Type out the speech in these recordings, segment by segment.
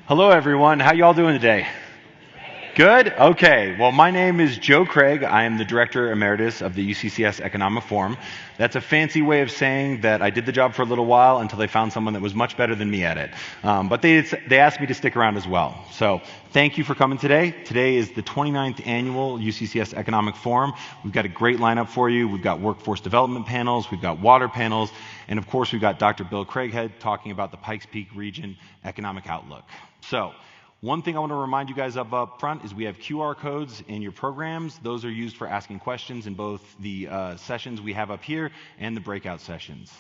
Hello, everyone. How you all doing today? Good? Okay. Well, my name is Joe Craig. I am the Director Emeritus of the UCCS Economic Forum. That's a fancy way of saying that I did the job for a little while until they found someone that was much better than me at it. But they asked me to stick around as well. So thank you for coming today. Today is the 29th Annual UCCS Economic Forum. We've got a great lineup for you. We've got workforce development panels. We've got water panels. And of course, we've got Dr. Bill Craighead talking about the Pikes Peak region economic outlook. So one thing I want to remind you guys of up front is we have QR codes in your programs. Those are used for asking questions in both the sessions we have up here and the breakout sessions.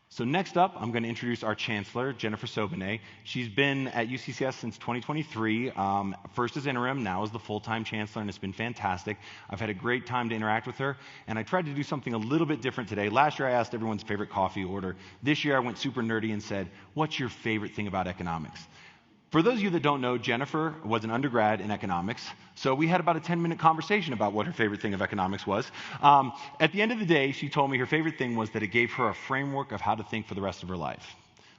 So next up, I'm going to introduce our Chancellor, Jennifer Sobanet. She's been at UCCS since 2023, first as interim, now as the full-time Chancellor, and it's been fantastic. I've had a great time to interact with her, and I tried to do something a little bit different today. Last year, I asked everyone's favorite coffee order. This year, I went super nerdy and said, what's your favorite thing about economics? For those of you that don't know, Jennifer was an undergrad in economics, so we had about a 10-minute conversation about what her favorite thing of economics was. At the end of the day, she told me her favorite thing was that it gave her a framework of how to think for the rest of her life.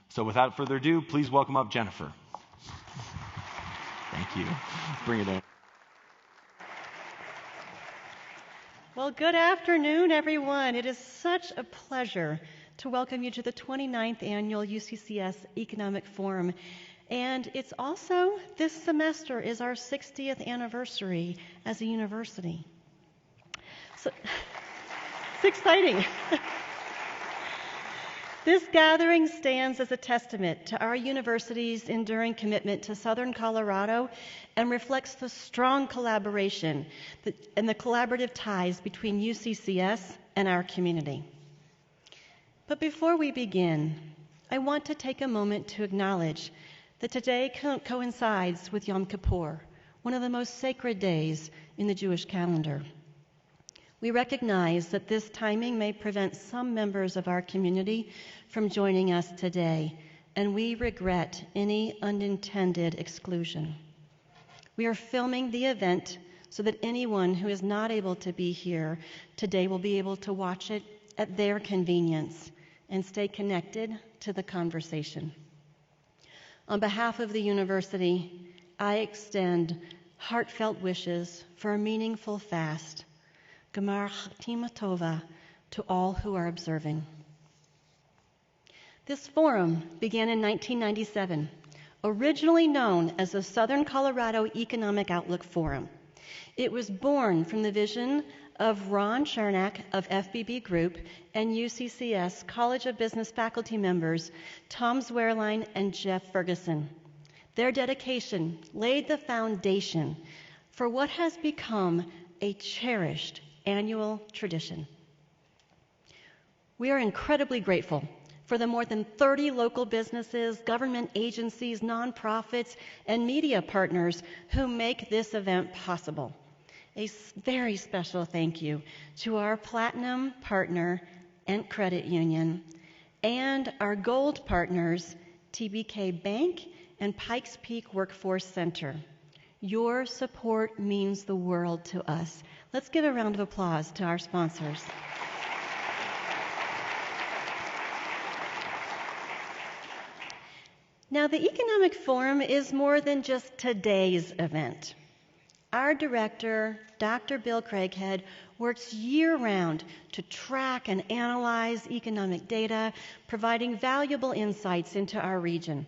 So without further ado, please welcome up Jennifer. Thank you. Bring it in. Well, good afternoon, everyone. It is such a pleasure to welcome you to the 29th Annual UCCS Economic Forum. And it's also, this semester is our 60th anniversary as a university. So, it's exciting. This gathering stands as a testament to our university's enduring commitment to Southern Colorado and reflects the strong collaboration and the collaborative ties between UCCS and our community. But before we begin, I want to take a moment to acknowledge that today coincides with Yom Kippur, one of the most sacred days in the Jewish calendar. We recognize that this timing may prevent some members of our community from joining us today, and we regret any unintended exclusion. We are filming the event so that anyone who is not able to be here today will be able to watch it at their convenience and stay connected to the conversation. On behalf of the university, I extend heartfelt wishes for a meaningful fast, Gemar Chatima Tova, to all who are observing. This forum began in 1997, originally known as the Southern Colorado Economic Outlook Forum. It was born from the vision of Ron Chernak of FBB Group and UCCS College of Business faculty members Tom Zwerlein and Jeff Ferguson. Their dedication laid the foundation for what has become a cherished annual tradition. We are incredibly grateful for the more than 30 local businesses, government agencies, nonprofits, and media partners who make this event possible. A very special thank you to our Platinum partner, Ent Credit Union, and our Gold partners, TBK Bank and Pikes Peak Workforce Center. Your support means the world to us. Let's give a round of applause to our sponsors. Now, the Economic Forum is more than just today's event. Our director, Dr. Bill Craighead, works year-round to track and analyze economic data, providing valuable insights into our region.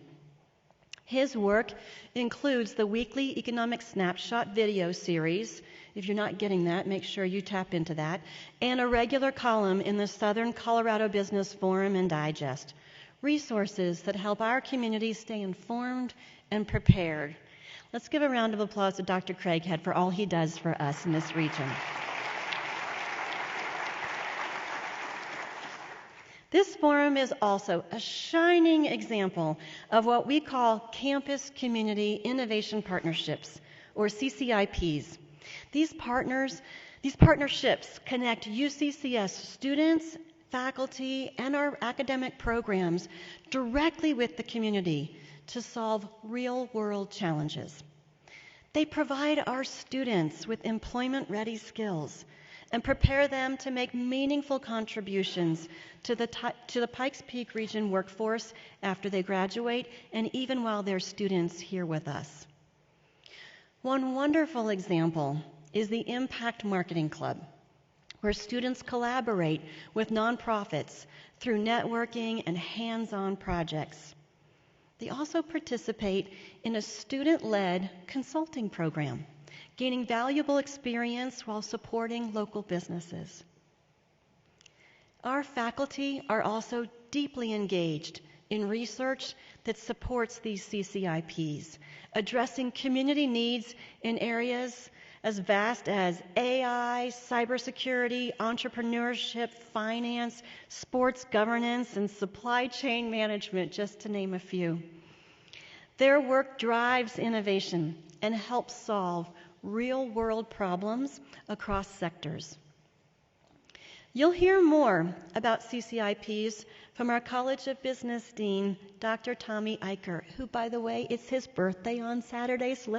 His work includes the weekly Economic Snapshot video series. If you're not getting that, make sure you tap into that, and a regular column in the Southern Colorado Business Forum and Digest, resources that help our community stay informed and prepared. Let's give a round of applause to Dr. Craighead for all he does for us in this region. This forum is also a shining example of what we call Campus Community Innovation Partnerships, or CCIPs. These partnerships connect UCCS students, faculty, and our academic programs directly with the community to solve real-world challenges. They provide our students with employment-ready skills and prepare them to make meaningful contributions to the Pikes Peak region workforce after they graduate and even while they're students here with us. One wonderful example is the Impact Marketing Club, where students collaborate with nonprofits through networking and hands-on projects. They also participate in a student-led consulting program, gaining valuable experience while supporting local businesses. Our faculty are also deeply engaged in research that supports these CCIPs, addressing community needs in areas as vast as AI, cybersecurity, entrepreneurship, finance, sports governance, and supply chain management, just to name a few. Their work drives innovation and helps solve real-world problems across sectors. You'll hear more about CCIPs from our College of Business Dean, Dr. Tommy Aicher, who, by the way, it's his birthday on Saturday, so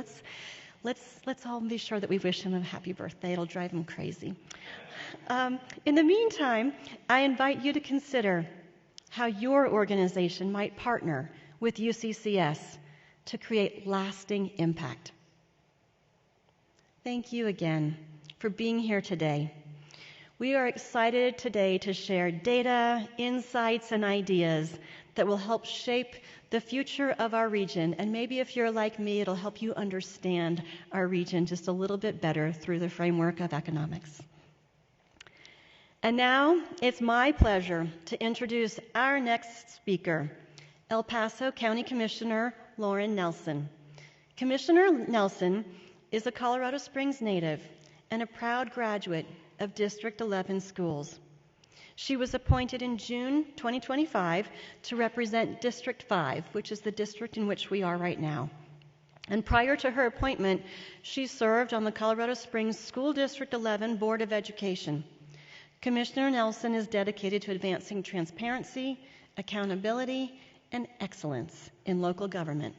let's all be sure that we wish him a happy birthday. It'll drive him crazy. In the meantime, I invite you to consider how your organization might partner with UCCS to create lasting impact. Thank you again for being here today. We are excited today to share data, insights, and ideas that will help shape the future of our region. And maybe if you're like me, it'll help you understand our region just a little bit better through the framework of economics. And now it's my pleasure to introduce our next speaker, El Paso County Commissioner Lauren Nelson. Commissioner Nelson is a Colorado Springs native and a proud graduate of District 11 schools. She was appointed in June 2025 to represent District 5, which is the district in which we are right now. And prior to her appointment, she served on the Colorado Springs School District 11 Board of Education. Commissioner Nelson is dedicated to advancing transparency, accountability, and excellence in local government,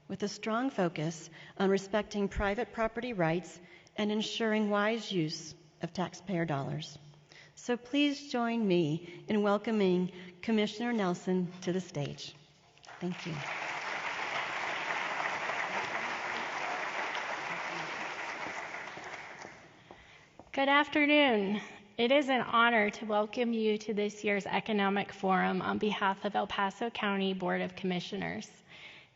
with a strong focus on respecting private property rights and ensuring wise use of taxpayer dollars. So please join me in welcoming Commissioner Nelson to the stage. Thank you. Good afternoon. It is an honor to welcome you to this year's Economic Forum on behalf of El Paso County Board of Commissioners.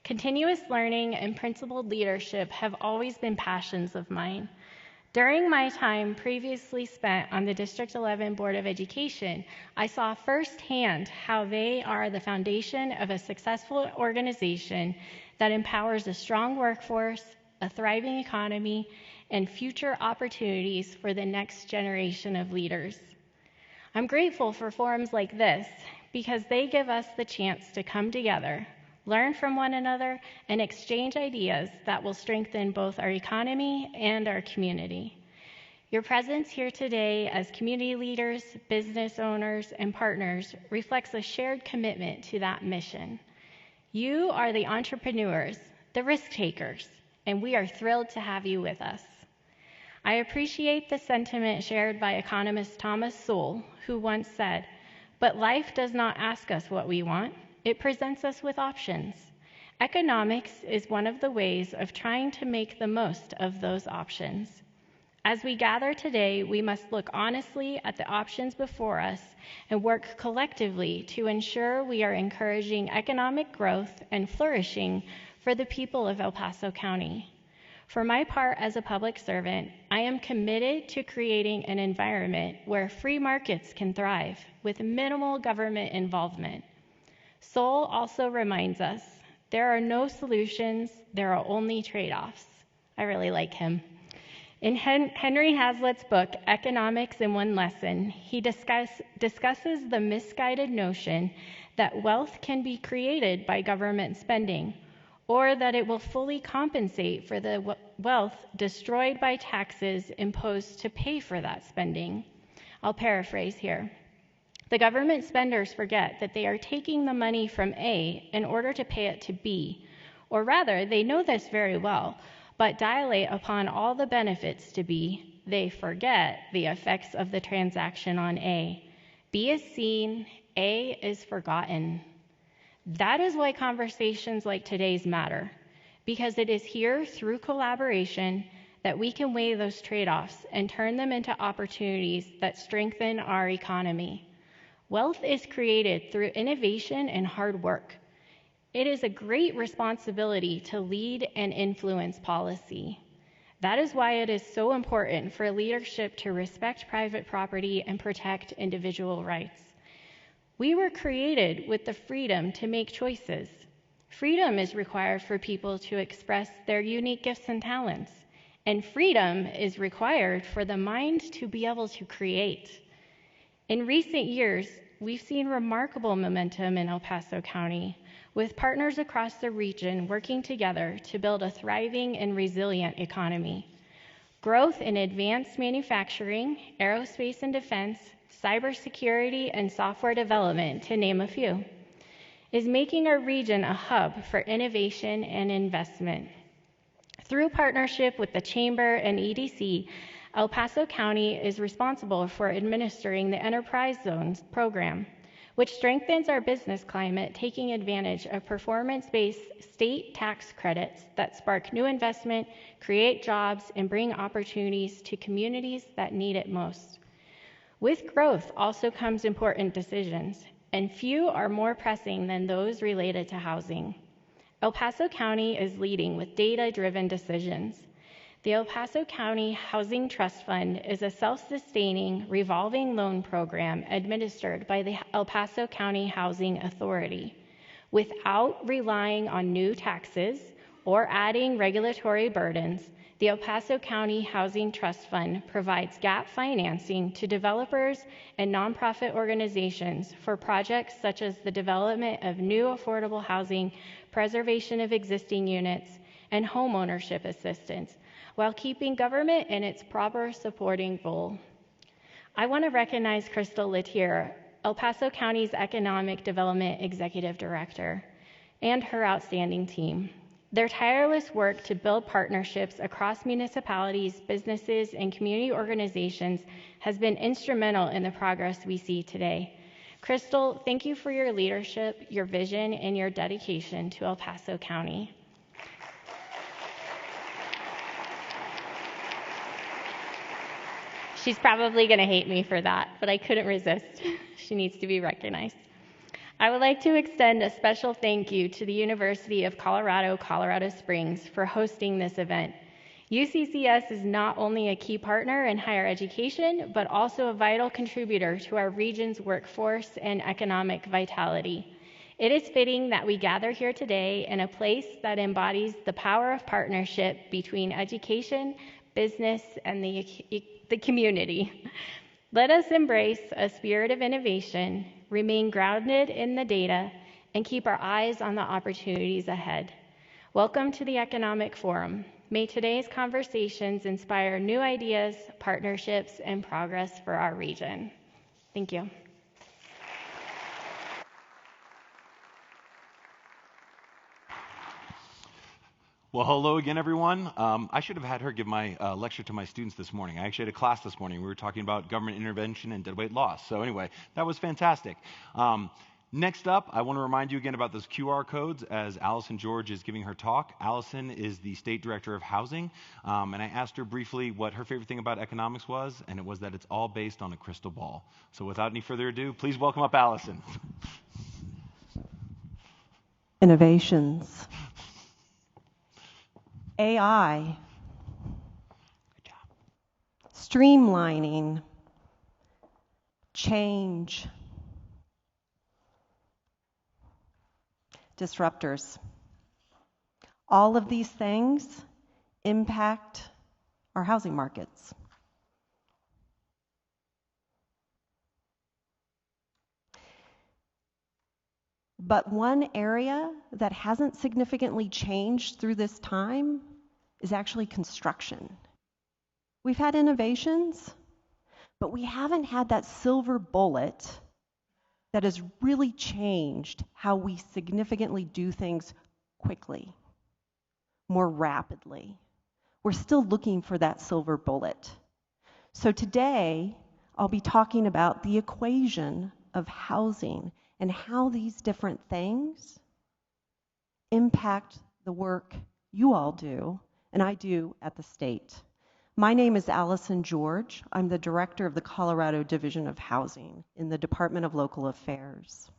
Continuous learning and principled leadership have always been passions of mine. During my time previously spent on the District 11 Board of Education, I saw firsthand how they are the foundation of a successful organization that empowers a strong workforce, a thriving economy, and future opportunities for the next generation of leaders. I'm grateful for forums like this because they give us the chance to come together, learn from one another, and exchange ideas that will strengthen both our economy and our community. Your presence here today as community leaders, business owners, and partners reflects a shared commitment to that mission. You are the entrepreneurs, the risk takers, and we are thrilled to have you with us. I appreciate the sentiment shared by economist Thomas Sowell, who once said, "But life does not ask us what we want. It presents us with options. Economics is one of the ways of trying to make the most of those options." As we gather today, we must look honestly at the options before us and work collectively to ensure we are encouraging economic growth and flourishing for the people of El Paso County. For my part as a public servant, I am committed to creating an environment where free markets can thrive with minimal government involvement. Sowell also reminds us, there are no solutions, there are only trade-offs. I really like him. In Henry Hazlitt's book, Economics in One Lesson, he discusses the misguided notion that wealth can be created by government spending, or that it will fully compensate for the wealth destroyed by taxes imposed to pay for that spending. I'll paraphrase here. The government spenders forget that they are taking the money from A in order to pay it to B, or rather, they know this very well, but dilate upon all the benefits to B they forget the effects of the transaction on A. B is seen, A is forgotten. That is why conversations like today's matter, because it is here through collaboration that we can weigh those trade-offs and turn them into opportunities that strengthen our economy. Wealth is created through innovation and hard work. It is a great responsibility to lead and influence policy. That is why it is so important for leadership to respect private property and protect individual rights. We were created with the freedom to make choices. Freedom is required for people to express their unique gifts and talents. And freedom is required for the mind to be able to create. In recent years, we've seen remarkable momentum in El Paso County, with partners across the region working together to build a thriving and resilient economy. Growth in advanced manufacturing, aerospace and defense, cybersecurity, and software development, to name a few, is making our region a hub for innovation and investment. Through partnership with the Chamber and EDC, El Paso County is responsible for administering the Enterprise Zones program, which strengthens our business climate, taking advantage of performance-based state tax credits that spark new investment, create jobs, and bring opportunities to communities that need it most. With growth also comes important decisions, and few are more pressing than those related to housing. El Paso County is leading with data-driven decisions. The El Paso County Housing Trust Fund is a self-sustaining revolving loan program administered by the El Paso County Housing Authority. Without relying on new taxes or adding regulatory burdens, the El Paso County Housing Trust Fund provides gap financing to developers and nonprofit organizations for projects such as the development of new affordable housing, preservation of existing units, and homeownership assistance, while keeping government in its proper supporting role. I want to recognize Crystal Letier, El Paso County's Economic Development Executive Director, and her outstanding team. Their tireless work to build partnerships across municipalities, businesses, and community organizations has been instrumental in the progress we see today. Crystal, thank you for your leadership, your vision, and your dedication to El Paso County. She's probably going to hate me for that, but I couldn't resist. She needs to be recognized. I would like to extend a special thank you to the University of Colorado, Colorado Springs for hosting this event. UCCS is not only a key partner in higher education, but also a vital contributor to our region's workforce and economic vitality. It is fitting that we gather here today in a place that embodies the power of partnership between education, business, and the community. Let us embrace a spirit of innovation, remain grounded in the data, and keep our eyes on the opportunities ahead. Welcome to the Economic Forum. May today's conversations inspire new ideas, partnerships, and progress for our region. Thank you. Well, hello again, everyone. I should have had her give my lecture to my students this morning. I actually had a class this morning. We were talking about government intervention and deadweight loss. So anyway, that was fantastic. Next up, I want to remind you again about those QR codes as Alison George is giving her talk. Alison is the State Director of Housing, and I asked her briefly what her favorite thing about economics was, and it was that it's all based on a crystal ball. So without any further ado, please welcome up Alison. Innovations. AI. Good job. Streamlining. Change. Disruptors. All of these things impact our housing markets. But one area that hasn't significantly changed through this time is actually construction. We've had innovations, but we haven't had that silver bullet that has really changed how we significantly do things quickly, more rapidly. We're still looking for that silver bullet. So today, I'll be talking about the equation of housing and how these different things impact the work you all do and I do at the state. My name is Alison George. I'm the director of the Colorado Division of Housing in the Department of Local Affairs.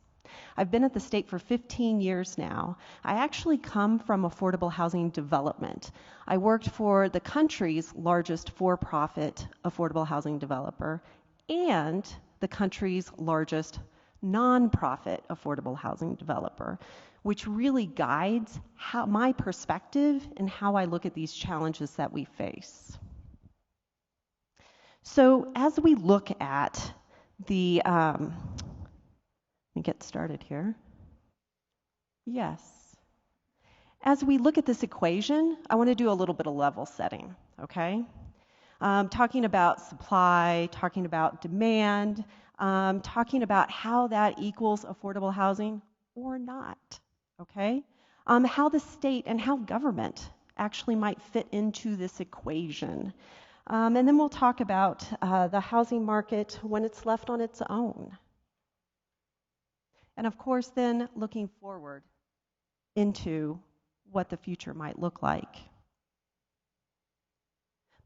I've been at the state for 15 years now. I actually come from affordable housing development. I worked for the country's largest for-profit affordable housing developer and the country's largest nonprofit affordable housing developer, which really guides my perspective and how I look at these challenges that we face. So as we look at the, let me get started here. Yes. As we look at this equation, I want to do a little bit of level setting, okay? Talking about supply, talking about demand, talking about how that equals affordable housing or not, okay? How the state and how government actually might fit into this equation. And then we'll talk about the housing market when it's left on its own. And of course, then looking forward into what the future might look like.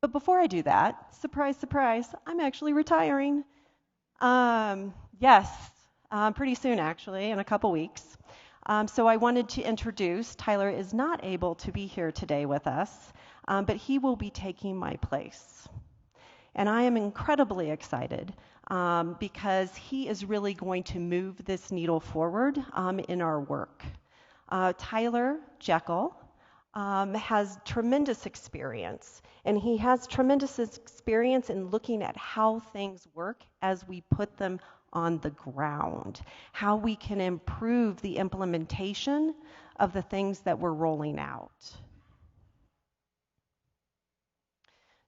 But before I do that, surprise, surprise, I'm actually retiring. Yes, pretty soon actually, in a couple weeks. So I wanted to introduce, Tyler is not able to be here today with us, but he will be taking my place. And I am incredibly excited because he is really going to move this needle forward in our work. Tyler Jekyll has tremendous experience, and he has tremendous experience in looking at how things work as we put them on the ground, how we can improve the implementation of the things that we're rolling out.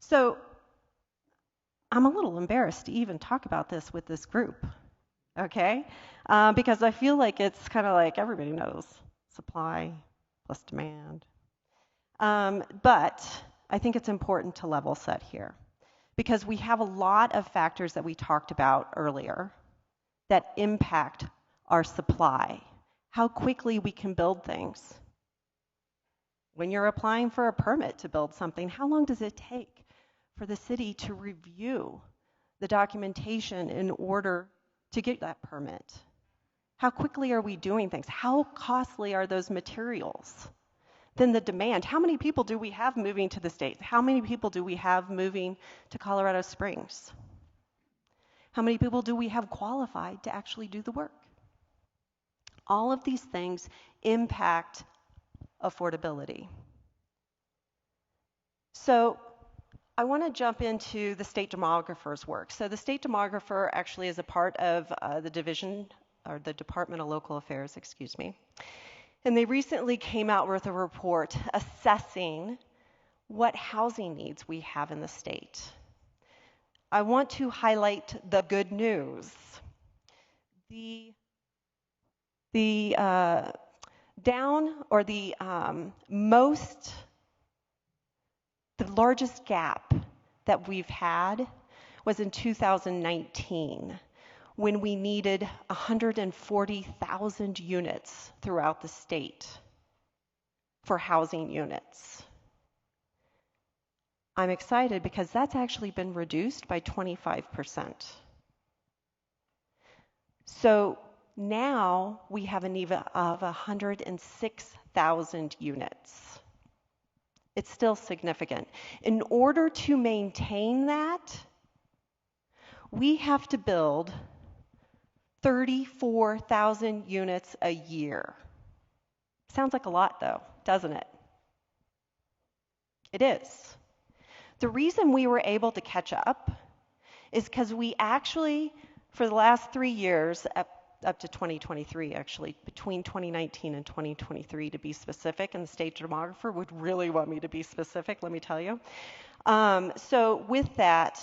So I'm a little embarrassed to even talk about this with this group, okay? Because I feel like it's kind of like everybody knows supply plus demand. But I think it's important to level set here because we have a lot of factors that we talked about earlier that impact our supply, how quickly we can build things. When you're applying for a permit to build something, how long does it take for the city to review the documentation in order to get that permit? How quickly are we doing things? How costly are those materials? Then the demand. How many people do we have moving to the state? How many people do we have moving to Colorado Springs? How many people do we have qualified to actually do the work? All of these things impact affordability. So I want to jump into the state demographer's work. So the state demographer actually is a part of the division, or the Department of Local Affairs, excuse me. And they recently came out with a report assessing what housing needs we have in the state. I want to highlight the good news. The largest gap that we've had was in 2019, when we needed 140,000 units throughout the state for housing units. I'm excited because that's actually been reduced by 25%. So now we have a need of 106,000 units. It's still significant. In order to maintain that, we have to build 34,000 units a year. Sounds like a lot though, doesn't it? It is. The reason we were able to catch up is because we actually, for the last 3 years, up to 2023 actually, between 2019 and 2023 to be specific, and the state demographer would really want me to be specific, let me tell you. So with that,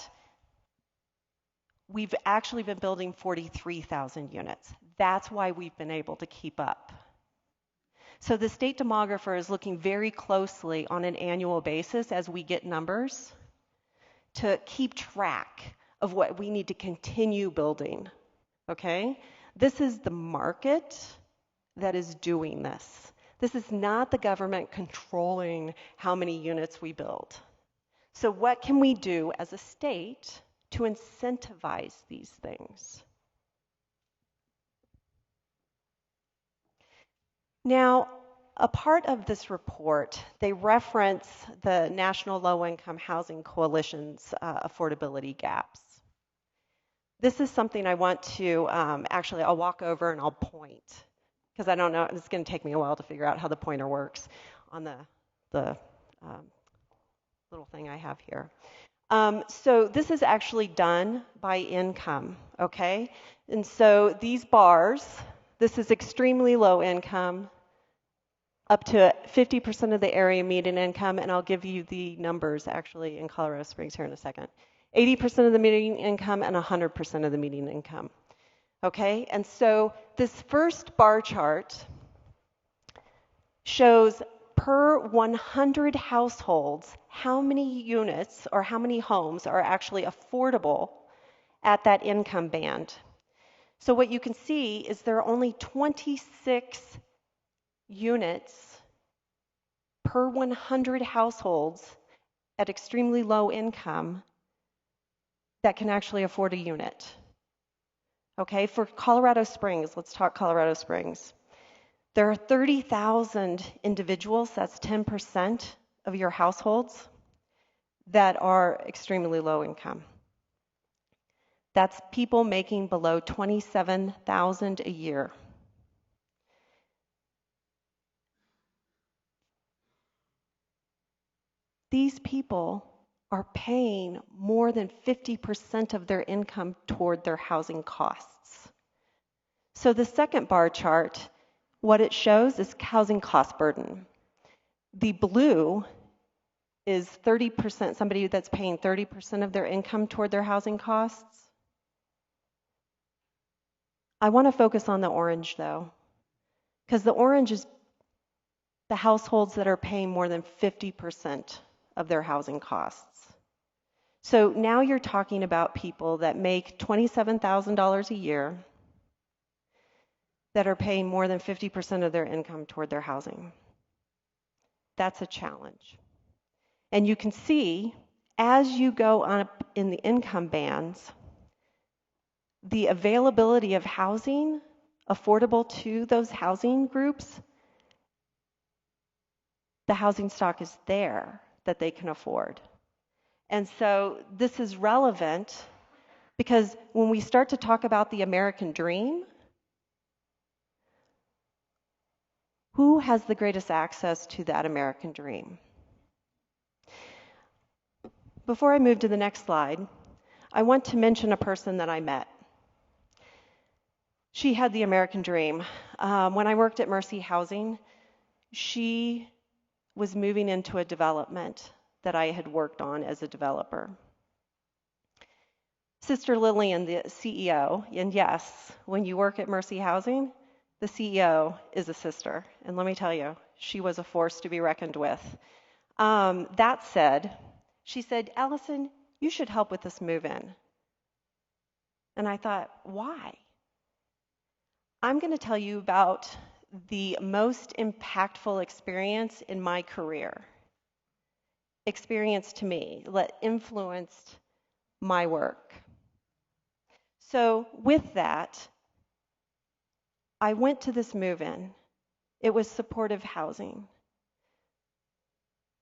we've actually been building 43,000 units. That's why we've been able to keep up. So the state demographer is looking very closely on an annual basis as we get numbers to keep track of what we need to continue building, okay? This is the market that is doing this. This is not the government controlling how many units we build. So what can we do as a state to incentivize these things? Now, a part of this report, they reference the National Low-Income Housing Coalition's affordability gaps. This is something I want to, actually, I'll walk over and I'll point, because I don't know, it's going to take me a while to figure out how the pointer works on the little thing I have here. So this is actually done by income, okay? And so these bars, this is extremely low income, up to 50% of the area median income, and I'll give you the numbers actually in Colorado Springs here in a second. 80% of the median income and 100% of the median income. Okay, and so this first bar chart shows per 100 households how many units or how many homes are actually affordable at that income band. So what you can see is there are only 26 units per 100 households at extremely low income that can actually afford a unit. Okay, for Colorado Springs, let's talk Colorado Springs. There are 30,000 individuals, that's 10% of your households, that are extremely low income. That's people making below $27,000 a year. These people are paying more than 50% of their income toward their housing costs. So the second bar chart, what it shows is housing cost burden. The blue is 30%, somebody that's paying 30% of their income toward their housing costs. I want to focus on the orange though, because the orange is the households that are paying more than 50% of their housing costs. So now you're talking about people that make $27,000 a year that are paying more than 50% of their income toward their housing. That's a challenge. And you can see as you go up in the income bands, the availability of housing affordable to those housing groups, the housing stock is there that they can afford. And so this is relevant because when we start to talk about the American dream, who has the greatest access to that American dream? Before I move to the next slide, I want to mention a person that I met. She had the American dream. When I worked at Mercy Housing, she was moving into a development that I had worked on as a developer. Sister Lillian, the CEO, and yes, when you work at Mercy Housing, the CEO is a sister. And let me tell you, she was a force to be reckoned with. That said, she said, Alison, you should help with this move-in. And I thought, why? I'm going to tell you about the most impactful experience in my career. Experience to me that influenced my work. So with that, I went to this move-in. It was supportive housing.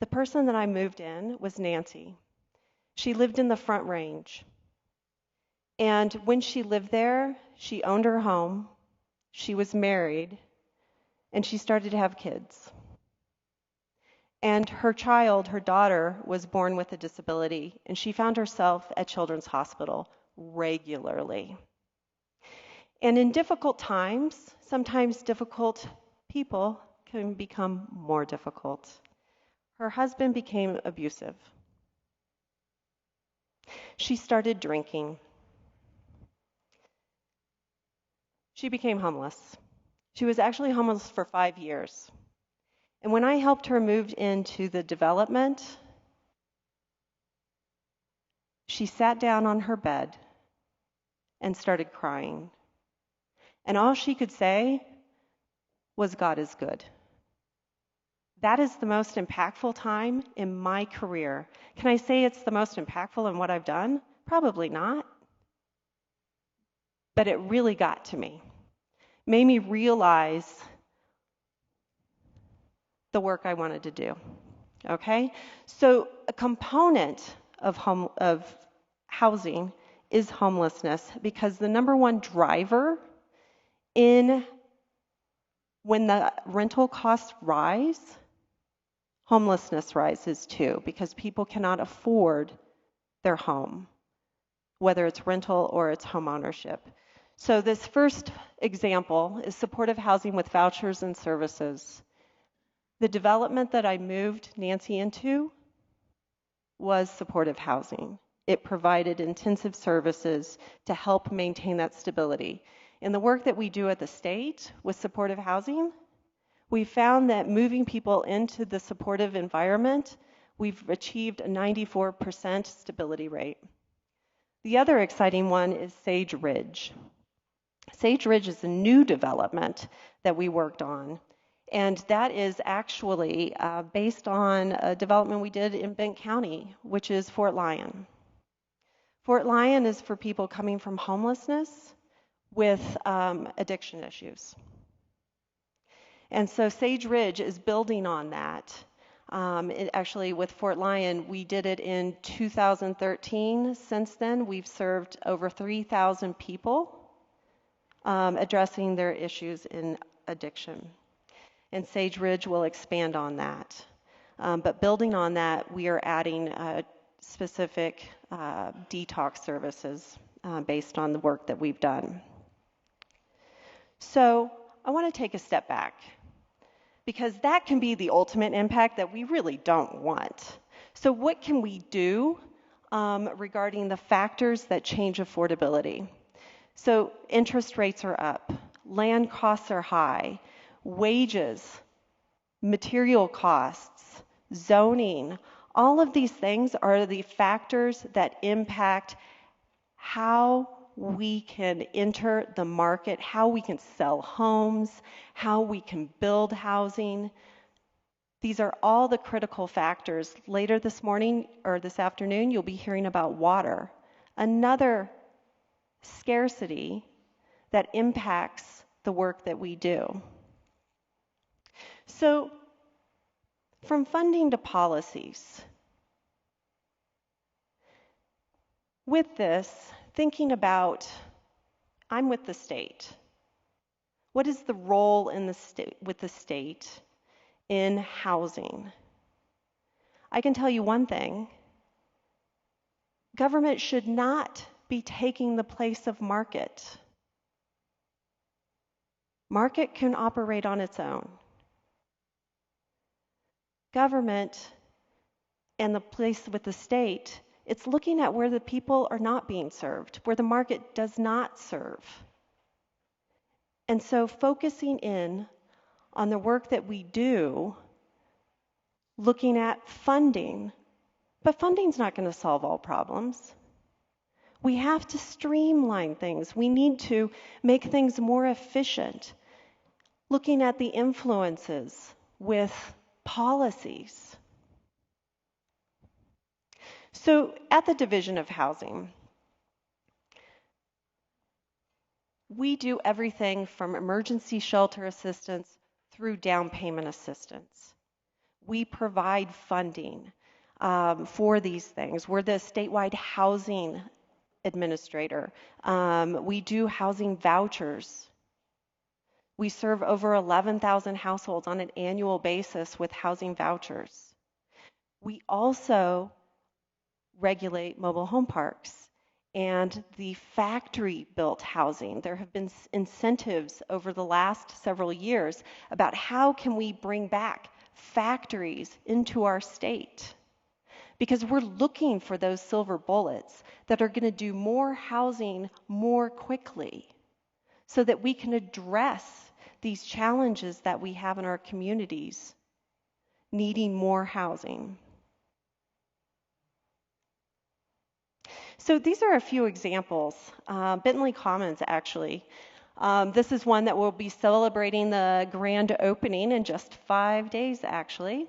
The person that I moved in was Nancy. She lived in the Front Range. And when she lived there, she owned her home, she was married, and she started to have kids. And her child, her daughter, was born with a disability, and she found herself at Children's Hospital regularly. And in difficult times, sometimes difficult people can become more difficult. Her husband became abusive. She started drinking. She became homeless. She was actually homeless for 5 years. And when I helped her move into the development, She sat down on her bed and started crying. And all she could say was, "God is good." That is the most impactful time in my career. Can I say it's the most impactful in what I've done? Probably not. But it really got to me. Made me realize the work I wanted to do. Okay? So a component of housing is homelessness, because the number one driver in when the rental costs rise, homelessness rises too, because people cannot afford their home, whether it's rental or it's home ownership. So this first example is supportive housing with vouchers and services. The development that I moved Nancy into was supportive housing. It provided intensive services to help maintain that stability. In the work that we do at the state with supportive housing, we found that moving people into the supportive environment, we've achieved a 94% stability rate. The other exciting one is Sage Ridge. Sage Ridge is a new development that we worked on, and that is actually based on a development we did in Benton County, which is Fort Lyon. Fort Lyon is for people coming from homelessness with addiction issues. And so Sage Ridge is building on that. Actually, with Fort Lyon, we did it in 2013. Since then, we've served over 3,000 people addressing their issues in addiction. And Sage Ridge will expand on that. But building on that, we are adding specific detox services based on the work that we've done. So I want to take a step back, because that can be the ultimate impact that we really don't want. So what can we do regarding the factors that change affordability? So interest rates are up, land costs are high, wages, material costs, zoning, all of these things are the factors that impact how we can enter the market, how we can sell homes, how we can build housing. These are all the critical factors. Later this morning or this afternoon, you'll be hearing about water, another scarcity that impacts the work that we do. So, from funding to policies, with this, thinking about, I'm with the state. What is the role in with the state in housing? I can tell you one thing. Government should not be taking the place of market. Market can operate on its own. Government and the place with the state, it's looking at where the people are not being served, where the market does not serve. And so focusing in on the work that we do, looking at funding, but funding's not going to solve all problems. We have to streamline things. We need to make things more efficient. Looking at the influences with policies. So at the Division of Housing, we do everything from emergency shelter assistance through down payment assistance. We provide funding for these things. We're the statewide housing administrator. We do housing vouchers. We serve over 11,000 households on an annual basis with housing vouchers. We also regulate mobile home parks and the factory-built housing. There have been incentives over the last several years about how can we bring back factories into our state, because we're looking for those silver bullets that are going to do more housing more quickly so that we can address these challenges that we have in our communities needing more housing. So these are a few examples. Bentley Commons, actually. This is one that we'll be celebrating the grand opening in just 5 days, actually.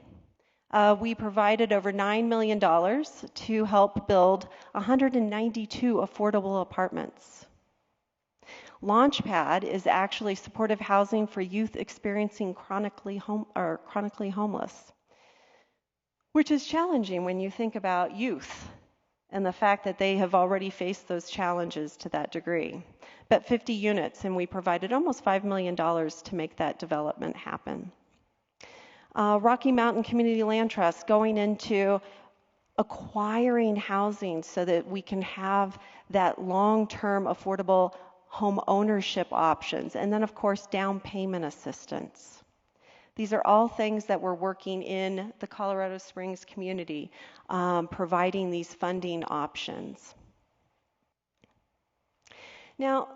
We provided over $9 million to help build 192 affordable apartments. Launchpad is actually supportive housing for youth experiencing chronically homeless, which is challenging when you think about youth and the fact that they have already faced those challenges to that degree. But 50 units, and we provided almost $5 million to make that development happen. Rocky Mountain Community Land Trust going into acquiring housing so that we can have that long-term affordable home ownership options. And then, of course, down payment assistance. These are all things that we're working in the Colorado Springs community, providing these funding options. Now,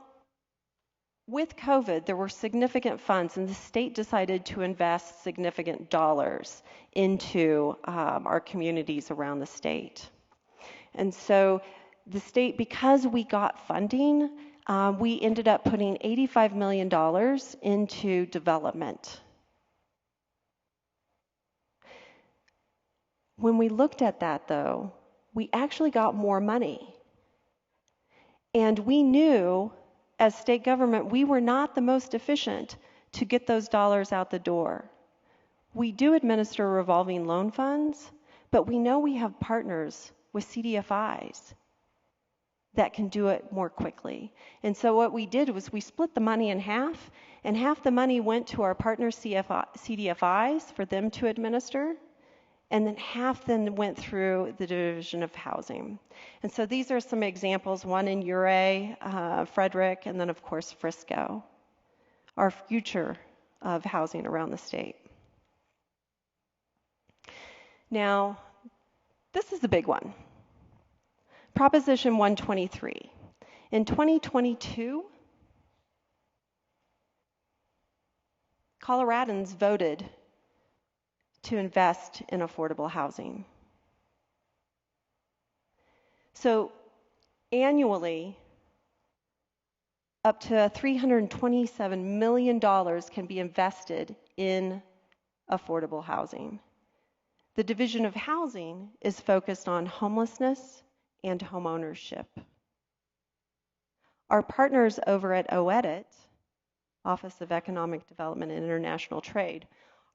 with COVID, there were significant funds, and the state decided to invest significant dollars into our communities around the state. And so the state, because we got funding, we ended up putting $85 million into development. When we looked at that, though, we actually got more money. And we knew, as state government, we were not the most efficient to get those dollars out the door. We do administer revolving loan funds, but we know we have partners with CDFIs that can do it more quickly. And so what we did was we split the money in half, and half the money went to our partner CDFIs for them to administer, and then half then went through the Division of Housing. And so these are some examples, one in Ouray, Frederick, and then of course Frisco, our future of housing around the state. Now, this is the big one. Proposition 123. In 2022, Coloradans voted to invest in affordable housing. So annually, up to $327 million can be invested in affordable housing. The Division of Housing is focused on homelessness and home ownership. Our partners over at OEDIT, Office of Economic Development and International Trade,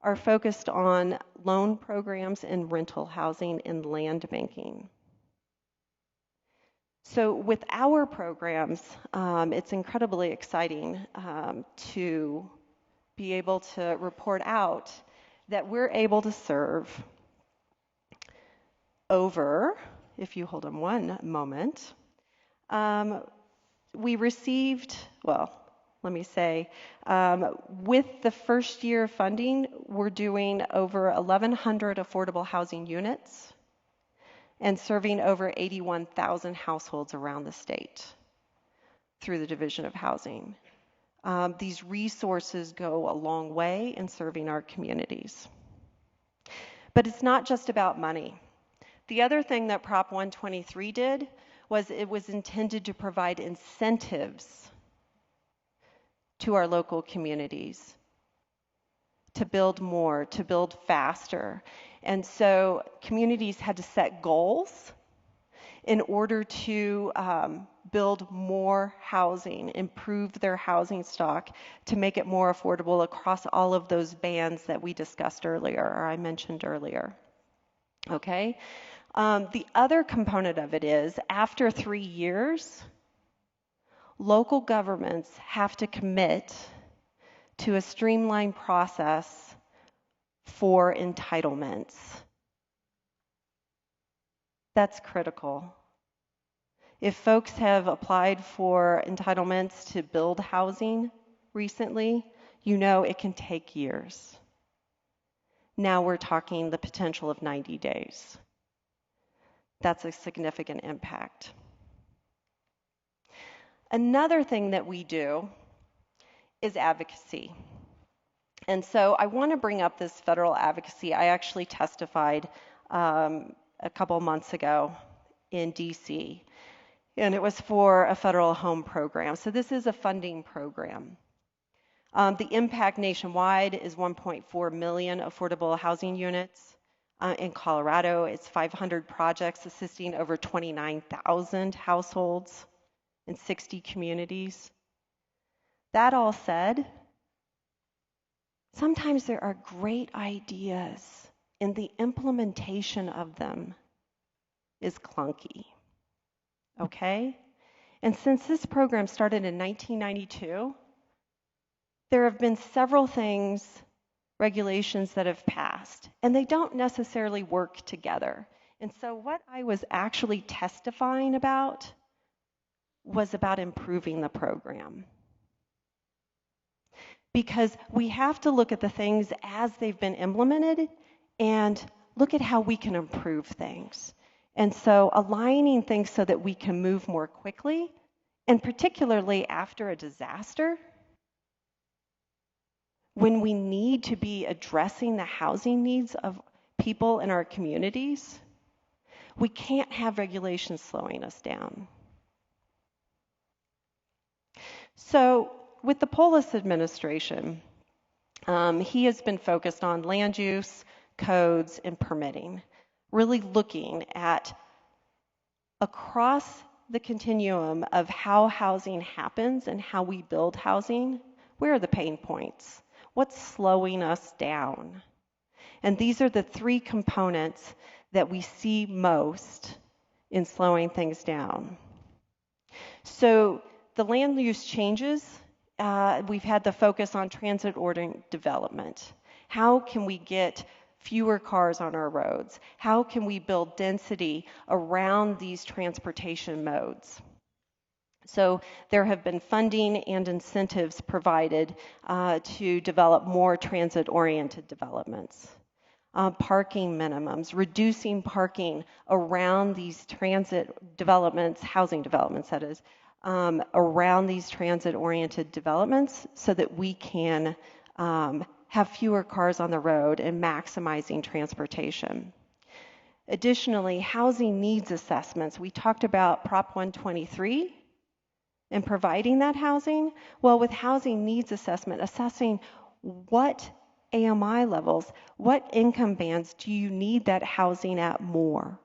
are focused on loan programs in rental housing and land banking. So with our programs, it's incredibly exciting to be able to report out that we're able to serve over, if you hold on one moment, we received, well, let me say, with the first year of funding, we're doing over 1,100 affordable housing units and serving over 81,000 households around the state through the Division of Housing. These resources go a long way in serving our communities. But it's not just about money. The other thing that Prop 123 did was it was intended to provide incentives to our local communities to build more, to build faster. And so communities had to set goals in order to build more housing, improve their housing stock to make it more affordable across all of those bands that we discussed earlier, or I mentioned earlier. Okay? The other component of it is, after 3 years, local governments have to commit to a streamlined process for entitlements. That's critical. If folks have applied for entitlements to build housing recently, you know it can take years. Now we're talking the potential of 90 days. That's a significant impact. Another thing that we do is advocacy. And so I want to bring up this federal advocacy. I actually testified a couple months ago in DC. And it was for a federal home program. So this is a funding program. The impact nationwide is 1.4 million affordable housing units. In Colorado, it's 500 projects assisting over 29,000 households in 60 communities. That all said, sometimes there are great ideas and the implementation of them is clunky, okay? And since this program started in 1992, there have been several things, regulations that have passed, and they don't necessarily work together. And so what I was actually testifying about was about improving the program. Because we have to look at the things as they've been implemented and look at how we can improve things. And so aligning things so that we can move more quickly, and particularly after a disaster, when we need to be addressing the housing needs of people in our communities, we can't have regulations slowing us down. So with the Polis administration, he has been focused on land use, codes, and permitting, really looking at across the continuum of how housing happens and how we build housing, where are the pain points? What's slowing us down? And these are the three components that we see most in slowing things down. So the land use changes, we've had the focus on transit-oriented development. How can we get fewer cars on our roads? How can we build density around these transportation modes? So there have been funding and incentives provided to develop more transit-oriented developments. Parking minimums, reducing parking around these transit developments, housing developments that is, around these transit-oriented developments so that we can have fewer cars on the road and maximizing transportation. Additionally, housing needs assessments. We talked about Prop 123 and providing that housing. Well, with housing needs assessment, assessing what AMI levels, what income bands do you need that housing at more?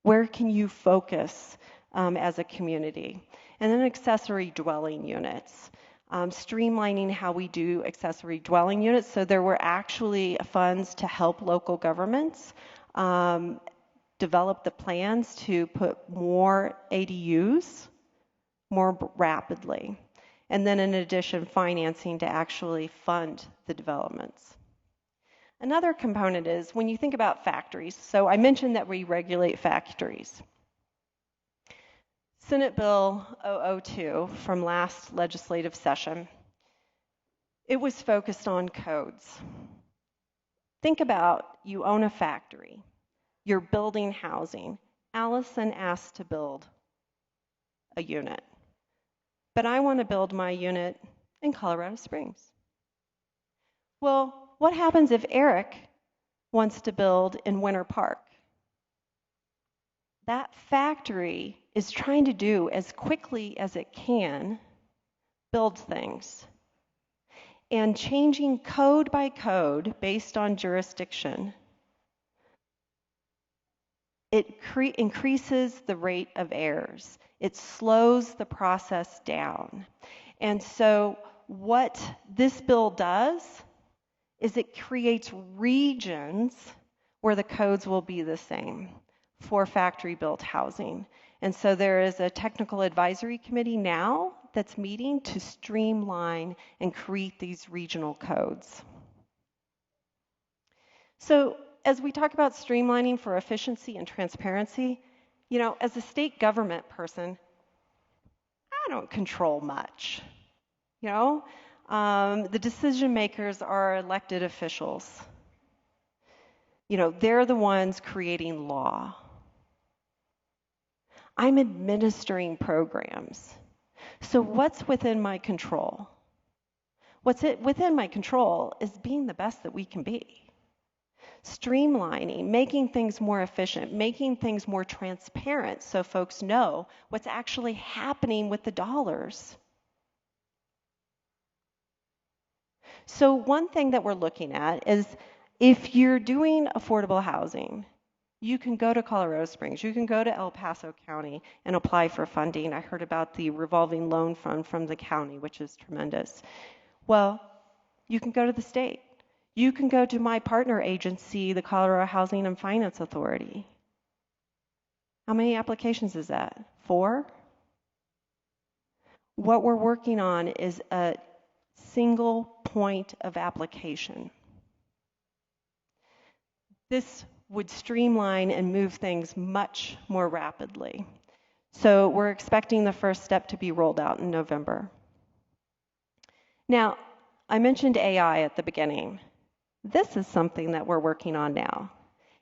Where can you focus as a community? And then accessory dwelling units. Streamlining how we do accessory dwelling units. So there were actually funds to help local governments develop the plans to put more ADUs more rapidly. And then in addition, financing to actually fund the developments. Another component is when you think about factories. So I mentioned that we regulate factories. Senate Bill 002 from last legislative session, it was focused on codes. Think about you own a factory, you're building housing. Alison asked to build a unit, but I want to build my unit in Colorado Springs. Well, what happens if Eric wants to build in Winter Park? That factory is trying to do as quickly as it can, build things. And changing code by code based on jurisdiction, it increases the rate of errors. It slows the process down. And so what this bill does is it creates regions where the codes will be the same for factory-built housing. And so there is a technical advisory committee now that's meeting to streamline and create these regional codes. So as we talk about streamlining for efficiency and transparency, you know, as a state government person, I don't control much. You know, the decision makers are elected officials. You know, they're the ones creating law. I'm administering programs. So what's within my control? Within my control is being the best that we can be. streamlining, making things more efficient, making things more transparent so folks know what's actually happening with the dollars. So one thing that we're looking at is if you're doing affordable housing, you can go to Colorado Springs, you can go to El Paso County and apply for funding. I heard about the revolving loan fund from the county, which is tremendous. Well, you can go to the state. You can go to my partner agency, the Colorado Housing and Finance Authority. How many applications is that? 4? What we're working on is a single point of application. This would streamline and move things much more rapidly. So we're expecting the first step to be rolled out in November. Now, I mentioned AI at the beginning. This is something that we're working on now,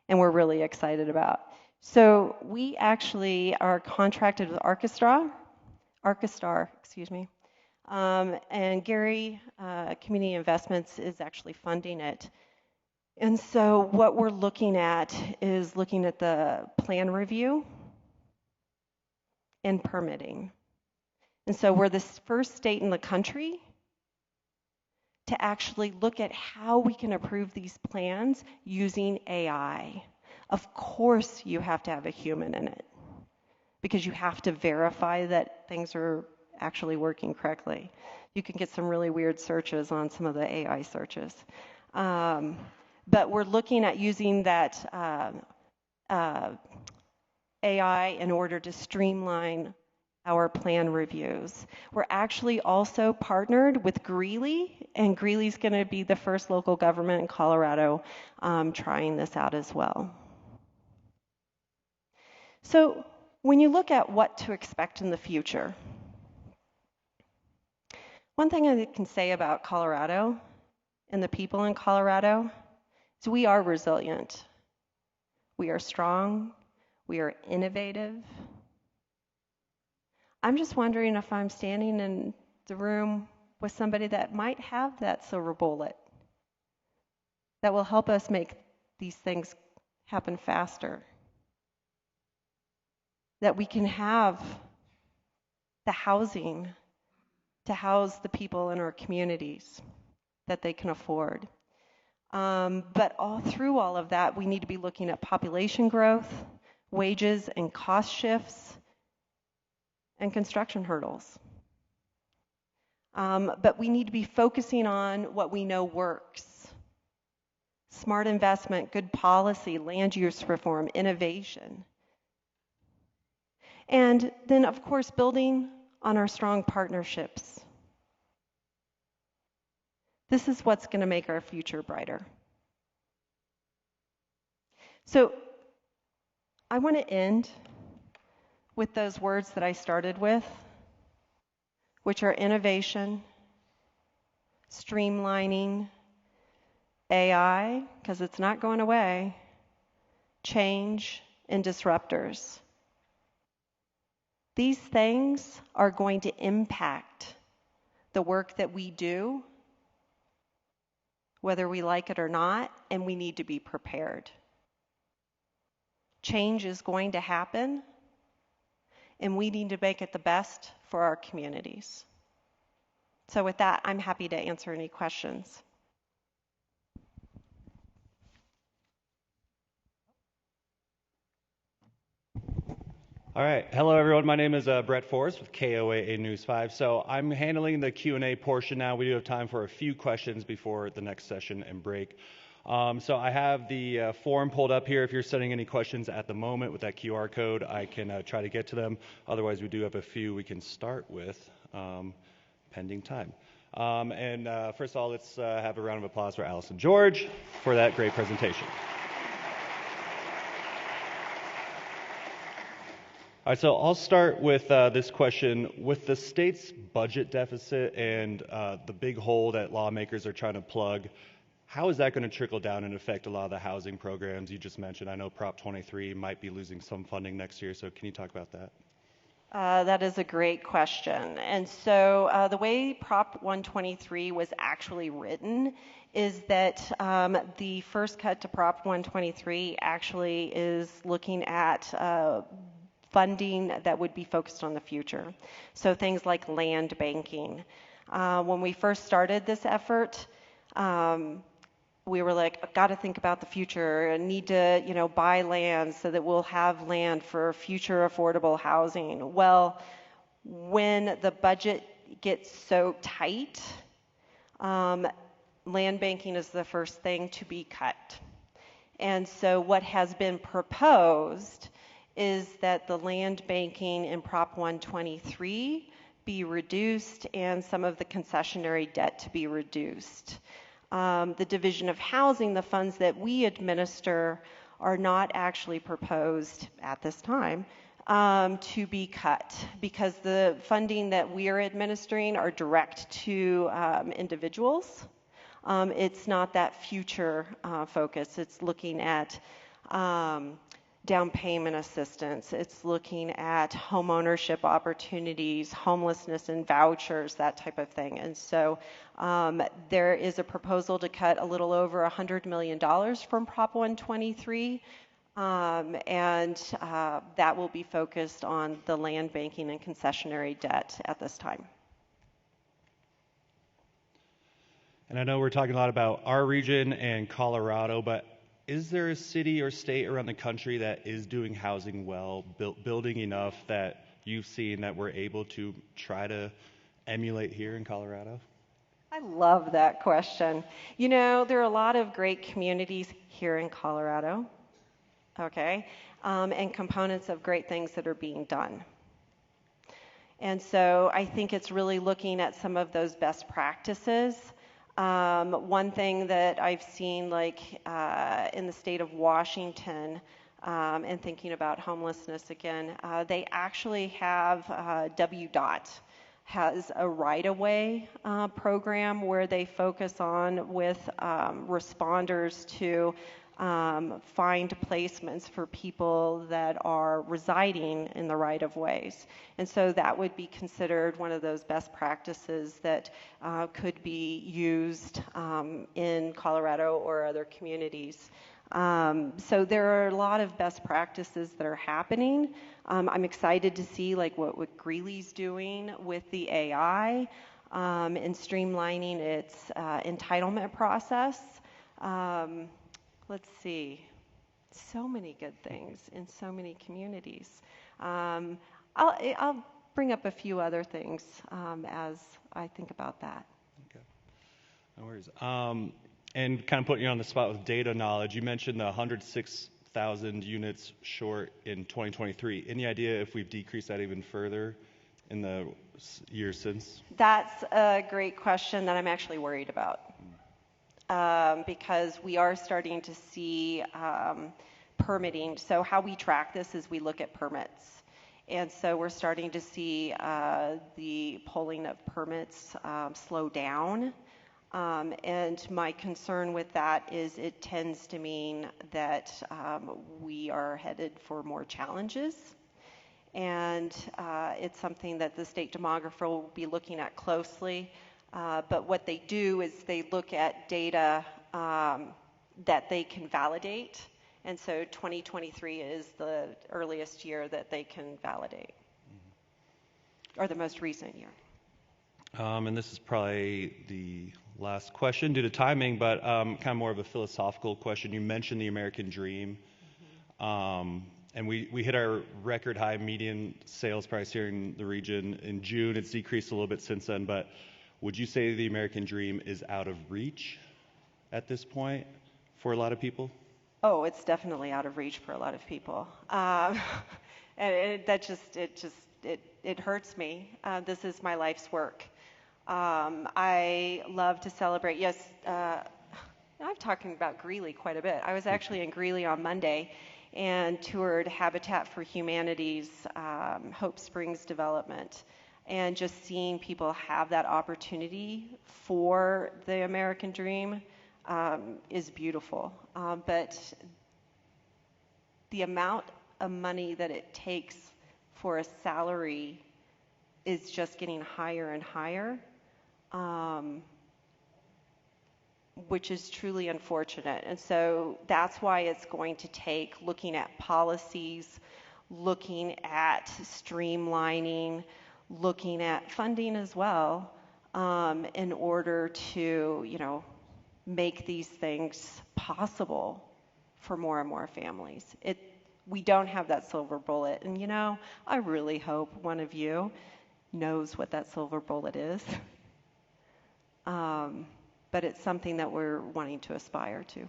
and we're really excited about. So we actually are contracted with Archistar, and Gary Community Investments is actually funding it. And so what we're looking at is looking at the plan review and permitting. And so we're the first state in the country to actually look at how we can approve these plans using AI. Of course, you have to have a human in it because you have to verify that things are actually working correctly. You can get some really weird searches on some of the AI searches. But we're looking at using that AI in order to streamline our plan reviews. We're actually also partnered with Greeley, and Greeley's going to be the first local government in Colorado trying this out as well. So when you look at what to expect in the future, one thing I can say about Colorado and the people in Colorado is we are resilient. We are strong. We are innovative. I'm just wondering if I'm standing in the room with somebody that might have that silver bullet that will help us make these things happen faster. That we can have the housing to house the people in our communities that they can afford. But through all of that, we need to be looking at population growth, wages and cost shifts, and construction hurdles. But we need to be focusing on what we know works. Smart investment, good policy, land use reform, innovation. And then, of course, building on our strong partnerships. This is what's going to make our future brighter. So I want to end with those words that I started with, which are innovation, streamlining, AI, because it's not going away, change, and disruptors. These things are going to impact the work that we do, whether we like it or not, and we need to be prepared. Change is going to happen, and we need to make it the best for our communities. So with that, I'm happy to answer any questions. All right. Hello, everyone. My name is Brett Forrest with KOAA News 5. So I'm handling the Q&A portion now. We do have time for a few questions before the next session and break. So I have the form pulled up here. If you're sending any questions at the moment with that QR code, I can try to get to them. Otherwise, we do have a few we can start with pending time. First of all, let's have a round of applause for Alison George for that great presentation. All right, so I'll start with this question. With the state's budget deficit and the big hole that lawmakers are trying to plug, how is that going to trickle down and affect a lot of the housing programs you just mentioned? I know Prop 23 might be losing some funding next year, so can you talk about that? That is a great question. And so the way Prop 123 was actually written is that the first cut to Prop 123 actually is looking at funding that would be focused on the future. So things like land banking. When we first started this effort, we were like, got to think about the future and need to, buy land so that we'll have land for future affordable housing. Well, when the budget gets so tight, land banking is the first thing to be cut. And so what has been proposed is that the land banking in Prop 123 be reduced and some of the concessionary debt to be reduced. The Division of Housing, the funds that we administer, are not actually proposed at this time to be cut because the funding that we are administering are direct to individuals. It's not that future focus. It's looking at down payment assistance. It's looking at home ownership opportunities, homelessness and vouchers, that type of thing. And so there is a proposal to cut a little over $100 million from Prop 123, and that will be focused on the land banking and concessionary debt at this time. And I know we're talking a lot about our region and Colorado, but is there a city or state around the country that is doing housing well, building enough that you've seen that we're able to try to emulate here in Colorado? I love that question. There are a lot of great communities here in Colorado, okay, and components of great things that are being done. And so I think it's really looking at some of those best practices. One thing that I've seen, like in the state of Washington, and thinking about homelessness again, they actually have WDOT has a right-of-way program where they focus on with responders to find placements for people that are residing in the right-of-ways. And so that would be considered one of those best practices that could be used in Colorado or other communities. So there are a lot of best practices that are happening. I'm excited to see what Greeley's doing with the AI and streamlining its entitlement process. Let's see, so many good things in so many communities. I'll bring up a few other things as I think about that. Okay, no worries. And kind of putting you on the spot with data knowledge, you mentioned the 106,000 units short in 2023. Any idea if we've decreased that even further in the years since? That's a great question that I'm actually worried about. Because we are starting to see permitting. So how we track this is we look at permits. And so we're starting to see the pulling of permits slow down. And my concern with that is it tends to mean that we are headed for more challenges. And it's something that the state demographer will be looking at closely. But what they do is they look at data that they can validate. And so 2023 is the earliest year that they can validate, or the most recent year. And this is probably the last question due to timing, but kind of more of a philosophical question. You mentioned the American dream. And we hit our record high median sales price here in the region in June. It's decreased a little bit since then, but would you say the American dream is out of reach at this point for a lot of people? Oh, it's definitely out of reach for a lot of people. And it hurts me. This is my life's work. I love to celebrate. Yes, I'm talking about Greeley quite a bit. I was actually in Greeley on Monday and toured Habitat for Humanity's Hope Springs development. And just seeing people have that opportunity for the American dream is beautiful. But the amount of money that it takes for a salary is just getting higher and higher, which is truly unfortunate. And so that's why it's going to take looking at policies, looking at streamlining, looking at funding as well, in order to, make these things possible for more and more families. We don't have that silver bullet. And, I really hope one of you knows what that silver bullet is. But it's something that we're wanting to aspire to.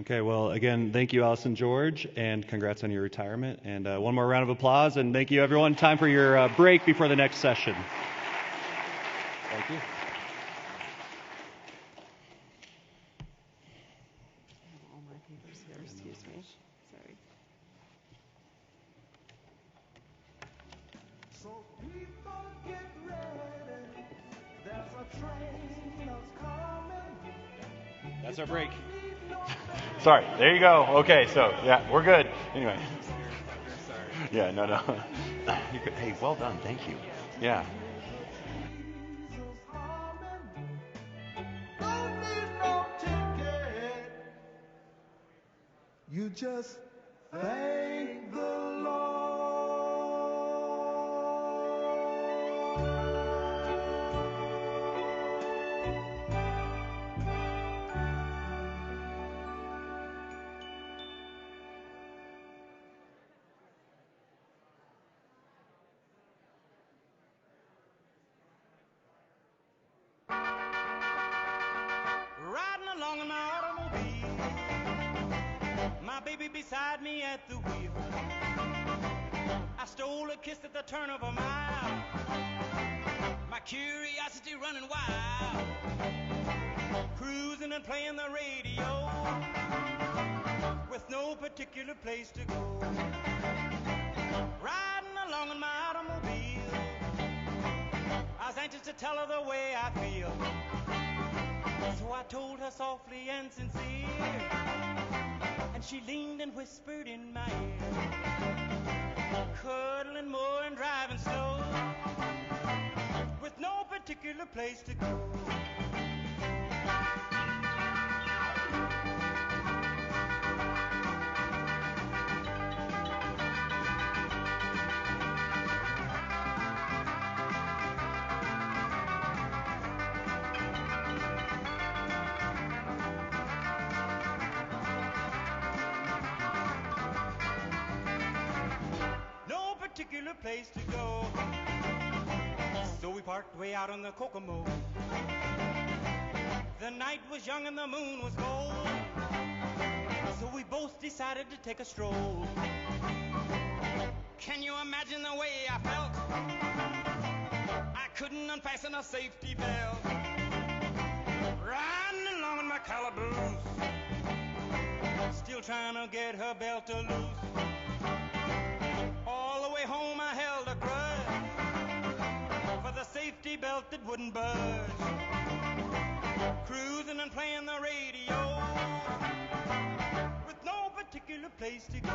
Okay, well, again, thank you, Alison George, and congrats on your retirement. And one more round of applause, and thank you, everyone. Time for your break before the next session. Thank you. All my papers here, excuse me. Sorry. So people get ready. There's a train that's coming. That's our break. Sorry, there you go. Okay, so, yeah, we're good. Anyway. Yeah, no. You're good. Hey, well done. Thank you. Yeah. Don't need no ticket. You just thank the Lord. Riding along in my automobile, my baby beside me at the wheel. I stole a kiss at the turn of a mile, my curiosity running wild. Cruising and playing the radio, with no particular place to go. Riding along in my automobile, I was anxious to tell her the way I feel. So I told her softly and sincere, and she leaned and whispered in my ear, cuddling more and driving slow, with no particular place to go. Particular place to go. So we parked way out on the Kokomo. The night was young and the moon was gold, so we both decided to take a stroll. Can you imagine the way I felt? I couldn't unfasten a safety belt. Riding along in my calaboose, still trying to get her belt to loose. All the way home I held a grudge for the safety belt that wouldn't budge. Cruising and playing the radio, with no particular place to go.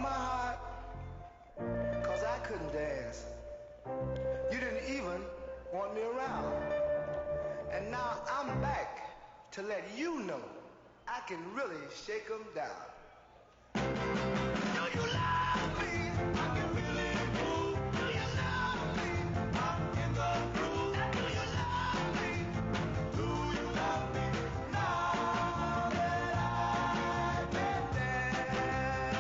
my heart, 'cause I couldn't dance. You didn't even want me around. And now I'm back to let you know I can really shake 'em down. Do you love me? I can really move. Do you love me? I'm in the groove. Do you love me? Do you love me? Now that I can dance.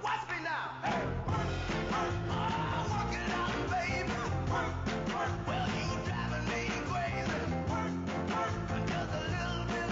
Watch me now. Hey, work, work, oh, work it out, baby. Work, work, well, you driving me crazy. Work, work, just a little bit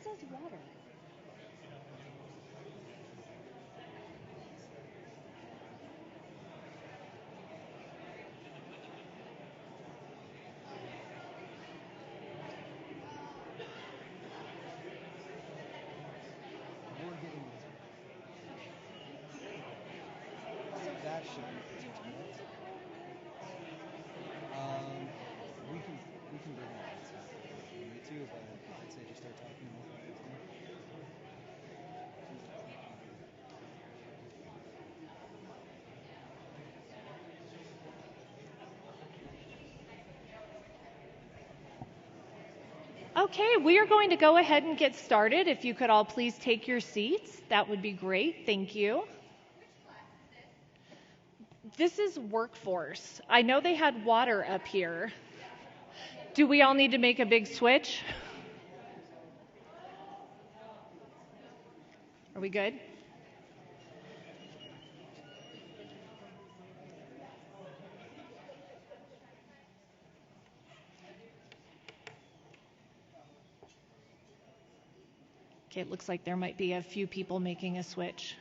says water. That should be pretty much. We can bring that if we need to, but I'd say just start talking about that. Okay, we are going to go ahead and get started. If you could all please take your seats, that would be great. Thank you. This is workforce. I know they had water up here. Do we all need to make a big switch? Are we good? Okay, it looks like there might be a few people making a switch.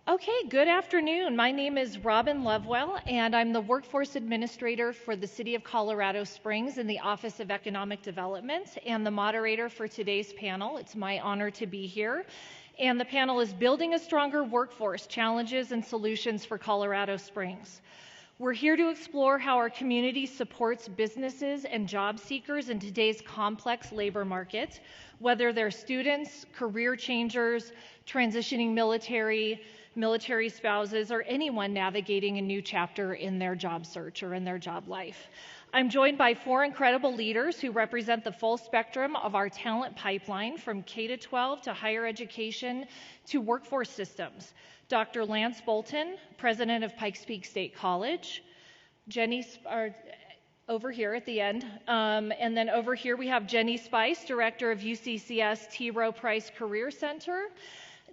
Okay, good afternoon. My name is Robin Lovewell, and I'm the Workforce Administrator for the City of Colorado Springs in the Office of Economic Development and the moderator for today's panel. It's my honor to be here. And the panel is Building a Stronger Workforce, Challenges and Solutions for Colorado Springs. We're here to explore how our community supports businesses and job seekers in today's complex labor market, whether they're students, career changers, transitioning military spouses, or anyone navigating a new chapter in their job search or in their job life. I'm joined by four incredible leaders who represent the full spectrum of our talent pipeline, from K-12 to higher education to workforce systems. Dr. Lance Bolton, president of Pikes Peak State College. Over here at the end. And then over here we have Jenny Spice, director of UCCS T. Rowe Price Career Center.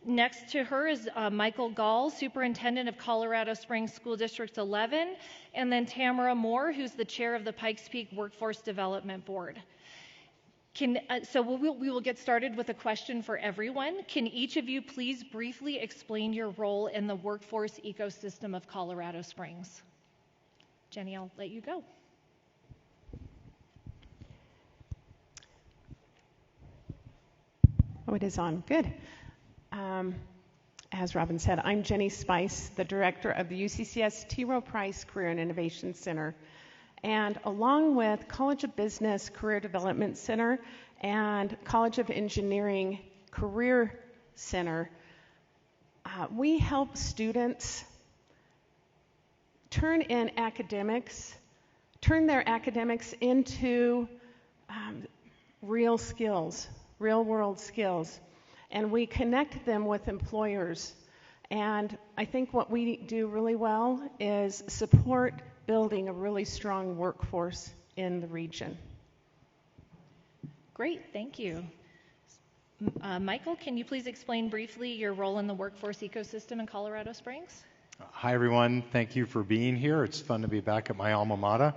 Next to her is Michael Gall, superintendent of Colorado Springs School District 11, and then Tamara Moore, who's the chair of the Pikes Peak Workforce Development Board. So we will get started with a question for everyone. Can each of you please briefly explain your role in the workforce ecosystem of Colorado Springs? Jenny, I'll let you go. Oh, it is on. Good. As Robin said, I'm Jenny Spice, the director of the UCCS T. Rowe Price Career and Innovation Center. And along with College of Business Career Development Center and College of Engineering Career Center, we help students turn their academics into real skills, real world skills. And we connect them with employers. And I think what we do really well is support building a really strong workforce in the region. Great, thank you. Michael, can you please explain briefly your role in the workforce ecosystem in Colorado Springs? Hi, everyone. Thank you for being here. It's fun to be back at my alma mater.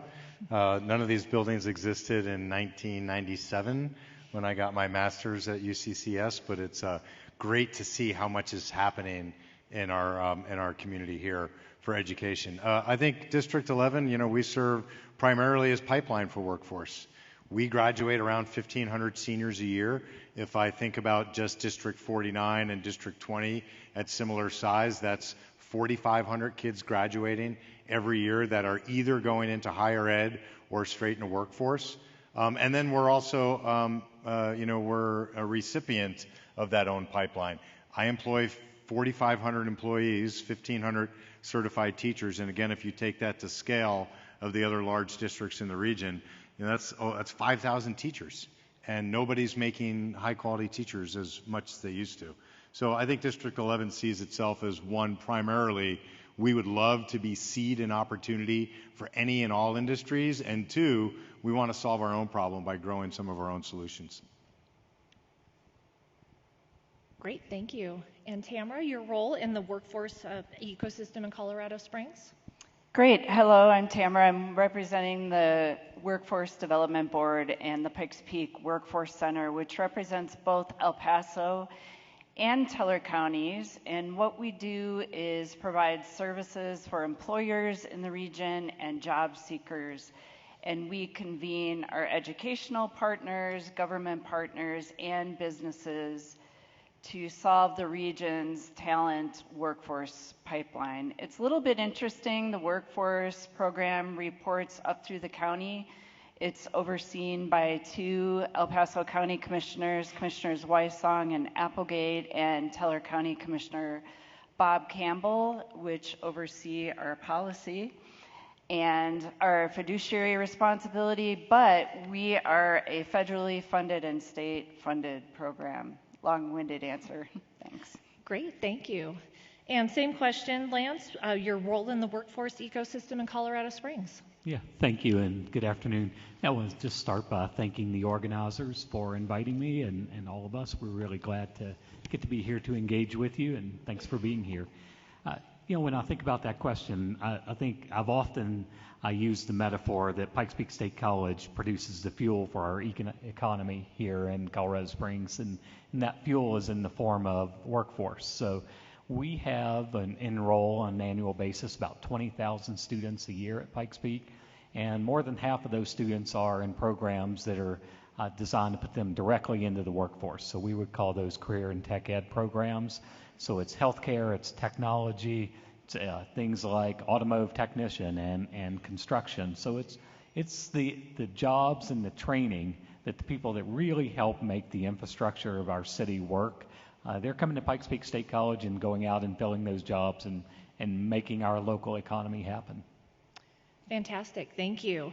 None of these buildings existed in 1997 when I got my master's at UCCS, but it's great to see how much is happening in our community here for education. I think District 11, we serve primarily as pipeline for workforce. We graduate around 1,500 seniors a year. If I think about just District 49 and District 20 at similar size, that's 4,500 kids graduating every year that are either going into higher ed or straight into workforce. And then we're also, we're a recipient of that own pipeline. I employ 4,500 employees, 1,500 certified teachers, and again, if you take that to scale of the other large districts in the region, that's 5,000 teachers, and nobody's making high-quality teachers as much as they used to. So I think District 11 sees itself as one primarily we would love to be seed and opportunity for any and all industries. And two, we want to solve our own problem by growing some of our own solutions. Great, thank you. And Tamara, your role in the workforce ecosystem in Colorado Springs? Great. Hello, I'm Tamara. I'm representing the Workforce Development Board and the Pikes Peak Workforce Center, which represents both El Paso and Teller counties. And what we do is provide services for employers in the region and job seekers. And we convene our educational partners, government partners, and businesses to solve the region's talent workforce pipeline. It's a little bit interesting. The workforce program reports up through the county. It's overseen by two El Paso County commissioners, Commissioners Wysong and Applegate, and Teller County Commissioner Bob Campbell, which oversee our policy and our fiduciary responsibility, but we are a federally funded and state funded program. Long-winded answer. Thanks. Great, thank you. And same question, Lance, your role in the workforce ecosystem in Colorado Springs. Yeah, thank you and good afternoon. I want to just start by thanking the organizers for inviting me and all of us. We're really glad to get to be here to engage with you, and thanks for being here. When I think about that question, I think I've often used the metaphor that Pikes Peak State College produces the fuel for our economy here in Colorado Springs, and that fuel is in the form of workforce. So we have and enroll on an annual basis about 20,000 students a year at Pikes Peak, and more than half of those students are in programs that are designed to put them directly into the workforce. So we would call those career and tech ed programs. So it's healthcare, it's technology, it's things like automotive technician and construction. So it's the jobs and the training that the people that really help make the infrastructure of our city work. They're coming to Pikes Peak State College and going out and filling those jobs and making our local economy happen. Fantastic, thank you.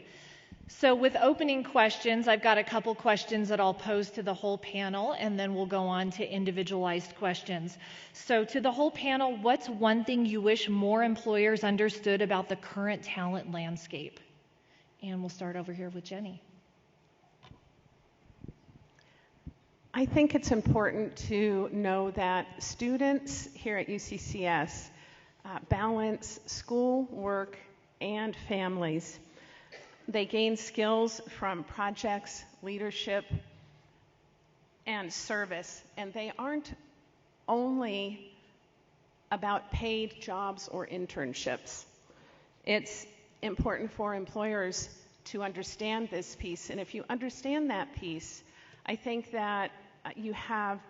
So with opening questions, I've got a couple questions that I'll pose to the whole panel, and then we'll go on to individualized questions. So to the whole panel, what's one thing you wish more employers understood about the current talent landscape? And we'll start over here with Jenny. I think it's important to know that students here at UCCS balance school, work, and families. They gain skills from projects, leadership, and service, and they aren't only about paid jobs or internships. It's important for employers to understand this piece, and if you understand that piece, I think that you have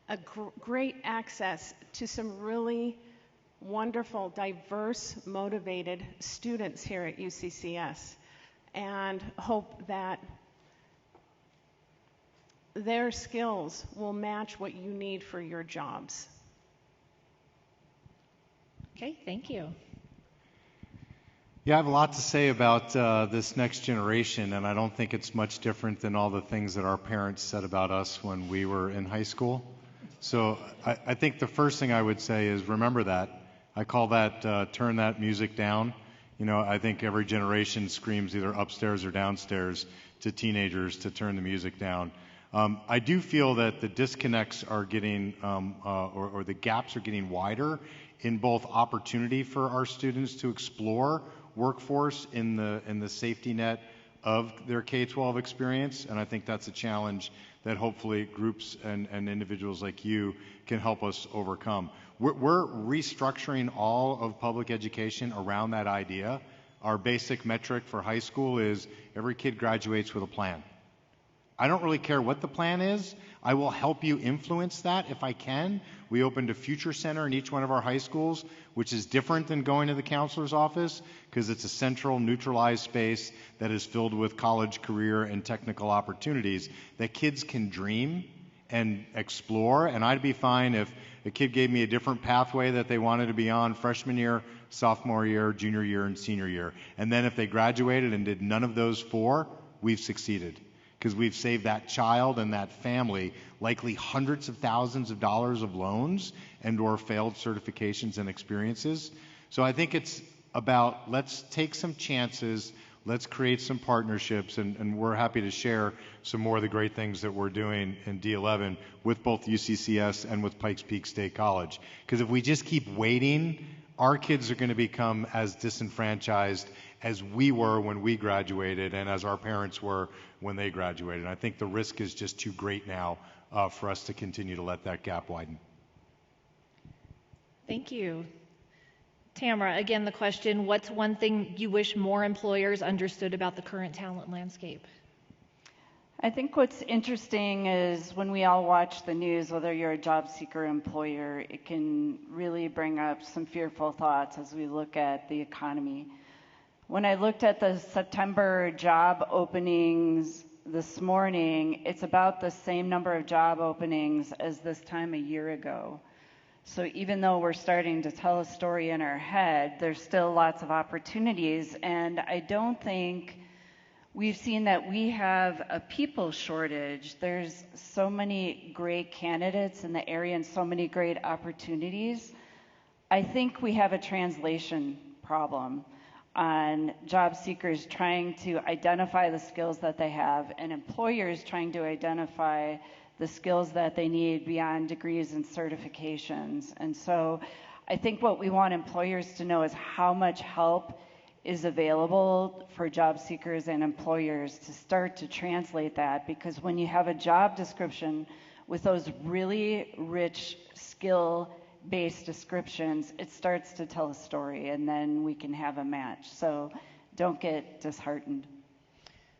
a great access to some really wonderful, diverse, motivated students here at UCCS, and hope that their skills will match what you need for your jobs. Okay, thank you. Yeah, I have a lot to say about this next generation, and I don't think it's much different than all the things that our parents said about us when we were in high school. So I think the first thing I would say is remember that. I call that turn that music down. You know, I think every generation screams either upstairs or downstairs to teenagers to turn the music down. I do feel that the disconnects are getting, or the gaps are getting wider in both opportunity for our students to explore workforce in the safety net of their K-12 experience, and I think that's a challenge that hopefully groups and individuals like you can help us overcome. We're restructuring all of public education around that idea. Our basic metric for high school is every kid graduates with a plan. I don't really care what the plan is. I will help you influence that if I can. We opened a Future Center in each one of our high schools, which is different than going to the counselor's office because it's a central, neutralized space that is filled with college, career, and technical opportunities that kids can dream and explore. And I'd be fine if a kid gave me a different pathway that they wanted to be on freshman year, sophomore year, junior year, and senior year. And then if they graduated and did none of those four, we've succeeded. Because we've saved that child and that family likely hundreds of thousands of dollars of loans and or failed certifications and experiences. So I think it's about, let's take some chances, let's create some partnerships, and we're happy to share some more of the great things that we're doing in D11 with both UCCS and with Pikes Peak State College. Because if we just keep waiting, our kids are going to become as disenfranchised as we were when we graduated and as our parents were when they graduated. And I think the risk is just too great now for us to continue to let that gap widen. Thank you. Tamara, again, the question, what's one thing you wish more employers understood about the current talent landscape? I think what's interesting is when we all watch the news, whether you're a job seeker or employer, it can really bring up some fearful thoughts as we look at the economy. When I looked at the September job openings this morning, it's about the same number of job openings as this time a year ago. So even though we're starting to tell a story in our head, there's still lots of opportunities, and I don't think we've seen that we have a people shortage. There's so many great candidates in the area and so many great opportunities. I think we have a translation problem on job seekers trying to identify the skills that they have and employers trying to identify the skills that they need beyond degrees and certifications. And so I think what we want employers to know is how much help is available for job seekers and employers to start to translate that, because when you have a job description with those really rich skill-based descriptions, it starts to tell a story, and then we can have a match. So don't get disheartened.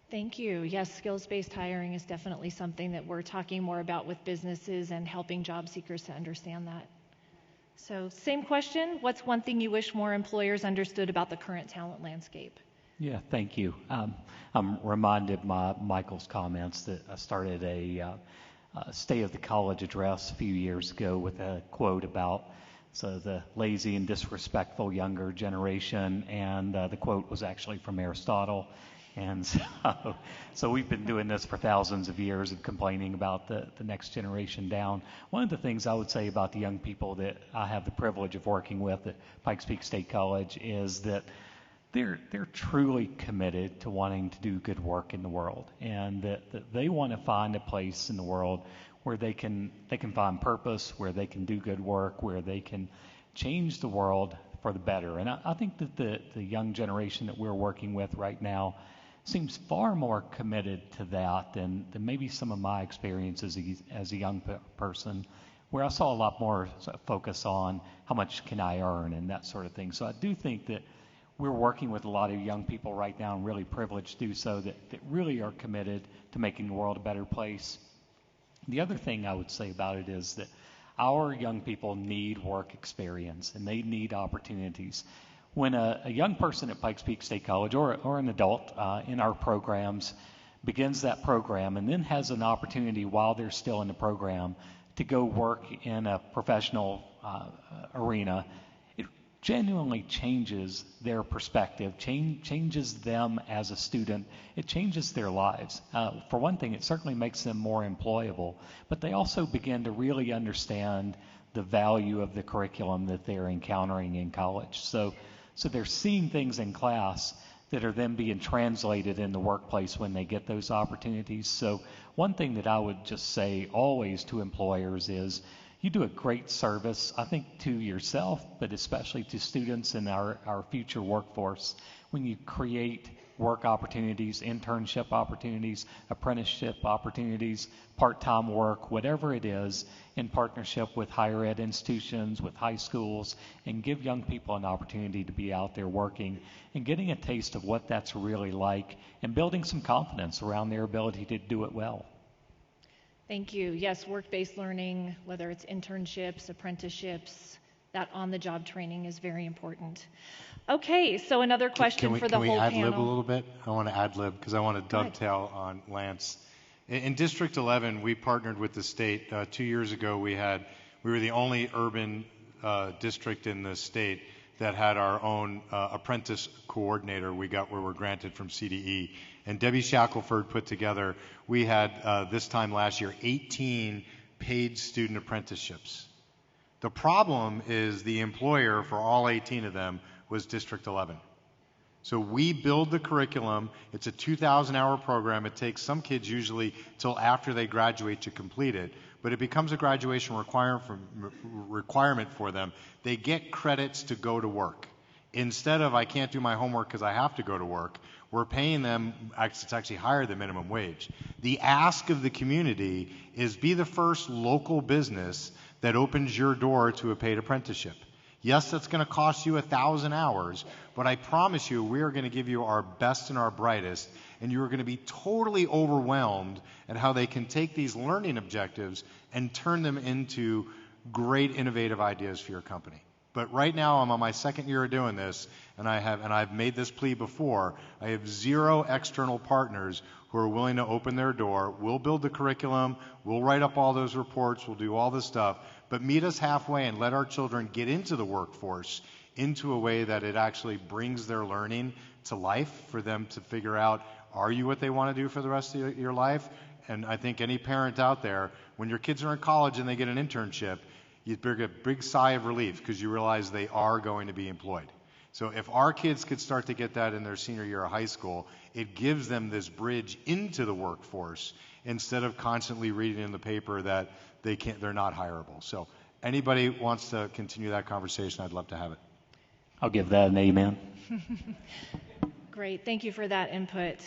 Thank you. Yes, skills-based hiring is definitely something that we're talking more about with businesses and helping job seekers to understand that. So same question, what's one thing you wish more employers understood about the current talent landscape? Yeah, thank you. I'm reminded by Michael's comments that I started a State of the College address a few years ago with a quote about the lazy and disrespectful younger generation, and the quote was actually from Aristotle. And so we've been doing this for thousands of years and complaining about the next generation down. One of the things I would say about the young people that I have the privilege of working with at Pikes Peak State College is that they're truly committed to wanting to do good work in the world, and that they want to find a place in the world where they can find purpose, where they can do good work, where they can change the world for the better. And I think that the young generation that we're working with right now seems far more committed to that than maybe some of my experiences as a young person, where I saw a lot more focus on how much can I earn and that sort of thing. So I do think that we're working with a lot of young people right now, and really privileged to do so, that really are committed to making the world a better place. The other thing I would say about it is that our young people need work experience, and they need opportunities. When a young person at Pikes Peak State College or an adult in our programs begins that program and then has an opportunity while they're still in the program to go work in a professional arena, it genuinely changes their perspective, changes them as a student. It changes their lives. For one thing, it certainly makes them more employable, but they also begin to really understand the value of the curriculum that they're encountering in college. So they're seeing things in class that are then being translated in the workplace when they get those opportunities. So one thing that I would just say always to employers is you do a great service, I think, to yourself, but especially to students in our future workforce when you create work opportunities, internship opportunities, apprenticeship opportunities, part-time work, whatever it is, in partnership with higher ed institutions, with high schools, and give young people an opportunity to be out there working and getting a taste of what that's really like and building some confidence around their ability to do it well. Thank you. Yes, work-based learning, whether it's internships, apprenticeships, that on-the-job training is very important. Okay, so another question for the whole panel. Can we ad-lib a little bit? I want to ad-lib because I want to dovetail on Lance. In District 11, we partnered with the state. 2 years ago, we were the only urban district in the state that had our own apprentice coordinator we were granted from CDE. And Debbie Shackelford put together, we had this time last year, 18 paid student apprenticeships The problem is the employer for all 18 of them was District 11. So we build the curriculum. It's a 2,000-hour program. It takes some kids usually till after they graduate to complete it, but it becomes a graduation requirement for them. They get credits to go to work. Instead of, I can't do my homework because I have to go to work, we're paying them, it's actually higher than minimum wage. The ask of the community is be the first local business that opens your door to a paid apprenticeship. Yes, that's going to cost you 1,000 hours, but I promise you we are going to give you our best and our brightest, and you are going to be totally overwhelmed at how they can take these learning objectives and turn them into great innovative ideas for your company. But right now I'm on my second year of doing this, and I've made this plea before. I have 0 external partners who are willing to open their door. We'll build the curriculum, we'll write up all those reports, we'll do all this stuff, but meet us halfway and let our children get into the workforce into a way that it actually brings their learning to life for them to figure out, are you what they want to do for the rest of your life? And I think any parent out there, when your kids are in college and they get an internship, you get a big sigh of relief because you realize they are going to be employed. So if our kids could start to get that in their senior year of high school, it gives them this bridge into the workforce instead of constantly reading in the paper that they're not hireable. So anybody wants to continue that conversation, I'd love to have it. I'll give that an amen. Great, thank you for that input.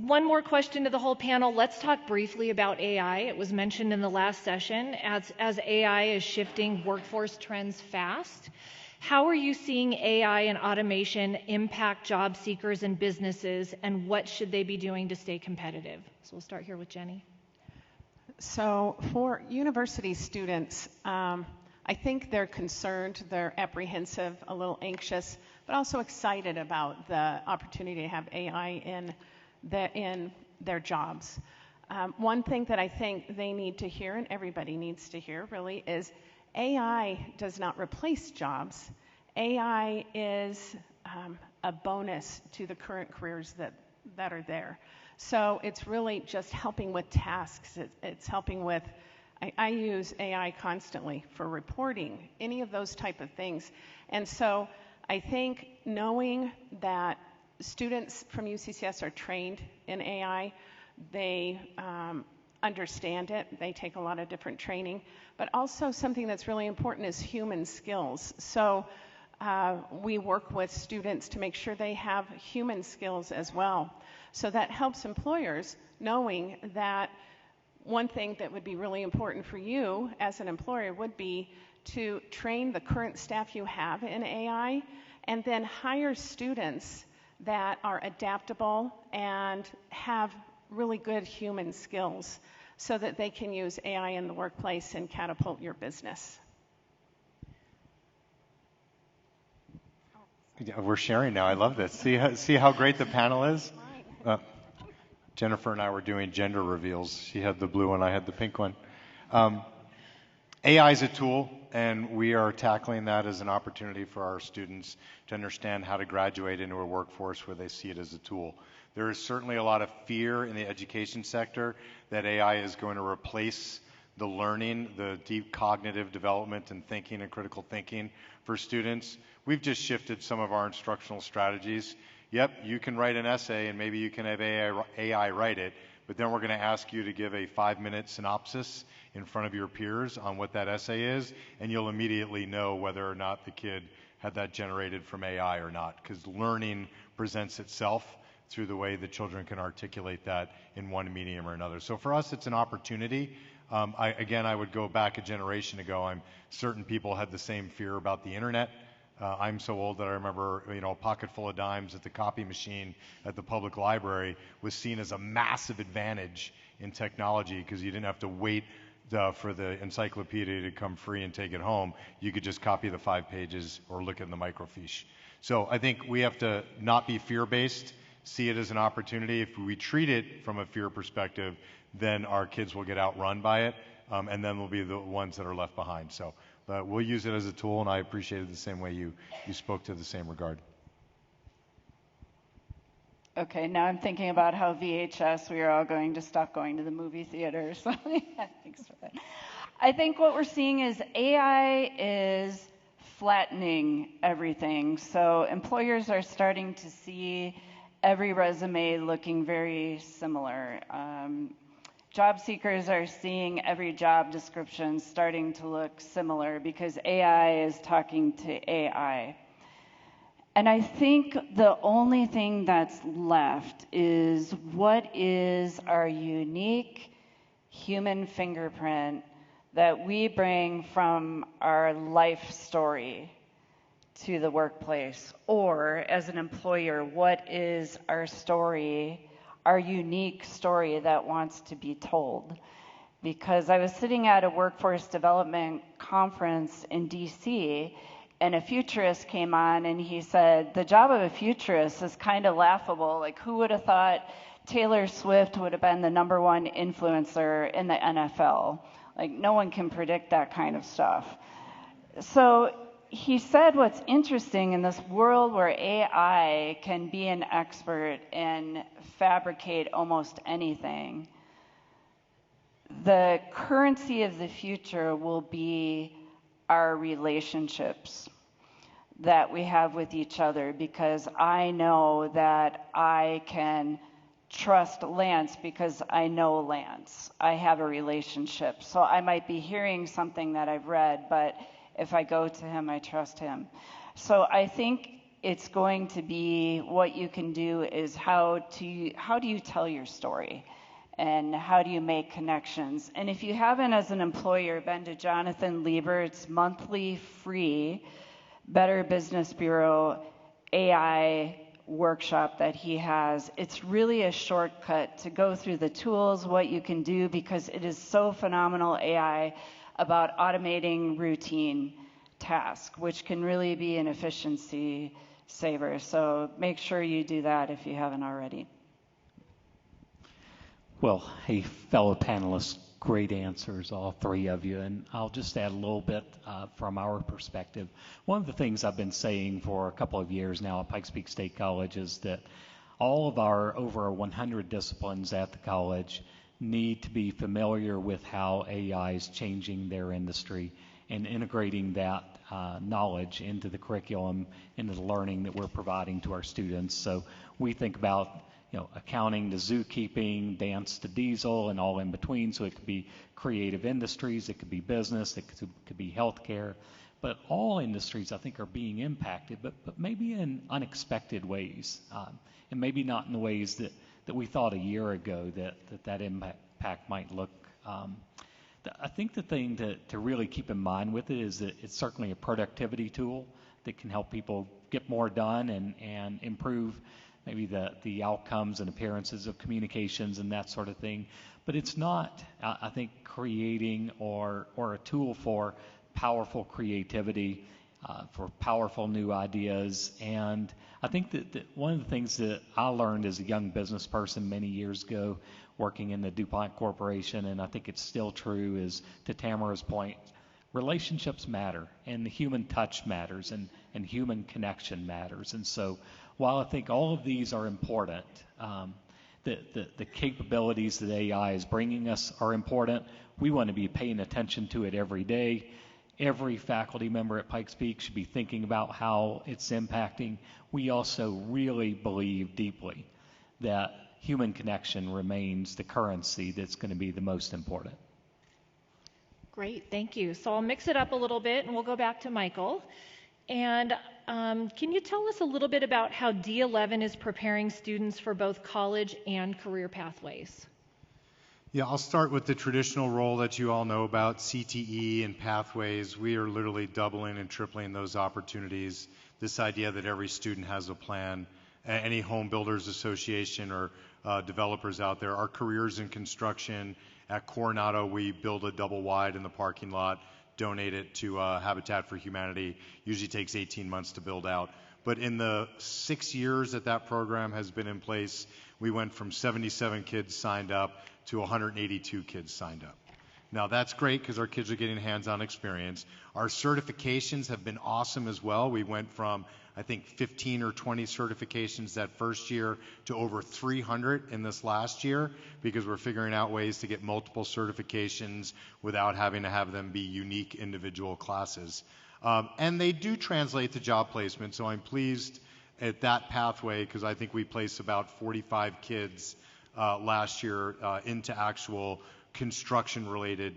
One more question to the whole panel. Let's talk briefly about AI. It was mentioned in the last session. As AI is shifting workforce trends fast, how are you seeing AI and automation impact job seekers and businesses, and what should they be doing to stay competitive? So we'll start here with Jenny. So for university students, I think they're concerned, they're apprehensive, a little anxious, but also excited about the opportunity to have AI in their jobs. One thing that I think they need to hear, and everybody needs to hear really, is AI does not replace jobs. AI is a bonus to the current careers that are there. So it's really just helping with tasks. It's helping with, I use AI constantly for reporting, any of those type of things. And so I think knowing that students from UCCS are trained in AI, they understand it, they take a lot of different training, but also something that's really important is human skills. So we work with students to make sure they have human skills as well. So that helps employers knowing that one thing that would be really important for you as an employer would be to train the current staff you have in AI and then hire students that are adaptable and have really good human skills so that they can use AI in the workplace and catapult your business. Yeah, we're sharing now. I love this. See how great the panel is? Jennifer and I were doing gender reveals. She had the blue one, I had the pink one. AI is a tool, and we are tackling that as an opportunity for our students to understand how to graduate into a workforce where they see it as a tool. There is certainly a lot of fear in the education sector that AI is going to replace the learning, the deep cognitive development and thinking and critical thinking for students. We've just shifted some of our instructional strategies. Yep, you can write an essay and maybe you can have AI write it, but then we're going to ask you to give a 5-minute synopsis in front of your peers on what that essay is, and you'll immediately know whether or not the kid had that generated from AI or not, because learning presents itself through the way the children can articulate that in one medium or another. So for us, it's an opportunity. I would go back a generation ago. I'm certain people had the same fear about the internet. I'm so old that I remember, a pocket full of dimes at the copy machine at the public library was seen as a massive advantage in technology because you didn't have to wait for the encyclopedia to come free and take it home. You could just copy the 5 pages or look in the microfiche. So I think we have to not be fear-based, see it as an opportunity. If we treat it from a fear perspective, then our kids will get outrun by it, and then we'll be the ones that are left behind. So we'll use it as a tool, and I appreciate it the same way you spoke to the same regard. Okay, now I'm thinking about how VHS, we are all going to stop going to the movie theaters. Thanks for that. I think what we're seeing is AI is flattening everything. So employers are starting to see every resume looking very similar. Job seekers are seeing every job description starting to look similar because AI is talking to AI. And I think the only thing that's left is what is our unique human fingerprint that we bring from our life story to the workplace, or as an employer, what is our story, our unique story that wants to be told? Because I was sitting at a workforce development conference in DC, and a futurist came on and he said, the job of a futurist is kind of laughable. Like, who would have thought Taylor Swift would have been the #1 influencer in the NFL? Like, no one can predict that kind of stuff. So he said what's interesting in this world where AI can be an expert and fabricate almost anything, the currency of the future will be our relationships that we have with each other, because I know that I can trust Lance because I know Lance. I have a relationship. So I might be hearing something that I've read, but if I go to him, I trust him. So I think it's going to be what you can do is how do you tell your story? And how do you make connections? And if you haven't, as an employer, been to Jonathan Liebert's monthly free Better Business Bureau AI workshop that he has, it's really a shortcut to go through the tools, what you can do, because it is so phenomenal AI about automating routine tasks, which can really be an efficiency saver. So make sure you do that if you haven't already. Well, hey, fellow panelists, great answers, all three of you. And I'll just add a little bit from our perspective. One of the things I've been saying for a couple of years now at Pikes Peak State College is that all of our over 100 disciplines at the college need to be familiar with how AI is changing their industry and integrating that knowledge into the curriculum, into the learning that we're providing to our students. So we think about accounting to zookeeping, dance to diesel, and all in between. So it could be creative industries, it could be business, it could be healthcare. But all industries, I think, are being impacted, but maybe in unexpected ways, and maybe not in the ways that we thought a year ago that impact might look. I think the thing to really keep in mind with it is that it's certainly a productivity tool that can help people get more done and improve maybe the outcomes and appearances of communications and that sort of thing. But it's not, I think, creating or a tool for powerful creativity, for powerful new ideas. And I think that one of the things that I learned as a young business person many years ago, working in the DuPont Corporation, and I think it's still true, is to Tamara's point, relationships matter, and the human touch matters, and human connection matters. And so while I think all of these are important, the capabilities that AI is bringing us are important. We want to be paying attention to it every day. Every faculty member at Pikes Peak should be thinking about how it's impacting. We also really believe deeply that human connection remains the currency that's going to be the most important. Great, thank you. So I'll mix it up a little bit and we'll go back to Michael. And can you tell us a little bit about how D11 is preparing students for both college and career pathways? Yeah, I'll start with the traditional role that you all know about, CTE and pathways. We are literally doubling and tripling those opportunities. This idea that every student has a plan. Any home builders association or developers out there, our careers in construction. At Coronado, we build a double wide in the parking lot, donate it to Habitat for Humanity. Usually takes 18 months to build out. But in the 6 years that program has been in place, we went from 77 kids signed up to 182 kids signed up. Now that's great because our kids are getting hands-on experience. Our certifications have been awesome as well. We went from, I think, 15 or 20 certifications that first year to over 300 in this last year, because we're figuring out ways to get multiple certifications without having to have them be unique individual classes. And they do translate to job placement, so I'm pleased at that pathway because I think we placed about 45 kids last year into actual construction-related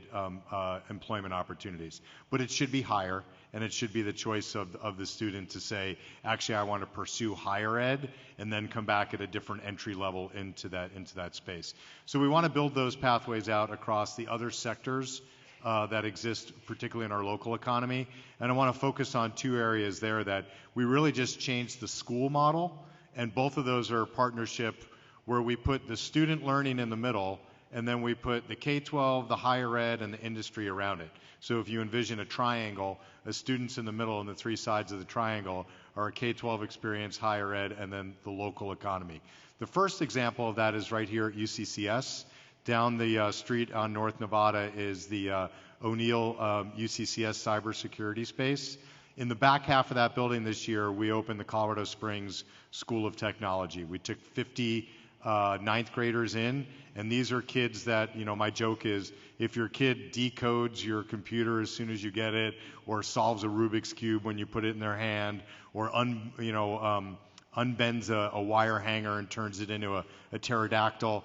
employment opportunities. But it should be higher, and it should be the choice of the student to say, actually, I want to pursue higher ed, and then come back at a different entry level into that space. So we want to build those pathways out across the other sectors that exist, particularly in our local economy. And I want to focus on two areas there that we really just changed the school model, and both of those are a partnership where we put the student learning in the middle, and then we put the K-12, the higher ed, and the industry around it. So if you envision a triangle, the students in the middle and the three sides of the triangle are a K-12 experience, higher ed, and then the local economy. The first example of that is right here at UCCS. Down the street on North Nevada is the O'Neill UCCS cybersecurity space. In the back half of that building this year, we opened the Colorado Springs School of Technology. We took 50 ninth graders in, and these are kids that, my joke is, if your kid decodes your computer as soon as you get it, or solves a Rubik's Cube when you put it in their hand, or unbends a wire hanger and turns it into a pterodactyl,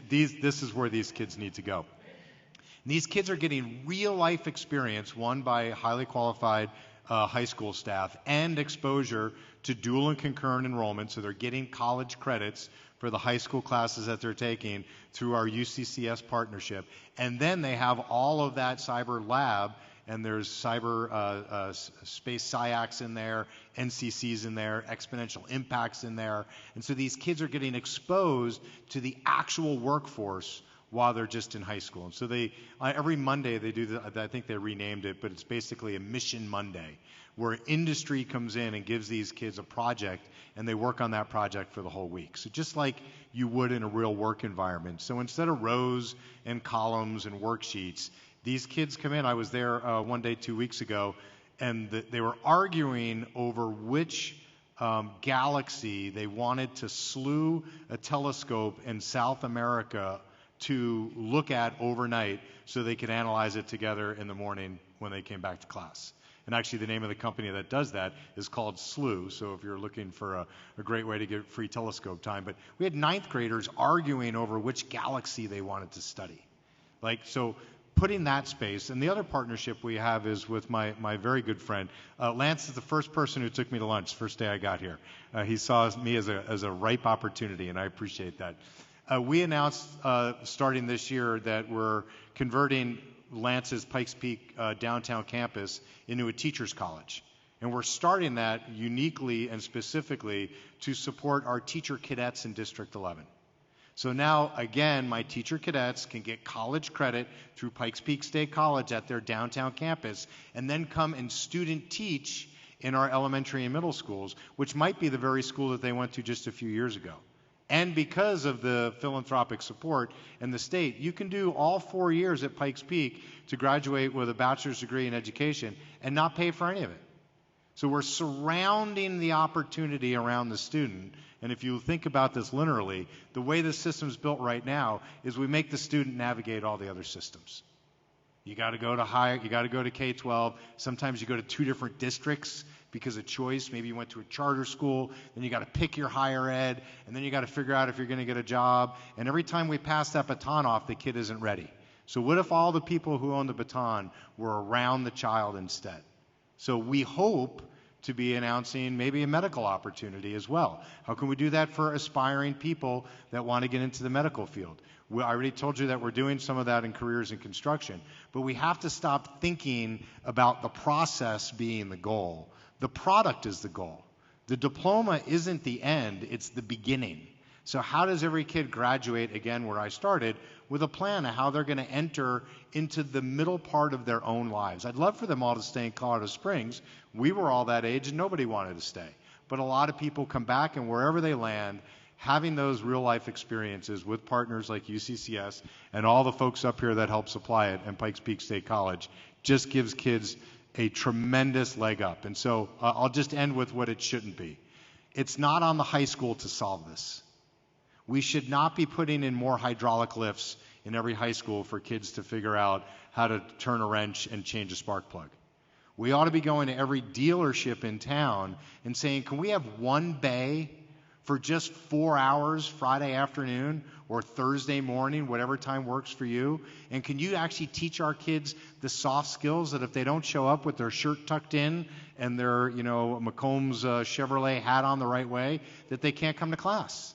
this is where these kids need to go. And these kids are getting real life experience, one by highly qualified high school staff, and exposure to dual and concurrent enrollment, so they're getting college credits for the high school classes that they're taking through our UCCS partnership. And then they have all of that cyber lab, and there's cyber space SciAcs in there, NCCs in there, exponential impacts in there. And so these kids are getting exposed to the actual workforce while they're just in high school. And so they, every Monday they do, I think they renamed it, but it's basically a Mission Monday, where industry comes in and gives these kids a project, and they work on that project for the whole week. So just like you would in a real work environment. So instead of rows and columns and worksheets, these kids come in. I was there one day 2 weeks ago, and they were arguing over which galaxy they wanted to slew a telescope in South America to look at overnight so they could analyze it together in the morning when they came back to class. And actually the name of the company that does that is called SLEW, so if you're looking for a great way to get free telescope time. But we had ninth graders arguing over which galaxy they wanted to study. So putting that space, and the other partnership we have is with my very good friend. Lance is the first person who took me to lunch the first day I got here. He saw me as a ripe opportunity, and I appreciate that. We announced starting this year that we're converting Lance's Pikes Peak downtown campus into a teacher's college. And we're starting that uniquely and specifically to support our teacher cadets in District 11. So now, again, my teacher cadets can get college credit through Pikes Peak State College at their downtown campus, and then come and student teach in our elementary and middle schools, which might be the very school that they went to just a few years ago. And because of the philanthropic support and the state, you can do all 4 years at Pikes Peak to graduate with a bachelor's degree in education and not pay for any of it. So we're surrounding the opportunity around the student. And if you think about this linearly, the way the system's built right now is we make the student navigate all the other systems. You got to go to higher, you got to go to K-12. Sometimes you go to 2 different districts because of choice. Maybe you went to a charter school, then you got to pick your higher ed, and then you got to figure out if you're going to get a job. And every time we pass that baton off, the kid isn't ready. So what if all the people who own the baton were around the child instead? So we hope to be announcing maybe a medical opportunity as well. How can we do that for aspiring people that want to get into the medical field? I already told you that we're doing some of that in careers in construction, but we have to stop thinking about the process being the goal. The product is the goal. The diploma isn't the end, it's the beginning. So how does every kid graduate, again, where I started, with a plan of how they're going to enter into the middle part of their own lives? I'd love for them all to stay in Colorado Springs. We were all that age and nobody wanted to stay. But a lot of people come back, and wherever they land, Having those real life experiences with partners like UCCS and all the folks up here that help supply it and Pikes Peak State College just gives kids a tremendous leg up. And so I'll just end with what it shouldn't be. It's not on the high school to solve this. We should not be putting in more hydraulic lifts in every high school for kids to figure out how to turn a wrench and change a spark plug. We ought to be going to every dealership in town and saying, can we have one bay for just 4 hours Friday afternoon or Thursday morning, whatever time works for you? And can you actually teach our kids the soft skills that if they don't show up with their shirt tucked in and their, McCombs Chevrolet hat on the right way, that they can't come to class?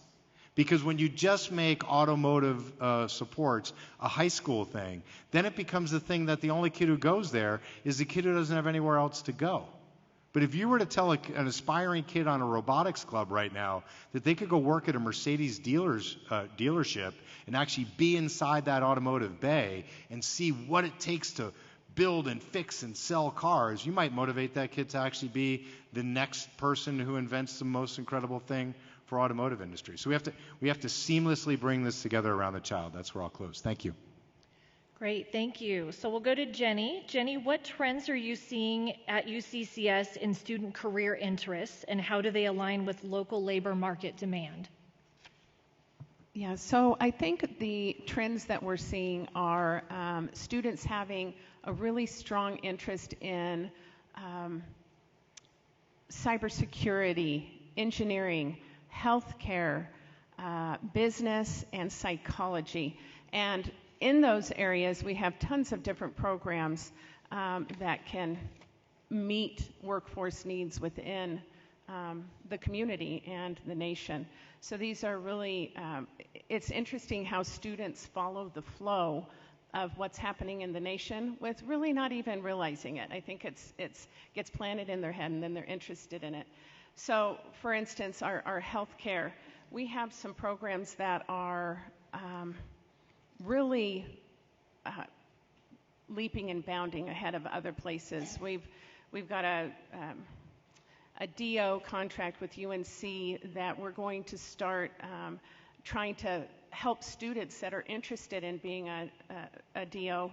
Because when you just make automotive supports a high school thing, then it becomes the thing that the only kid who goes there is the kid who doesn't have anywhere else to go. But if you were to tell an aspiring kid on a robotics club right now that they could go work at a Mercedes dealership and actually be inside that automotive bay and see what it takes to build and fix and sell cars, you might motivate that kid to actually be the next person who invents the most incredible thing for automotive industry. So we have to seamlessly bring this together around the child. That's where I'll close. Thank you. Great, thank you. So we'll go to Jenny. Jenny, what trends are you seeing at UCCS in student career interests, and how do they align with local labor market demand? Yeah, so I think the trends that we're seeing are students having a really strong interest in cybersecurity, engineering, healthcare, business, and psychology. And in those areas, we have tons of different programs that can meet workforce needs within the community and the nation. So these are really, it's interesting how students follow the flow of what's happening in the nation with really not even realizing it. I think it gets planted in their head and then they're interested in it. So, for instance, our healthcare, we have some programs that are really leaping and bounding ahead of other places. We've got a DO contract with UNC that we're going to start trying to help students that are interested in being a DO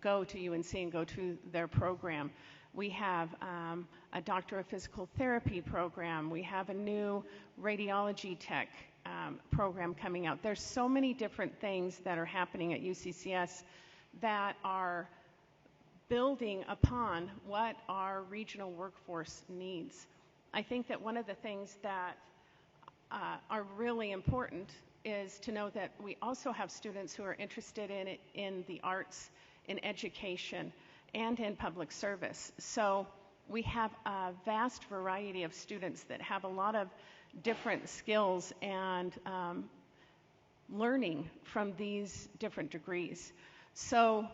go to UNC and go to their program. We have a Doctor of Physical Therapy program. We have a new radiology tech program coming out. There's so many different things that are happening at UCCS that are building upon what our regional workforce needs. I think that one of the things that are really important is to know that we also have students who are interested in the arts, in education, and in public service. So we have a vast variety of students that have a lot of different skills and learning from these different degrees. So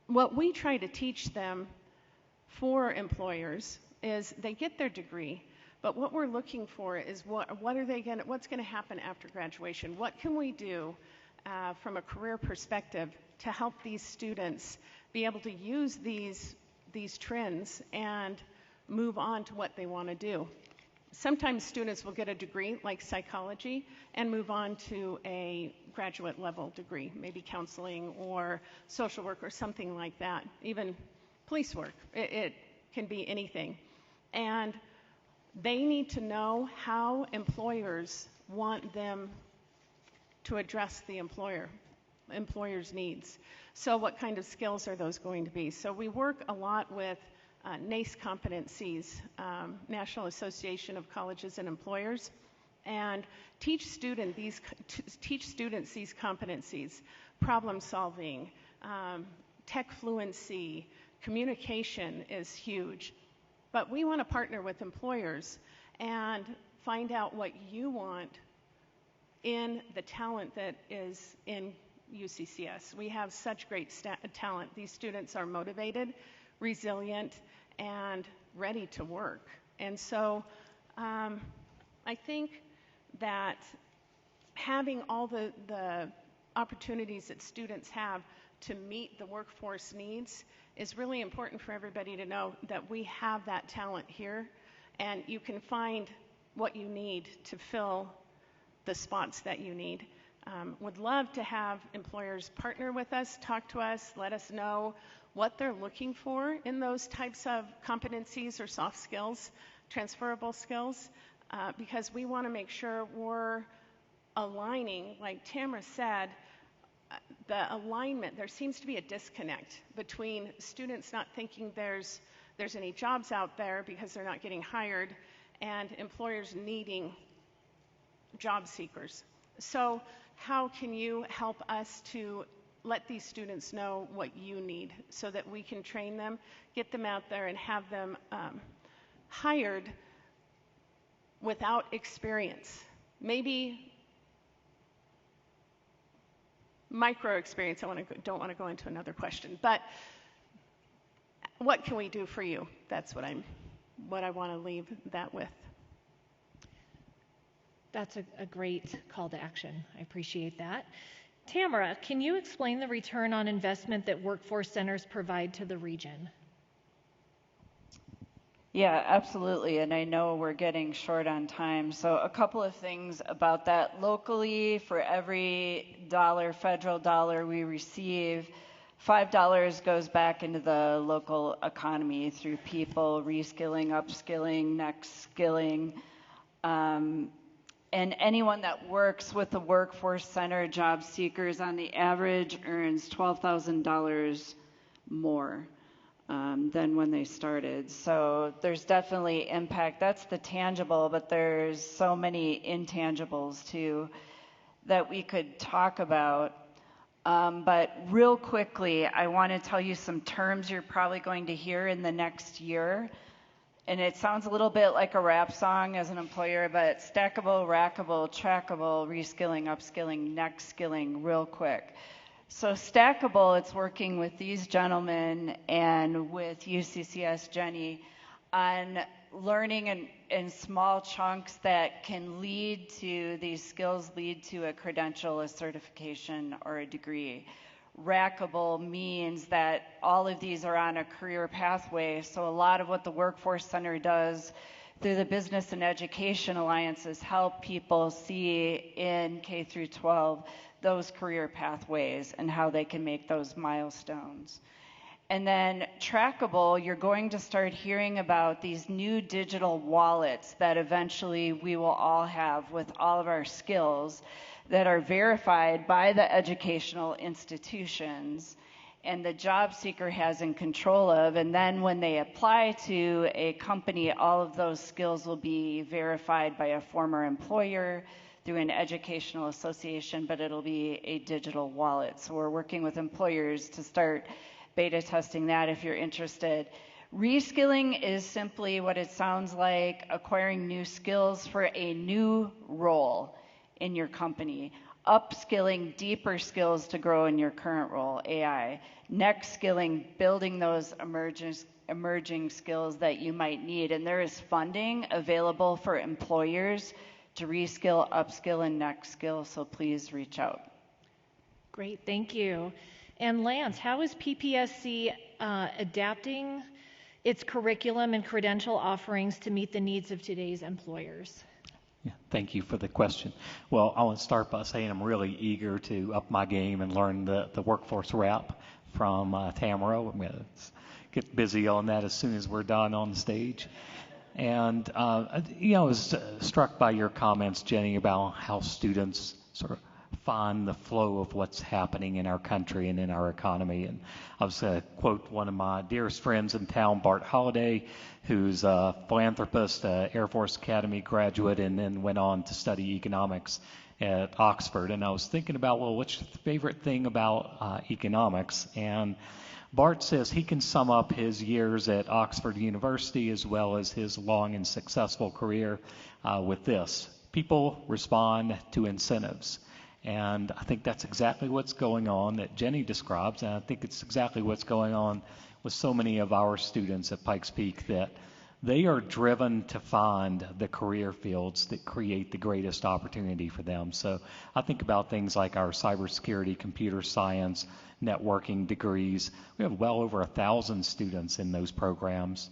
what we try to teach them for employers is they get their degree, but what we're looking for is what's going to happen after graduation? What can we do from a career perspective to help these students be able to use these trends and move on to what they want to do? Sometimes students will get a degree like psychology and move on to a graduate level degree, maybe counseling or social work or something like that, even police work. It can be anything. And they need to know how employers want them to address the employer's needs. So what kind of skills are those going to be? So we work a lot with NACE competencies, National Association of Colleges and Employers, and teach students these competencies: problem solving, tech fluency, communication is huge. But we want to partner with employers and find out what you want in the talent that is in UCCS. We have such great talent. These students are motivated, resilient, and ready to work. And so I think that having all the opportunities that students have to meet the workforce needs is really important for everybody to know that we have that talent here, and you can find what you need to fill the spots that you need. Would love to have employers partner with us, talk to us, let us know what they're looking for in those types of competencies or soft skills, transferable skills, because we want to make sure we're aligning, like Tamara said, the alignment. There seems to be a disconnect between students not thinking there's any jobs out there because they're not getting hired, and employers needing job seekers. So how can you help us to let these students know what you need so that we can train them, get them out there, and have them hired without experience? Maybe micro experience. Don't want to go into another question, but what can we do for you? That's what I want to leave that with. That's a great call to action. I appreciate that. Tamara, can you explain the return on investment that workforce centers provide to the region? Yeah, absolutely. And I know we're getting short on time. So a couple of things about that. Locally, for every federal dollar we receive, $5 goes back into the local economy through people reskilling, upskilling, next skilling. And anyone that works with the workforce center, job seekers, on the average earns $12,000 more than when they started. So there's definitely impact. That's the tangible, but there's so many intangibles too that we could talk about. But real quickly, I want to tell you some terms you're probably going to hear in the next year. And it sounds a little bit like a rap song as an employer, but stackable, rackable, trackable, reskilling, upskilling, next skilling, real quick. So stackable, it's working with these gentlemen and with UCCS Jenny on learning in small chunks that can lead to, these skills lead to a credential, a certification, or a degree. Rackable means that all of these are on a career pathway. So a lot of what the Workforce Center does through the Business and Education Alliances help people see in K through 12 those career pathways and how they can make those milestones. And then trackable, you're going to start hearing about these new digital wallets that eventually we will all have with all of our skills that are verified by the educational institutions and the job seeker has in control of. And then when they apply to a company, all of those skills will be verified by a former employer through an educational association, but it'll be a digital wallet. So we're working with employers to start beta testing that if you're interested. Reskilling is simply what it sounds like, acquiring new skills for a new role in your company. Upskilling, deeper skills to grow in your current role, AI. Next skilling, building those emerging skills that you might need. And there is funding available for employers to reskill, upskill, and next skill, so please reach out. Great, thank you. And Lance, how is PPSC adapting its curriculum and credential offerings to meet the needs of today's employers? Yeah, thank you for the question. Well, I want to start by saying I'm really eager to up my game and learn the workforce rap from Tamara. I'm going to get busy on that as soon as we're done on the stage. And, I was struck by your comments, Jenny, about how students sort of find the flow of what's happening in our country and in our economy. And I was going to quote one of my dearest friends in town, Bart Holliday, who's a philanthropist, Air Force Academy graduate, and then went on to study economics at Oxford. And I was thinking about, well, what's your favorite thing about economics? And Bart says he can sum up his years at Oxford University as well as his long and successful career with this: people respond to incentives. And I think that's exactly what's going on that Jenny describes, and I think it's exactly what's going on with so many of our students at Pikes Peak, that they are driven to find the career fields that create the greatest opportunity for them. So I think about things like our cybersecurity, computer science, networking degrees. We have well over 1,000 students in those programs.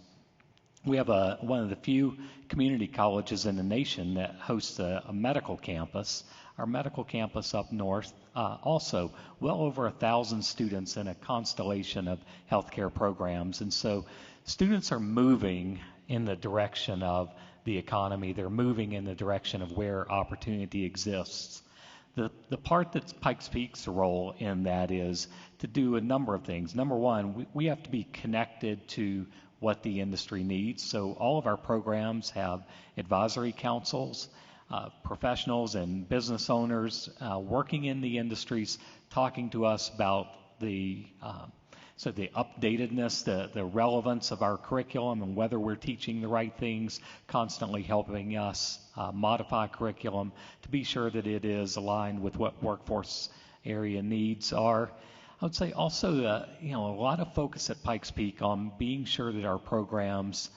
We have one of the few community colleges in the nation that hosts a medical campus. Our medical campus up north, also well over 1,000 students in a constellation of healthcare programs. And so students are moving in the direction of the economy. They're moving in the direction of where opportunity exists. The part that's Pikes Peak's role in that is to do a number of things. Number one, we have to be connected to what the industry needs. So all of our programs have advisory councils, professionals and business owners working in the industries, talking to us about the updatedness, the relevance of our curriculum and whether we're teaching the right things, constantly helping us modify curriculum to be sure that it is aligned with what workforce area needs are. I would say also, a lot of focus at Pikes Peak on being sure that our programs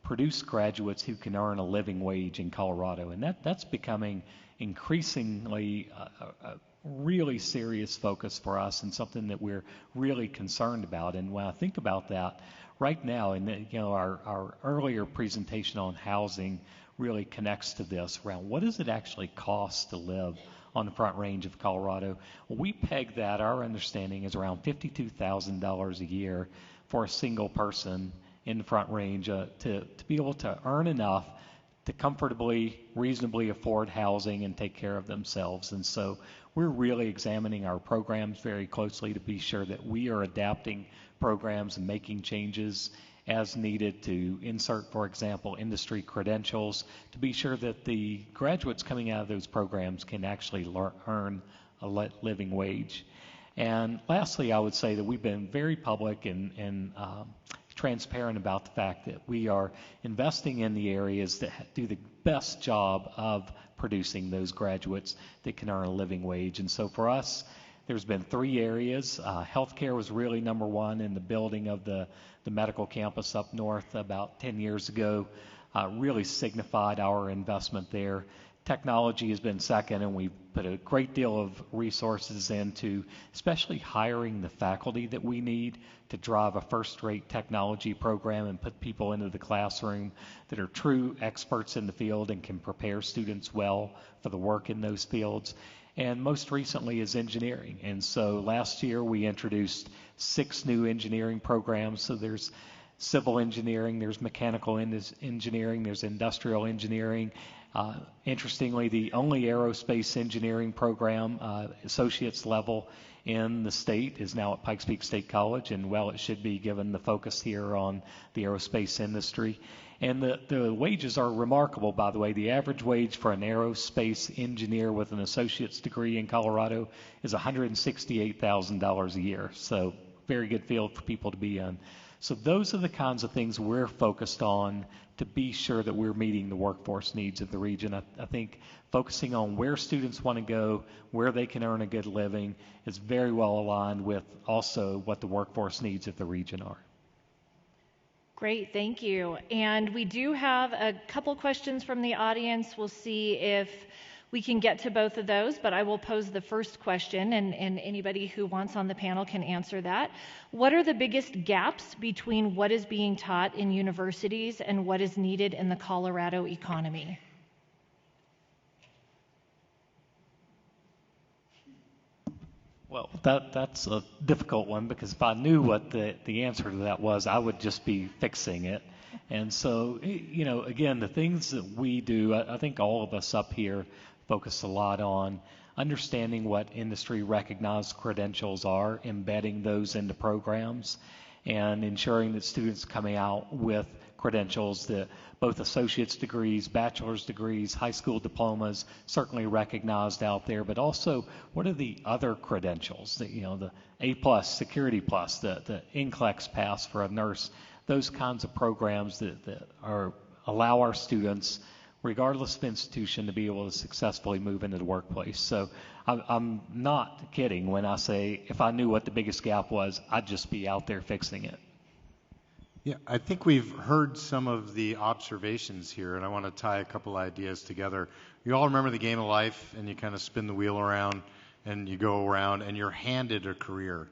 produce graduates who can earn a living wage in Colorado. And that's becoming increasingly a really serious focus for us and something that we're really concerned about. And when I think about that right now, and our earlier presentation on housing really connects to this around what does it actually cost to live on the Front Range of Colorado. Well, we peg that, our understanding is around $52,000 a year for a single person in the Front Range to be able to earn enough to comfortably, reasonably afford housing and take care of themselves. And so we're really examining our programs very closely to be sure that we are adapting programs and making changes as needed to insert, for example, industry credentials to be sure that the graduates coming out of those programs can actually earn a living wage. And lastly, I would say that we've been very public and transparent about the fact that we are investing in the areas that do the best job of producing those graduates that can earn a living wage. And so for us, there's been 3 areas. Healthcare was really number one in the building of the medical campus up north about 10 years ago. Really signified our investment there. Technology has been second, and we've put a great deal of resources into especially hiring the faculty that we need to drive a first-rate technology program and put people into the classroom that are true experts in the field and can prepare students well for the work in those fields. And most recently is engineering. And so last year we introduced 6 new engineering programs. So there's civil engineering, there's mechanical engineering, there's industrial engineering. Interestingly, the only aerospace engineering program, associate's level in the state, is now at Pikes Peak State College, and well, it should be given the focus here on the aerospace industry. And the wages are remarkable, by the way. The average wage for an aerospace engineer with an associate's degree in Colorado is $168,000 a year. So very good field for people to be in. So those are the kinds of things we're focused on to be sure that we're meeting the workforce needs of the region. I think focusing on where students want to go, where they can earn a good living, is very well aligned with also what the workforce needs of the region are. Great, thank you. And we do have a couple questions from the audience. We'll see if we can get to both of those, but I will pose the first question, and anybody who wants on the panel can answer that. What are the biggest gaps between what is being taught in universities and what is needed in the Colorado economy? Well, that's a difficult one, because if I knew what the answer to that was, I would just be fixing it. And so, again, the things that we do, I think all of us up here focus a lot on understanding what industry recognized credentials are, embedding those into programs, and ensuring that students coming out with credentials, that both associate's degrees, bachelor's degrees, high school diplomas, certainly recognized out there, but also what are the other credentials, the A+, Security Plus, the NCLEX pass for a nurse, those kinds of programs that allow our students, regardless of institution, to be able to successfully move into the workplace. So I'm not kidding when I say if I knew what the biggest gap was, I'd just be out there fixing it. Yeah, I think we've heard some of the observations here, and I want to tie a couple ideas together. You all remember the game of life, and you kind of spin the wheel around, and you go around, and you're handed a career.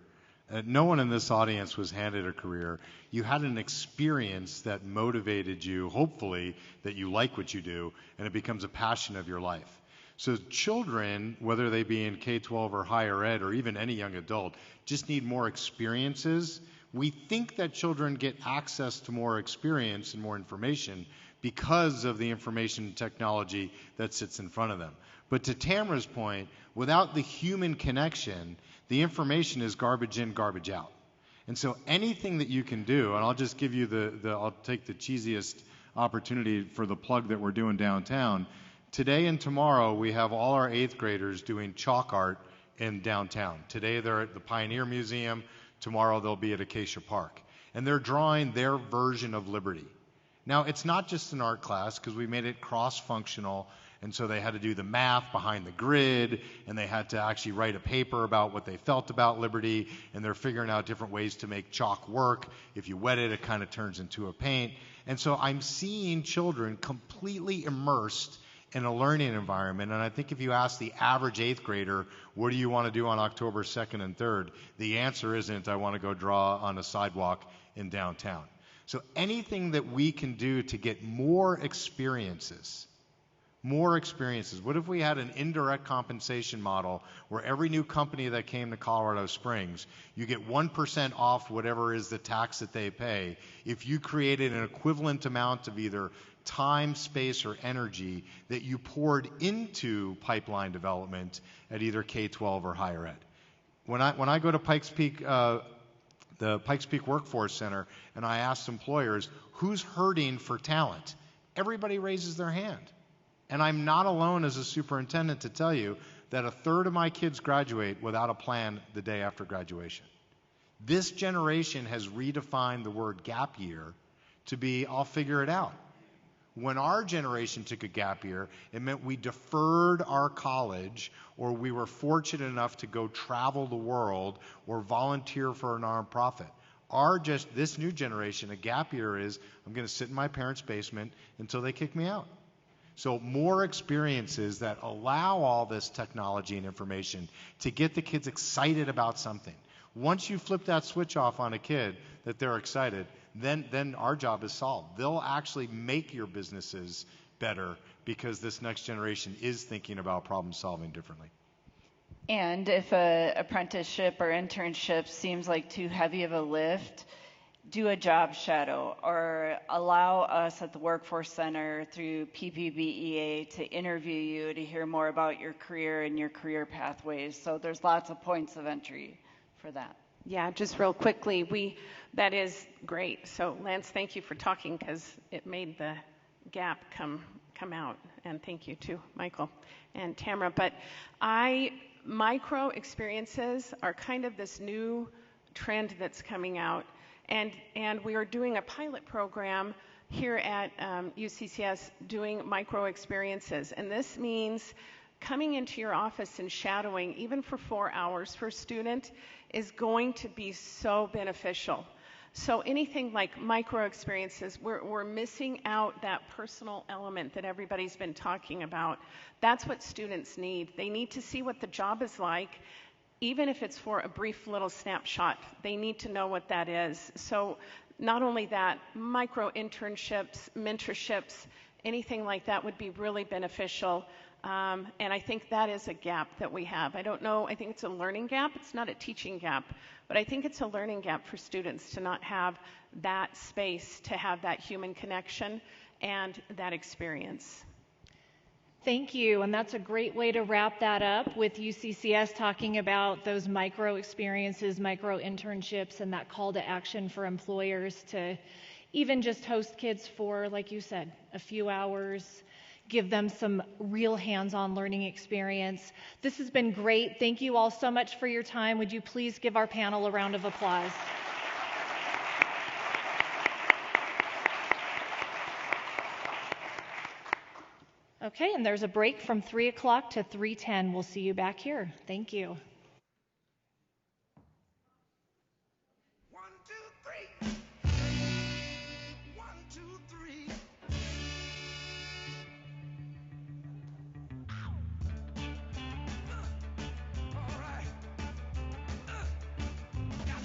No one in this audience was handed a career. You had an experience that motivated you, hopefully, that you like what you do, and it becomes a passion of your life. So children, whether they be in K-12 or higher ed or even any young adult, just need more experiences. We think that children get access to more experience and more information because of the information technology that sits in front of them. But to Tamara's point, without the human connection, the information is garbage in, garbage out. And so anything that you can do, and I'll just give you I'll take the cheesiest opportunity for the plug that we're doing downtown. Today and tomorrow, we have all our 8th graders doing chalk art in downtown. Today they're at the Pioneer Museum. Tomorrow they'll be at Acacia Park. And they're drawing their version of liberty. Now, it's not just an art class because we made it cross-functional. And so they had to do the math behind the grid, and they had to actually write a paper about what they felt about liberty, and they're figuring out different ways to make chalk work. If you wet it, it kind of turns into a paint. And so I'm seeing children completely immersed in a learning environment, and I think if you ask the average 8th grader, what do you want to do on October 2nd and 3rd, the answer isn't, I want to go draw on a sidewalk in downtown. So anything that we can do to get more experiences. What if we had an indirect compensation model where every new company that came to Colorado Springs, you get 1% off whatever is the tax that they pay if you created an equivalent amount of either time, space, or energy that you poured into pipeline development at either K-12 or higher ed. When I go to Pikes Peak, the Pikes Peak Workforce Center, and I ask employers, who's hurting for talent? Everybody raises their hand. And I'm not alone as a superintendent to tell you that 1/3 of my kids graduate without a plan the day after graduation. This generation has redefined the word gap year to be, I'll figure it out. When our generation took a gap year, it meant we deferred our college, or we were fortunate enough to go travel the world or volunteer for a nonprofit. This new generation, a gap year is, I'm going to sit in my parents' basement until they kick me out. So more experiences that allow all this technology and information to get the kids excited about something. Once you flip that switch off on a kid that they're excited, then our job is solved. They'll actually make your businesses better because this next generation is thinking about problem solving differently. And if an apprenticeship or internship seems like too heavy of a lift, do a job shadow or allow us at the Workforce Center through PPBEA to interview you to hear more about your career and your career pathways. So there's lots of points of entry for that. Yeah, just real quickly, that is great. So Lance, thank you for talking because it made the gap come out. And thank you to Michael and Tamara. But micro experiences are kind of this new trend that's coming out. And we are doing a pilot program here at UCCS doing micro experiences. And this means coming into your office and shadowing, even for 4 hours for a student, is going to be so beneficial. So anything like micro experiences, we're missing out that personal element that everybody's been talking about. That's what students need. They need to see what the job is like. Even if it's for a brief little snapshot, they need to know what that is. So not only that, micro internships, mentorships, anything like that would be really beneficial. And I think that is a gap that we have. I don't know, I think it's a learning gap. It's not a teaching gap, but I think it's a learning gap for students to not have that space, to have that human connection and that experience. Thank you, and that's a great way to wrap that up with UCCS talking about those micro experiences, micro internships, and that call to action for employers to even just host kids for, like you said, a few hours, give them some real hands-on learning experience. This has been great. Thank you all so much for your time. Would you please give our panel a round of applause? Okay, and there's a break from 3 o'clock to 3:10. We'll see you back here. Thank you. 1, 2, 3. 1, 2, 3. All right. Got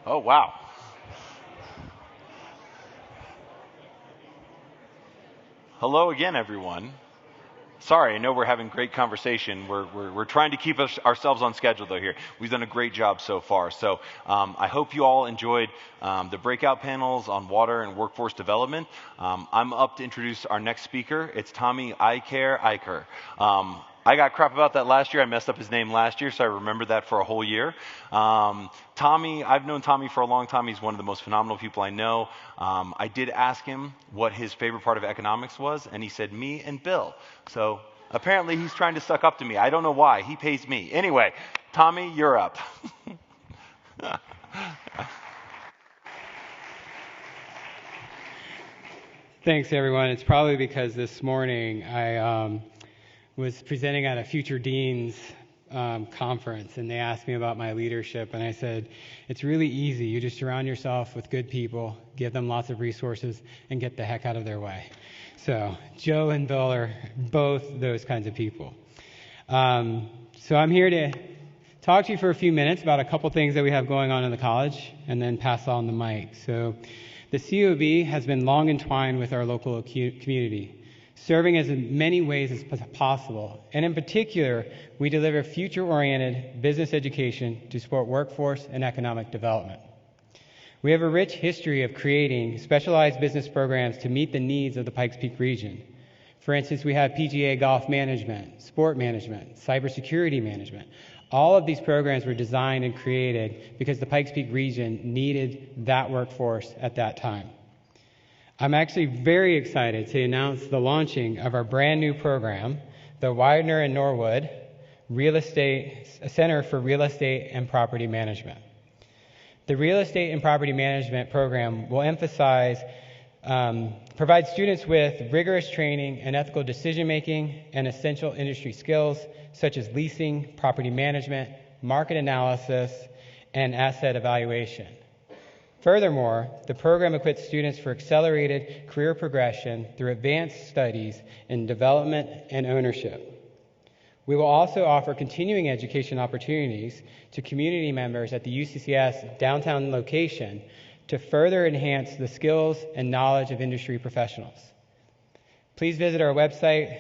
Oh, wow. Hello again, everyone. Sorry, I know we're having great conversation. We're trying to keep ourselves on schedule, though, here. We've done a great job so far. So I hope you all enjoyed the breakout panels on water and workforce development. I'm up to introduce our next speaker. It's Tommy Aicher. I got crap about that last year. I messed up his name last year, so I remembered that for a whole year. Tommy, I've known Tommy for a long time. He's one of the most phenomenal people I know. I did ask him what his favorite part of economics was, and he said me and Bill. So apparently he's trying to suck up to me. I don't know why. He pays me. Anyway, Tommy, you're up. Thanks, everyone. It's probably because this morning I was presenting at a Future Deans conference, and they asked me about my leadership, and I said, it's really easy. You just surround yourself with good people, give them lots of resources, and get the heck out of their way. So Joe and Bill are both those kinds of people. So I'm here to talk to you for a few minutes about a couple things that we have going on in the college, and then pass on the mic. So the COB has been long entwined with our local community, serving as in many ways as possible. And in particular, we deliver future-oriented business education to support workforce and economic development. We have a rich history of creating specialized business programs to meet the needs of the Pikes Peak region. For instance, we have PGA golf management, sport management, cybersecurity management. All of these programs were designed and created because the Pikes Peak region needed that workforce at that time. I'm actually very excited to announce the launching of our brand new program, the Widener and Norwood Center for Real Estate and Property Management. The Real Estate and Property Management program will provide students with rigorous training in ethical decision-making and essential industry skills such as leasing, property management, market analysis, and asset evaluation. Furthermore, the program equips students for accelerated career progression through advanced studies in development and ownership. We will also offer continuing education opportunities to community members at the UCCS downtown location to further enhance the skills and knowledge of industry professionals. Please visit our website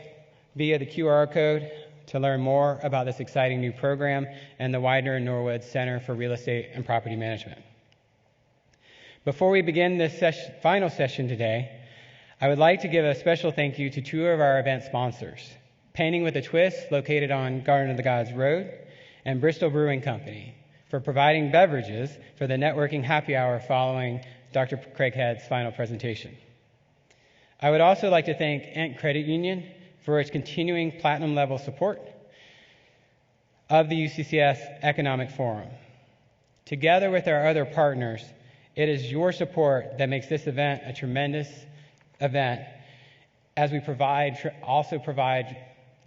via the QR code to learn more about this exciting new program and the Widener and Norwood Center for Real Estate and Property Management. Before we begin this final session today, I would like to give a special thank you to two of our event sponsors, Painting with a Twist, located on Garden of the Gods Road, and Bristol Brewing Company, for providing beverages for the networking happy hour following Dr. Craighead's final presentation. I would also like to thank Ent Credit Union for its continuing platinum level support of the UCCS Economic Forum. Together with our other partners, it is your support that makes this event a tremendous event, as we also provide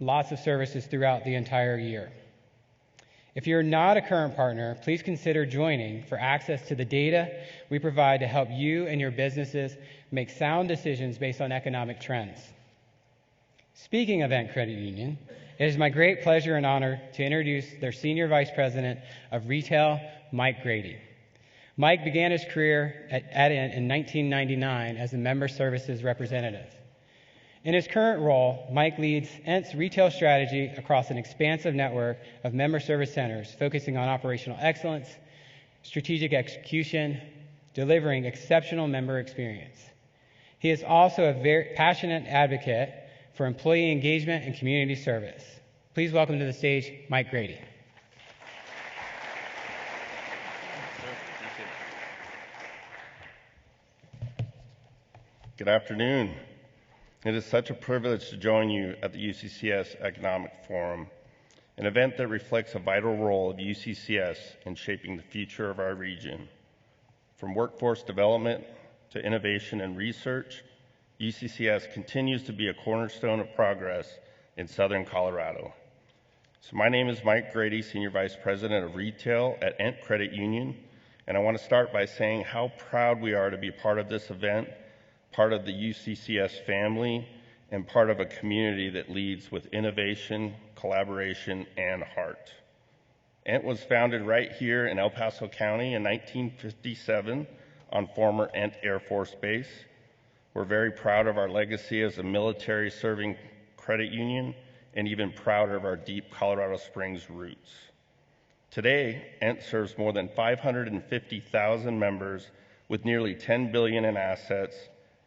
lots of services throughout the entire year. If you're not a current partner, please consider joining for access to the data we provide to help you and your businesses make sound decisions based on economic trends. Speaking of Ent Credit Union, it is my great pleasure and honor to introduce their Senior Vice President of Retail, Mike Grady. Mike began his career at Ent in 1999 as a member services representative. In his current role, Mike leads Ent's retail strategy across an expansive network of member service centers, focusing on operational excellence, strategic execution, delivering exceptional member experience. He is also a very passionate advocate for employee engagement and community service. Please welcome to the stage Mike Grady. Good afternoon. It is such a privilege to join you at the UCCS Economic Forum, an event that reflects a vital role of UCCS in shaping the future of our region. From workforce development to innovation and research, UCCS continues to be a cornerstone of progress in Southern Colorado. So my name is Mike Grady, Senior Vice President of Retail at Ent Credit Union, and I want to start by saying how proud we are to be part of this event, part of the UCCS family, and part of a community that leads with innovation, collaboration, and heart. ENT was founded right here in El Paso County in 1957 on former ENT Air Force Base. We're very proud of our legacy as a military-serving credit union and even prouder of our deep Colorado Springs roots. Today, ENT serves more than 550,000 members with nearly $10 billion in assets,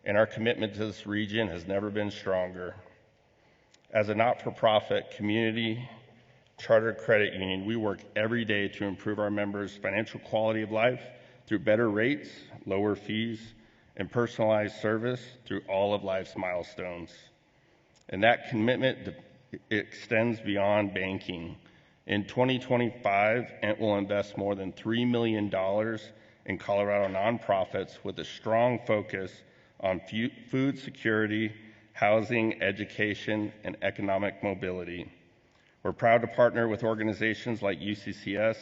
and our commitment to this region has never been stronger. As a not-for-profit community chartered credit union, we work every day to improve our members' financial quality of life through better rates, lower fees, and personalized service through all of life's milestones. And that commitment extends beyond banking. In 2025, ENT will invest more than $3 million in Colorado nonprofits with a strong focus on food security, housing, education, and economic mobility. We're proud to partner with organizations like UCCS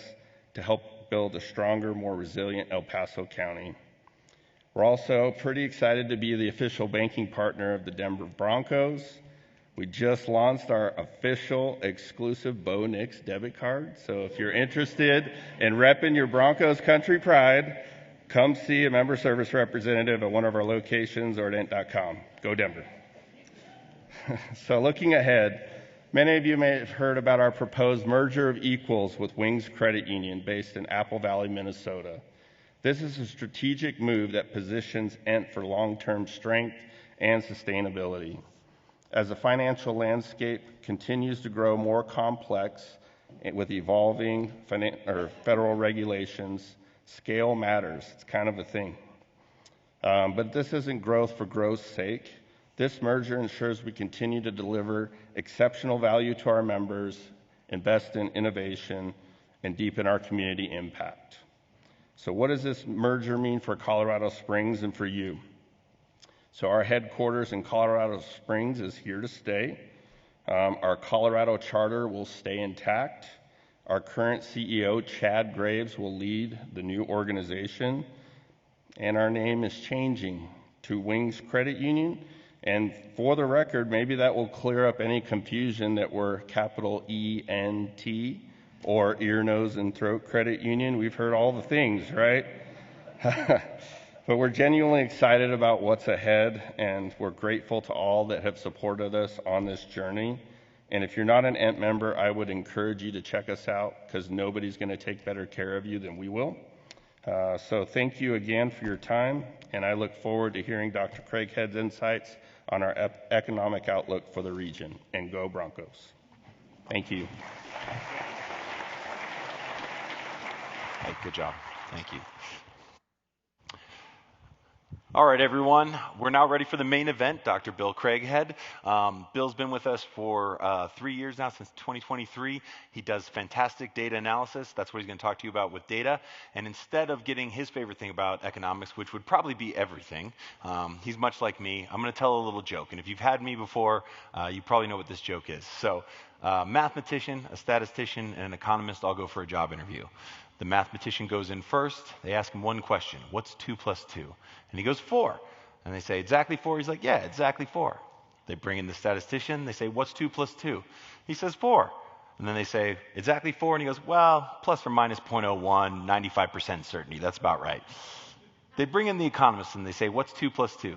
to help build a stronger, more resilient El Paso County. We're also pretty excited to be the official banking partner of the Denver Broncos. We just launched our official exclusive Bo Nix debit card. So if you're interested in repping your Broncos country pride, come see a member service representative at one of our locations or at ent.com. Go Denver. So looking ahead, many of you may have heard about our proposed merger of equals with Wings Credit Union based in Apple Valley, Minnesota. This is a strategic move that positions ENT for long-term strength and sustainability. As the financial landscape continues to grow more complex with evolving federal regulations, scale matters. It's kind of a thing. But this isn't growth for growth's sake. This merger ensures we continue to deliver exceptional value to our members, invest in innovation, and deepen our community impact. So what does this merger mean for Colorado Springs and for you? So our headquarters in Colorado Springs is here to stay. Our Colorado charter will stay intact. Our current CEO, Chad Graves, will lead the new organization. And our name is changing to Wings Credit Union. And for the record, maybe that will clear up any confusion that we're capital E-N-T or ear, nose, and throat credit union. We've heard all the things, right? But we're genuinely excited about what's ahead, and we're grateful to all that have supported us on this journey. And if you're not an ENT member, I would encourage you to check us out because nobody's going to take better care of you than we will. So thank you again for your time, and I look forward to hearing Dr. Craighead's insights on our economic outlook for the region. And go Broncos. Thank you. Hey, good job. Thank you. All right, everyone. We're now ready for the main event, Dr. Bill Craighead. Bill's been with us for 3 years now, since 2023. He does fantastic data analysis. That's what he's going to talk to you about with data. And instead of getting his favorite thing about economics, which would probably be everything, he's much like me. I'm going to tell a little joke. And if you've had me before, you probably know what this joke is. So mathematician, a statistician, and an economist all go for a job interview. The mathematician goes in first. They ask him one question. What's 2 plus 2? And he goes 4. And they say, exactly 4? He's like, yeah, exactly 4. They bring in the statistician. They say, what's 2 plus 2? He says 4. And then they say, exactly 4? And he goes, well, plus or minus 0.01, 95% certainty. That's about right. They bring in the economist and they say, what's 2 plus 2?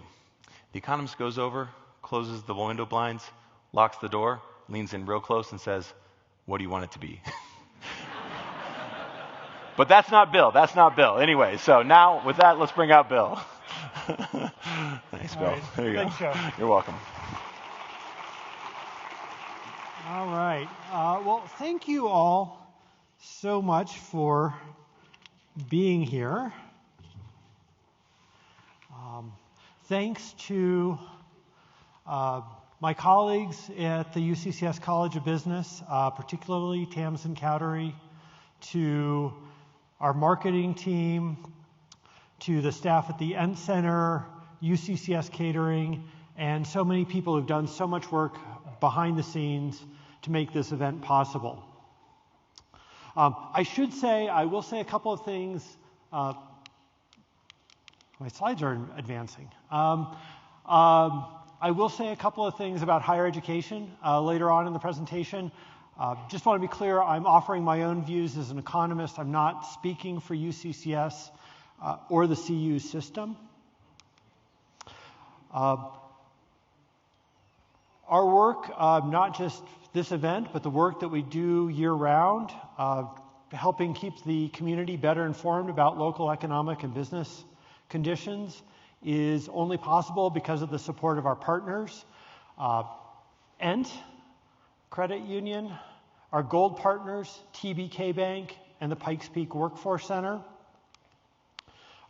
The economist goes over, closes the window blinds, locks the door, leans in real close and says, what do you want it to be? But that's not Bill. That's not Bill. Anyway, so now with that, let's bring out Bill. Thanks, Bill. Right. There you Thanks, go. Joe. You're welcome. All right. Well, thank you all so much for being here. Thanks to my colleagues at the UCCS College of Business, particularly Tamsin Cowdery, to our marketing team, to the staff at the ENT Center, UCCS Catering, and so many people who've done so much work behind the scenes to make this event possible. I will say a couple of things. My slides are advancing. I will say a couple of things about higher education later on in the presentation. Just want to be clear, I'm offering my own views as an economist. I'm not speaking for UCCS or the CU system. Our work, not just this event, but the work that we do year-round, helping keep the community better informed about local economic and business conditions, is only possible because of the support of our partners. ENT Credit Union, our gold partners, TBK Bank, and the Pikes Peak Workforce Center.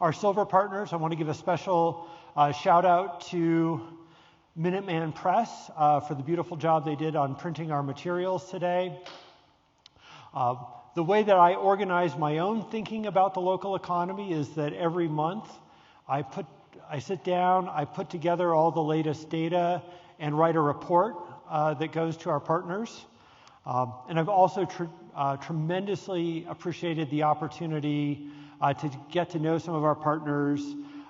Our silver partners, I want to give a special shout out to Minuteman Press for the beautiful job they did on printing our materials today. The way that I organize my own thinking about the local economy is that every month I sit down, I put together all the latest data and write a report that goes to our partners. And I've also tremendously appreciated the opportunity to get to know some of our partners,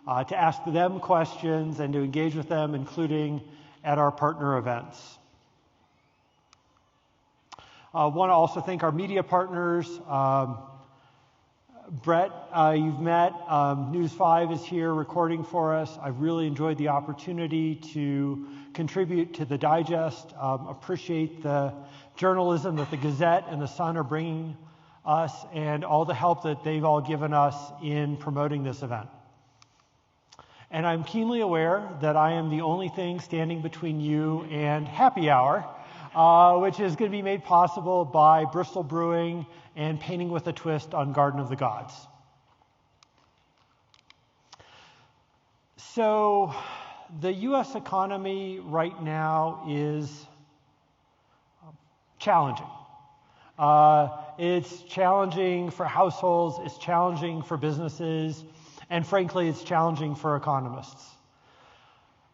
to ask them questions and to engage with them, including at our partner events. I want to also thank our media partners. Brett, you've met. News 5 is here recording for us. I've really enjoyed the opportunity to contribute to the digest. Appreciate the journalism that the Gazette and the Sun are bringing us and all the help that they've all given us in promoting this event. And I'm keenly aware that I am the only thing standing between you and happy hour, which is going to be made possible by Bristol Brewing and Painting with a Twist on Garden of the Gods. So the U.S. economy right now is challenging. It's challenging for households, it's challenging for businesses, and frankly, it's challenging for economists.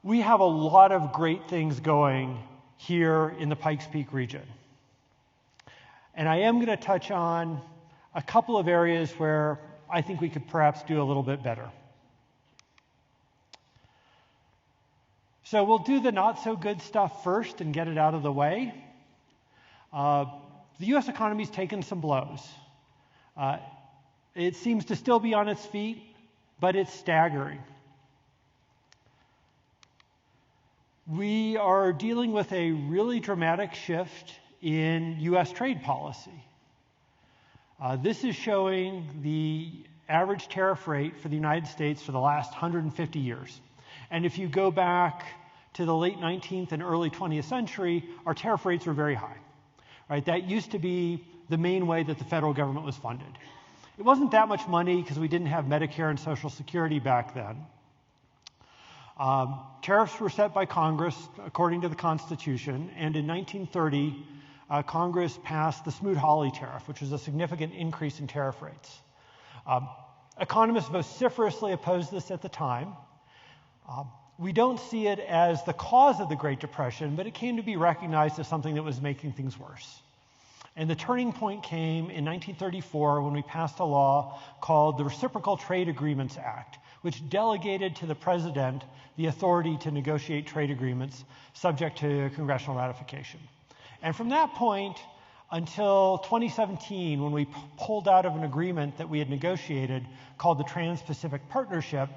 We have a lot of great things going here in the Pikes Peak region. And I am going to touch on a couple of areas where I think we could perhaps do a little bit better. So we'll do the not so good stuff first and get it out of the way. The U.S. economy's taken some blows. It seems to still be on its feet, but it's staggering. We are dealing with a really dramatic shift in U.S. trade policy. This is showing the average tariff rate for the United States for the last 150 years. And if you go back to the late 19th and early 20th century, our tariff rates were very high. Right? That used to be the main way that the federal government was funded. It wasn't that much money because we didn't have Medicare and Social Security back then. Tariffs were set by Congress according to the Constitution, and in 1930, Congress passed the Smoot-Hawley tariff, which was a significant increase in tariff rates. Economists vociferously opposed this at the time. We don't see it as the cause of the Great Depression, but it came to be recognized as something that was making things worse. And the turning point came in 1934 when we passed a law called the Reciprocal Trade Agreements Act, which delegated to the president the authority to negotiate trade agreements subject to congressional ratification. And from that point until 2017, when we pulled out of an agreement that we had negotiated called the Trans-Pacific Partnership,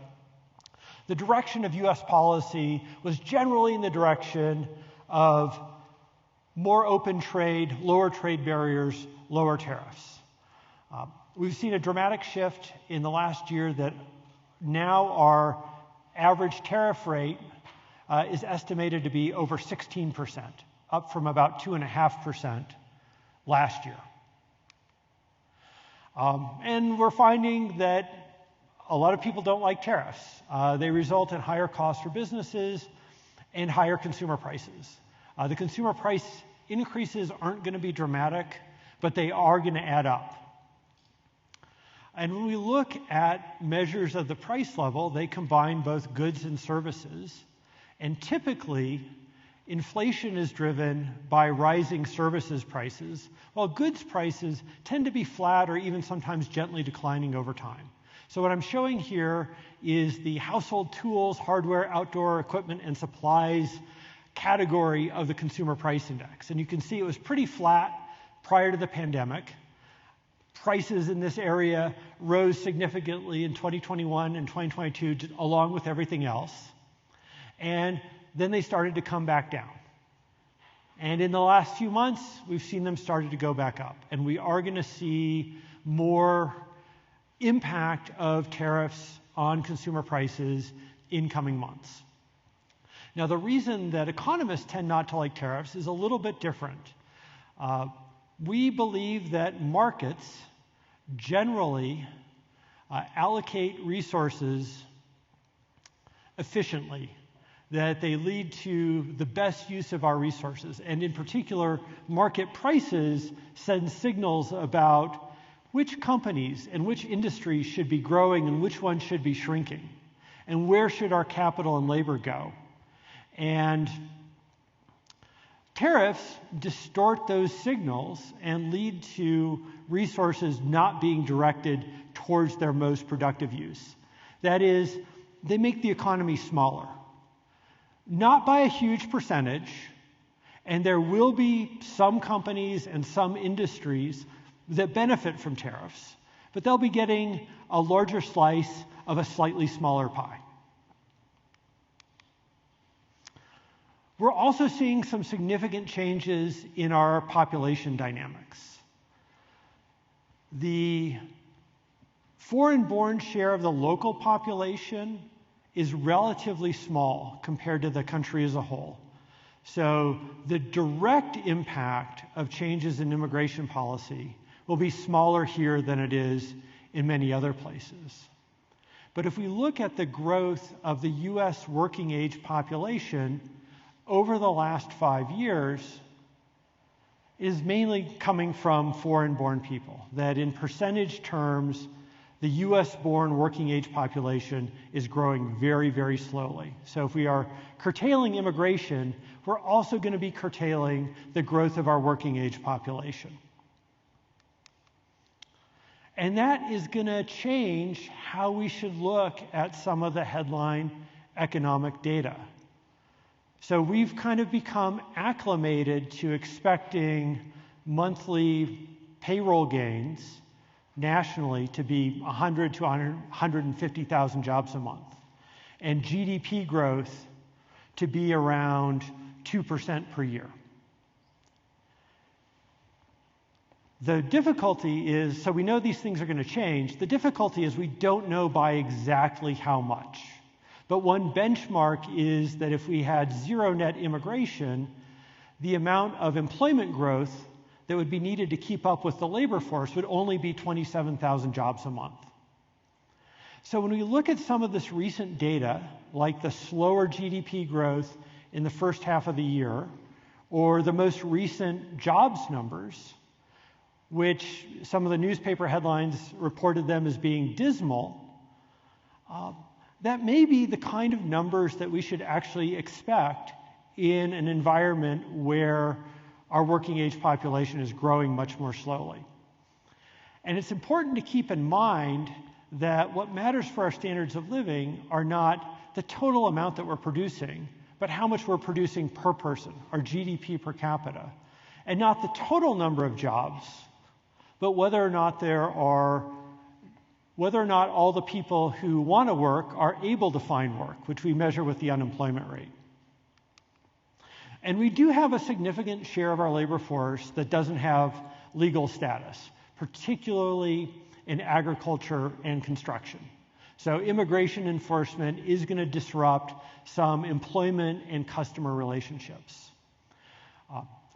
the direction of U.S. policy was generally in the direction of more open trade, lower trade barriers, lower tariffs. We've seen a dramatic shift in the last year that now our average tariff rate is estimated to be over 16%, up from about 2.5% last year. And we're finding that a lot of people don't like tariffs. They result in higher costs for businesses and higher consumer prices. The consumer price increases aren't going to be dramatic, but they are going to add up. And when we look at measures of the price level, they combine both goods and services. And typically, inflation is driven by rising services prices, while goods prices tend to be flat or even sometimes gently declining over time. So what I'm showing here is the household tools, hardware, outdoor equipment, and supplies category of the Consumer Price Index. And you can see it was pretty flat prior to the pandemic. Prices in this area rose significantly in 2021 and 2022, along with everything else. And then they started to come back down. And in the last few months, we've seen them started to go back up. And we are going to see more impact of tariffs on consumer prices in coming months. Now, the reason that economists tend not to like tariffs is a little bit different. We believe that markets generally allocate resources efficiently, that they lead to the best use of our resources. And in particular, market prices send signals about which companies and which industries should be growing and which ones should be shrinking, and where should our capital and labor go. And tariffs distort those signals and lead to resources not being directed towards their most productive use. That is, they make the economy smaller. Not by a huge percentage, and there will be some companies and some industries that benefit from tariffs, but they'll be getting a larger slice of a slightly smaller pie. We're also seeing some significant changes in our population dynamics. The foreign-born share of the local population is relatively small compared to the country as a whole. So the direct impact of changes in immigration policy will be smaller here than it is in many other places. But if we look at the growth of the U.S. working age population over the last 5 years, is mainly coming from foreign-born people. That in percentage terms, the US-born working age population is growing very, very slowly. So if we are curtailing immigration, we're also going to be curtailing the growth of our working age population. And that is going to change how we should look at some of the headline economic data. So we've kind of become acclimated to expecting monthly payroll gains nationally to be 100 to 150,000 jobs a month, and GDP growth to be around 2% per year. The difficulty is, so we know these things are going to change. The difficulty is we don't know by exactly how much. But one benchmark is that if we had zero net immigration, the amount of employment growth that would be needed to keep up with the labor force would only be 27,000 jobs a month. So when we look at some of this recent data, like the slower GDP growth in the first half of the year, or the most recent jobs numbers, which some of the newspaper headlines reported them as being dismal, that may be the kind of numbers that we should actually expect in an environment where our working age population is growing much more slowly. And it's important to keep in mind that what matters for our standards of living are not the total amount that we're producing, but how much we're producing per person, our GDP per capita. And not the total number of jobs, but whether or not all the people who want to work are able to find work, which we measure with the unemployment rate. And we do have a significant share of our labor force that doesn't have legal status, particularly in agriculture and construction. So immigration enforcement is going to disrupt some employment and customer relationships.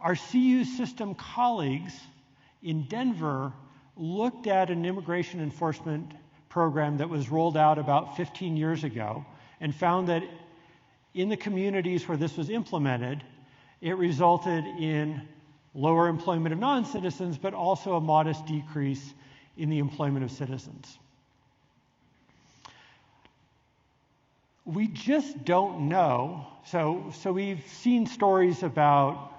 Our CU system colleagues in Denver looked at an immigration enforcement program that was rolled out about 15 years ago and found that in the communities where this was implemented, it resulted in lower employment of non-citizens, but also a modest decrease in the employment of citizens. We just don't know. So we've seen stories about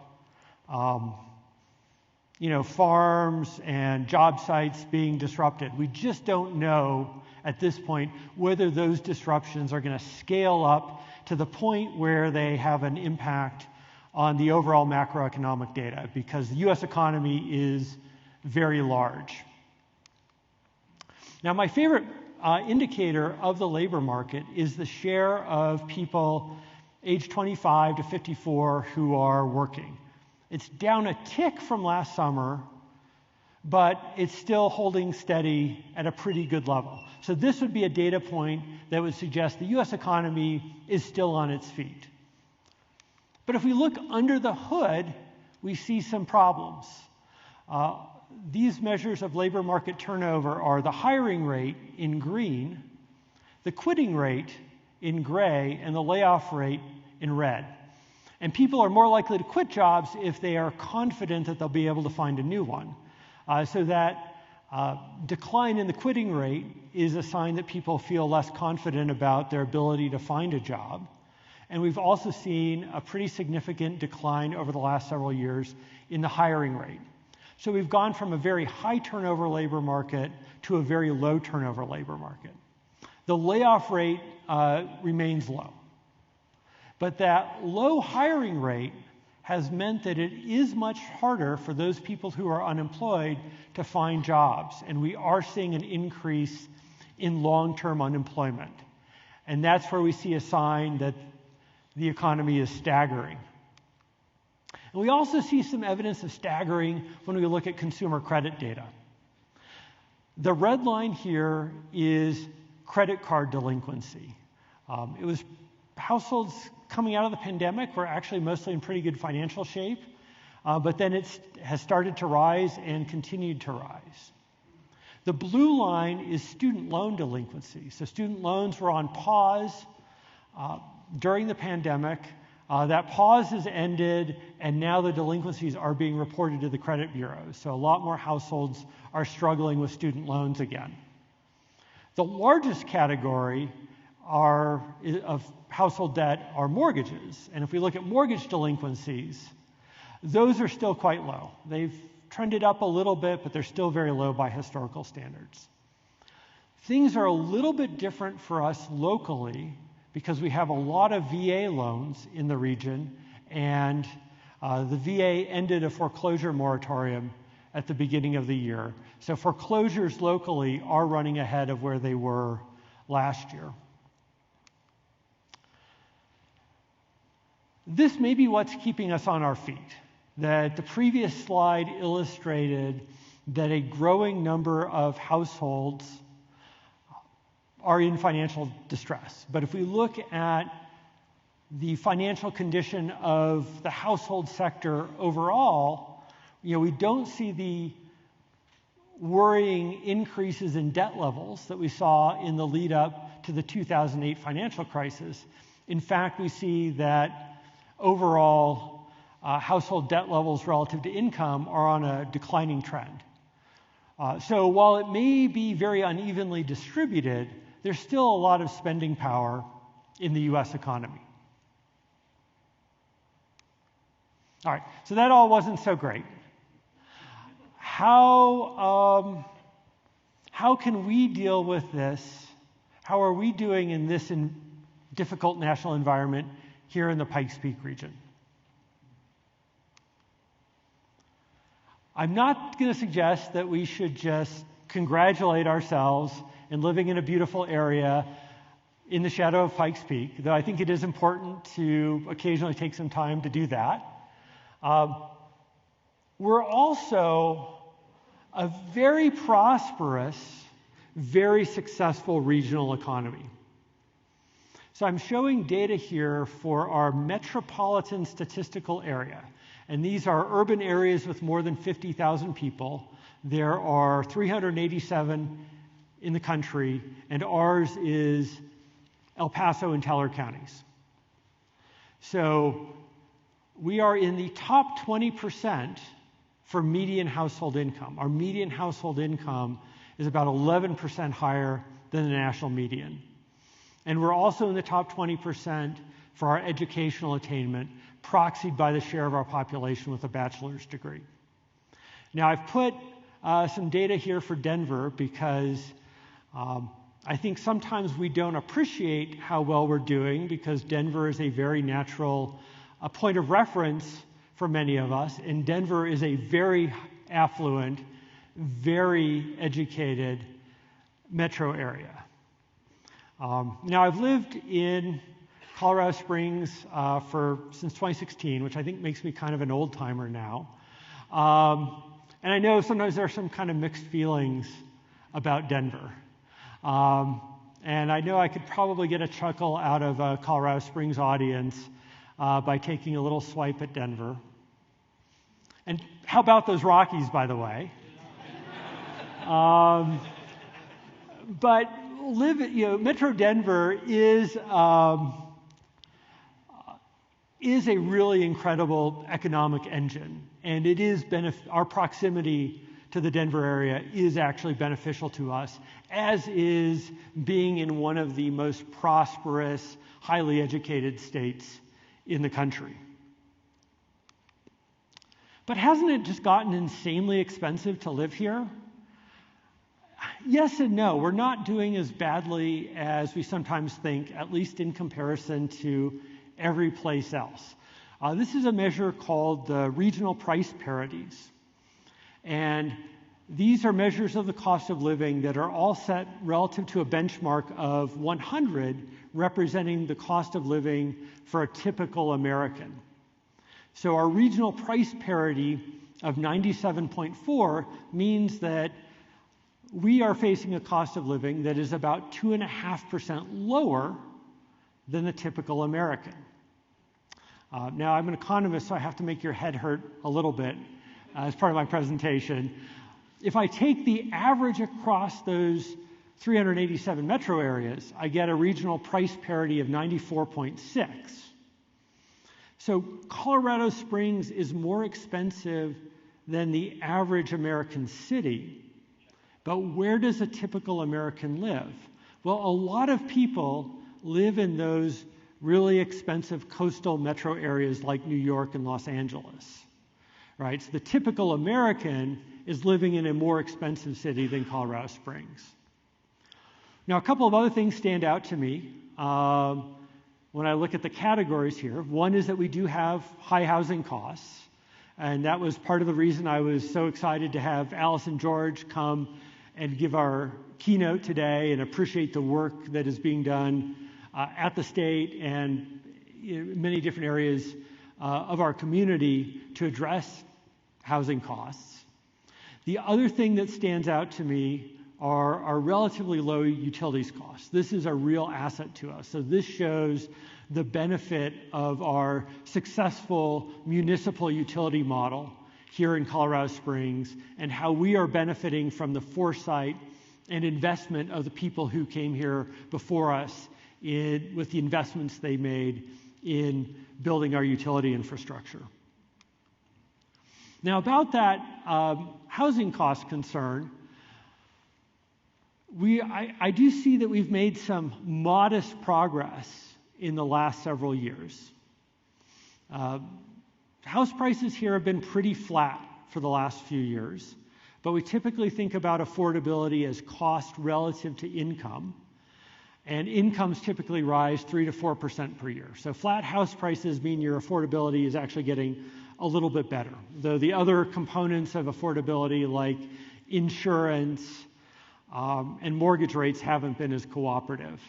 farms and job sites being disrupted. We just don't know at this point whether those disruptions are going to scale up to the point where they have an impact on the overall macroeconomic data, because the U.S. economy is very large. Now, my favorite indicator of the labor market is the share of people age 25 to 54 who are working. It's down a tick from last summer, but it's still holding steady at a pretty good level. So this would be a data point that would suggest the U.S. economy is still on its feet. But if we look under the hood, we see some problems. These measures of labor market turnover are the hiring rate in green, the quitting rate in gray, and the layoff rate in red. And people are more likely to quit jobs if they are confident that they'll be able to find a new one. So that decline in the quitting rate is a sign that people feel less confident about their ability to find a job. And we've also seen a pretty significant decline over the last several years in the hiring rate. So we've gone from a very high turnover labor market to a very low turnover labor market. The layoff rate remains low. But that low hiring rate has meant that it is much harder for those people who are unemployed to find jobs. And we are seeing an increase in long-term unemployment. And that's where we see a sign that the economy is staggering. And we also see some evidence of staggering when we look at consumer credit data. The red line here is credit card delinquency. It was households coming out of the pandemic were actually mostly in pretty good financial shape, but then it has started to rise and continued to rise. The blue line is student loan delinquency. So student loans were on pause during the pandemic. That pause has ended, and now the delinquencies are being reported to the credit bureaus. So a lot more households are struggling with student loans again. The largest category of household debt are mortgages. And if we look at mortgage delinquencies, those are still quite low. They've trended up a little bit, but they're still very low by historical standards. Things are a little bit different for us locally because we have a lot of VA loans in the region, and the VA ended a foreclosure moratorium at the beginning of the year. So foreclosures locally are running ahead of where they were last year. This may be what's keeping us on our feet. That the previous slide illustrated that a growing number of households are in financial distress. But if we look at the financial condition of the household sector overall, we don't see the worrying increases in debt levels that we saw in the lead up to the 2008 financial crisis. In fact, we see that overall household debt levels relative to income are on a declining trend. So while it may be very unevenly distributed, there's still a lot of spending power in the U.S. economy. All right, so that all wasn't so great. How can we deal with this? How are we doing in this difficult national environment here in the Pikes Peak region? I'm not going to suggest that we should just congratulate ourselves in living in a beautiful area in the shadow of Pikes Peak, though I think it is important to occasionally take some time to do that. We're also a very prosperous, very successful regional economy. So I'm showing data here for our metropolitan statistical area. And these are urban areas with more than 50,000 people. There are 387 in the country, and ours is El Paso and Teller counties. So we are in the top 20% for median household income. Our median household income is about 11% higher than the national median. And we're also in the top 20% for our educational attainment, proxied by the share of our population with a bachelor's degree. Now, I've put some data here for Denver because I think sometimes we don't appreciate how well we're doing because Denver is a very natural point of reference for many of us, and Denver is a very affluent, very educated metro area. Now, I've lived in Colorado Springs since 2016, which I think makes me kind of an old-timer now. And I know sometimes there are some kind of mixed feelings about Denver. And I know I could probably get a chuckle out of a Colorado Springs audience by taking a little swipe at Denver. And how about those Rockies, by the way? But Metro Denver is a really incredible economic engine, and it is our proximity to the Denver area is actually beneficial to us, as is being in one of the most prosperous, highly educated states in the country. But hasn't it just gotten insanely expensive to live here? Yes and no. We're not doing as badly as we sometimes think, at least in comparison to every place else. This is a measure called the regional price parities. And these are measures of the cost of living that are all set relative to a benchmark of 100, representing the cost of living for a typical American. So our regional price parity of 97.4 means that we are facing a cost of living that is about 2.5% lower than the typical American. Now, I'm an economist, so I have to make your head hurt a little bit as part of my presentation. If I take the average across those 387 metro areas, I get a regional price parity of 94.6. So Colorado Springs is more expensive than the average American city. But where does a typical American live? Well, a lot of people live in those really expensive coastal metro areas like New York and Los Angeles, right? So the typical American is living in a more expensive city than Colorado Springs. Now, a couple of other things stand out to me when I look at the categories here. One is that we do have high housing costs, and that was part of the reason I was so excited to have Alison George come and give our keynote today and appreciate the work that is being done at the state and in many different areas of our community to address housing costs. The other thing that stands out to me are our relatively low utilities costs. This is a real asset to us. So this shows the benefit of our successful municipal utility model here in Colorado Springs and how we are benefiting from the foresight and investment of the people who came here before us with the investments they made in building our utility infrastructure. Now, about that housing cost concern, I do see that we've made some modest progress in the last several years. House prices here have been pretty flat for the last few years, but we typically think about affordability as cost relative to income, and incomes typically rise 3 to 4% per year. So flat house prices mean your affordability is actually getting a little bit better, though the other components of affordability like insurance and mortgage rates haven't been as cooperative.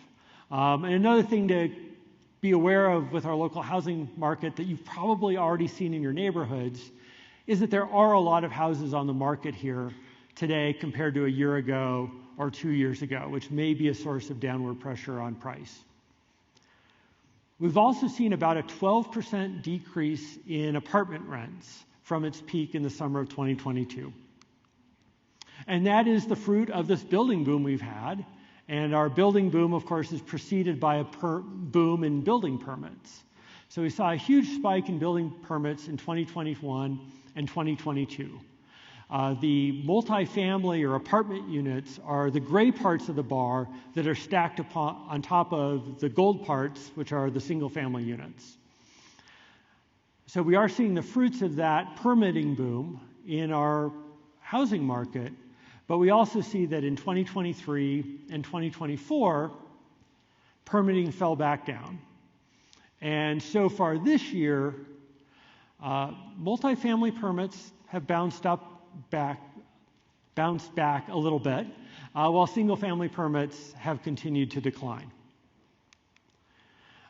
And another thing to be aware of with our local housing market that you've probably already seen in your neighborhoods is that there are a lot of houses on the market here today compared to a year ago or 2 years ago, which may be a source of downward pressure on price. We've also seen about a 12% decrease in apartment rents from its peak in the summer of 2022. And that is the fruit of this building boom we've had. And our building boom, of course, is preceded by a boom in building permits. So we saw a huge spike in building permits in 2021 and 2022. The multifamily or apartment units are the gray parts of the bar that are stacked on top of the gold parts, which are the single-family units. So we are seeing the fruits of that permitting boom in our housing market, but we also see that in 2023 and 2024, permitting fell back down. And so far this year, multifamily permits have bounced back a little bit, while single-family permits have continued to decline.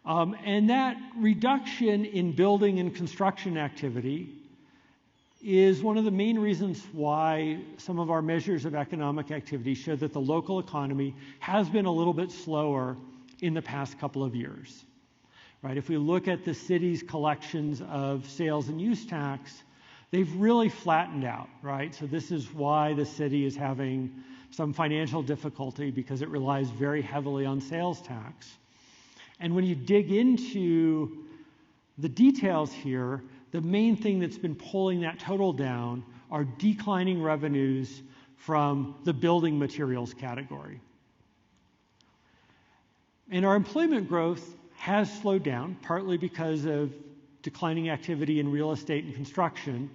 And that reduction in building and construction activity is one of the main reasons why some of our measures of economic activity show that the local economy has been a little bit slower in the past couple of years. Right? If we look at the city's collections of sales and use tax, they've really flattened out, right? So this is why the city is having some financial difficulty, because it relies very heavily on sales tax. And when you dig into the details here, the main thing that's been pulling that total down are declining revenues from the building materials category. And our employment growth has slowed down, partly because of declining activity in real estate and construction.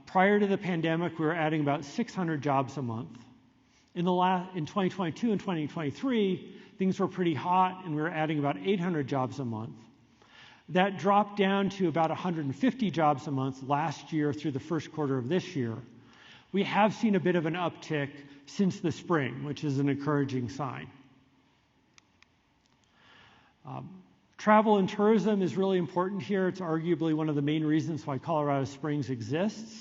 Prior to the pandemic, we were adding about 600 jobs a month. In 2022 and 2023, things were pretty hot, and we were adding about 800 jobs a month. That dropped down to about 150 jobs a month last year through the first quarter of this year. We have seen a bit of an uptick since the spring, which is an encouraging sign. Travel and tourism is really important here. It's arguably one of the main reasons why Colorado Springs exists.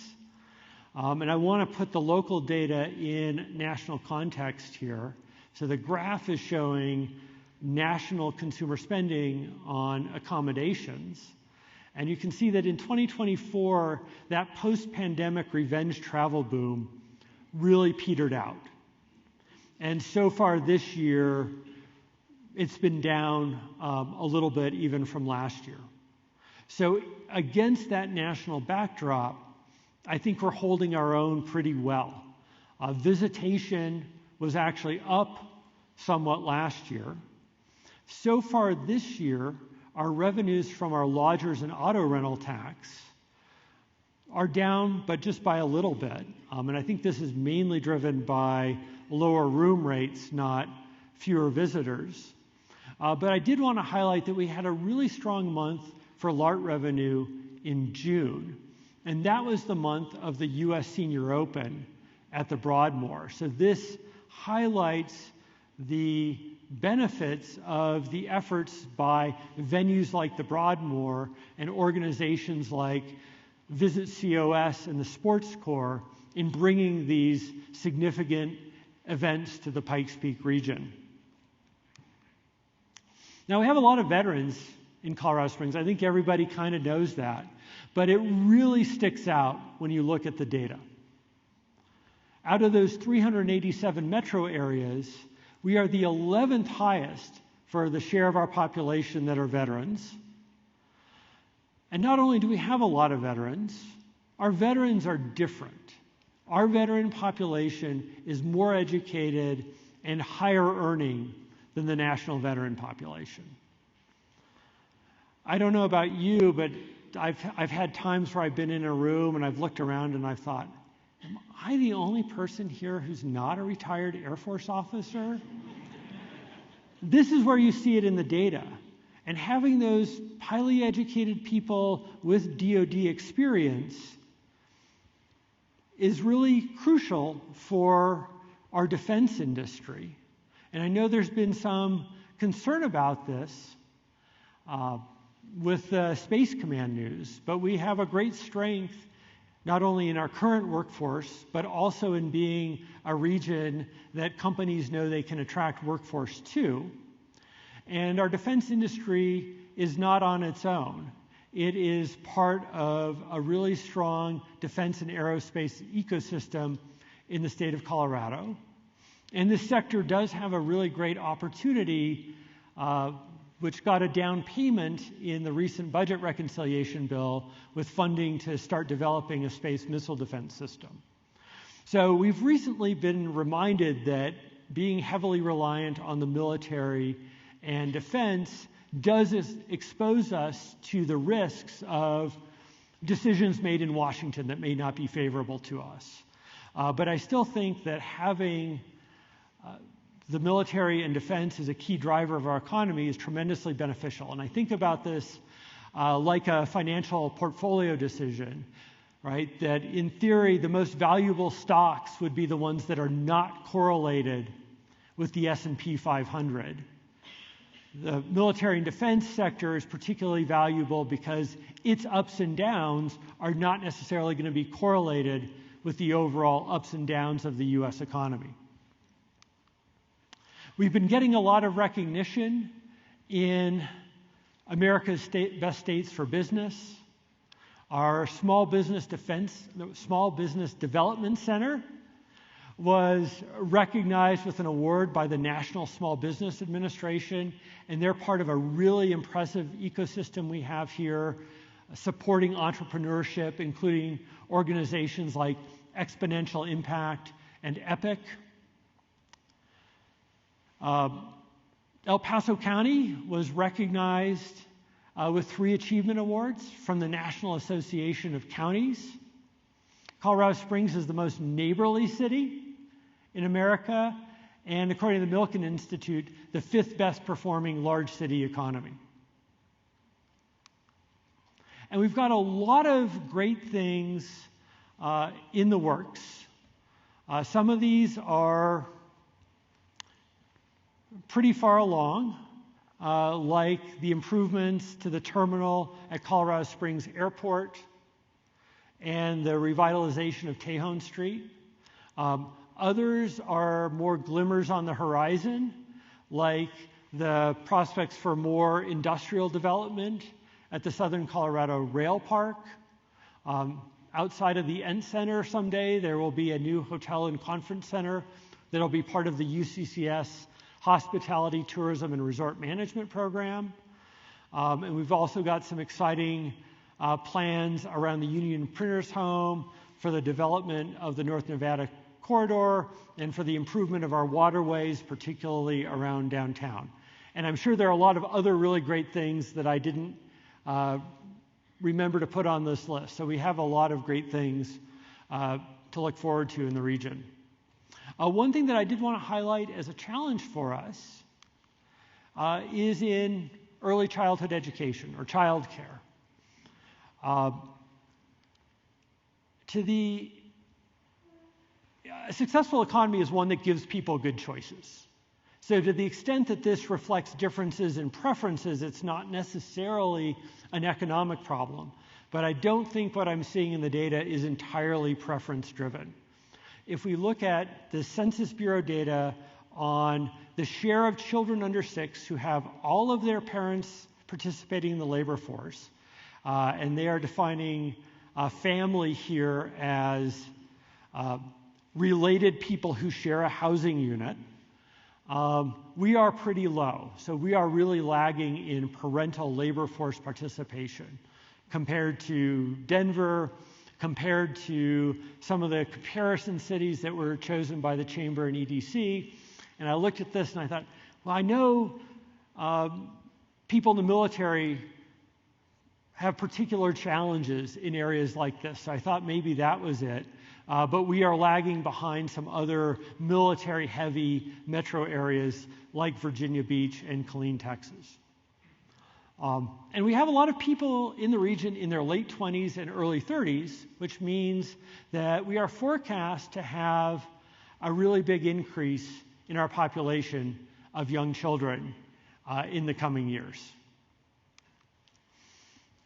And I want to put the local data in national context here. So the graph is showing national consumer spending on accommodations. And you can see that in 2024, that post-pandemic revenge travel boom really petered out. And so far this year, it's been down a little bit even from last year. So against that national backdrop, I think we're holding our own pretty well. Visitation was actually up somewhat last year. So far this year, our revenues from our lodgers and auto rental tax are down, but just by a little bit. And I think this is mainly driven by lower room rates, not fewer visitors. But I did want to highlight that we had a really strong month for LART revenue in June. And that was the month of the U.S. Senior Open at the Broadmoor. So this highlights the benefits of the efforts by venues like the Broadmoor and organizations like Visit COS and the Sports Corps in bringing these significant events to the Pikes Peak region. Now, we have a lot of veterans in Colorado Springs. I think everybody kind of knows that. But it really sticks out when you look at the data. Out of those 387 metro areas, we are the 11th highest for the share of our population that are veterans. And not only do we have a lot of veterans, our veterans are different. Our veteran population is more educated and higher earning than the national veteran population. I don't know about you, but I've had times where I've been in a room and I've looked around and I've thought, am I the only person here who's not a retired Air Force officer? This is where you see it in the data. And having those highly educated people with DoD experience is really crucial for our defense industry. And I know there's been some concern about this with the Space Command news, but we have a great strength not only in our current workforce, but also in being a region that companies know they can attract workforce to. And our defense industry is not on its own. It is part of a really strong defense and aerospace ecosystem in the state of Colorado. And this sector does have a really great opportunity, which got a down payment in the recent budget reconciliation bill with funding to start developing a space missile defense system. So we've recently been reminded that being heavily reliant on the military and defense does expose us to the risks of decisions made in Washington that may not be favorable to us. But I still think that having the military and defense as a key driver of our economy is tremendously beneficial. And I think about this like a financial portfolio decision, right? That in theory, the most valuable stocks would be the ones that are not correlated with the S&P 500. The military and defense sector is particularly valuable because its ups and downs are not necessarily going to be correlated with the overall ups and downs of the U.S. economy. We've been getting a lot of recognition in America's best states for business. Our Small Business Development Center was recognized with an award by the National Small Business Administration, and they're part of a really impressive ecosystem we have here, supporting entrepreneurship, including organizations like Exponential Impact and EPIC. El Paso County was recognized with 3 achievement awards from the National Association of Counties. Colorado Springs is the most neighborly city in America, and according to the Milken Institute, the 5th best performing large city economy. And we've got a lot of great things in the works. Some of these are pretty far along, like the improvements to the terminal at Colorado Springs Airport and the revitalization of Tejon Street. Others are more glimmers on the horizon, like the prospects for more industrial development at the Southern Colorado Rail Park. Outside of the Ent Center someday, there will be a new hotel and conference center that will be part of the UCCS Hospitality, Tourism, and Resort Management program. And we've also got some exciting plans around the Union Printers Home for the development of the North Nevada corridor and for the improvement of our waterways, particularly around downtown. And I'm sure there are a lot of other really great things that I didn't remember to put on this list. So we have a lot of great things to look forward to in the region. One thing that I did want to highlight as a challenge for us is in early childhood education or child care. A successful economy is one that gives people good choices. So to the extent that this reflects differences in preferences, it's not necessarily an economic problem. But I don't think what I'm seeing in the data is entirely preference driven. If we look at the Census Bureau data on the share of children under 6 who have all of their parents participating in the labor force, and they are defining family here as related people who share a housing unit, we are pretty low. So we are really lagging in parental labor force participation compared to Denver, compared to some of the comparison cities that were chosen by the Chamber and EDC. And I looked at this and I thought, well, I know people in the military have particular challenges in areas like this. So I thought maybe that was it. But we are lagging behind some other military-heavy metro areas like Virginia Beach and Killeen, Texas. And we have a lot of people in the region in their late 20s and early 30s, which means that we are forecast to have a really big increase in our population of young children in the coming years.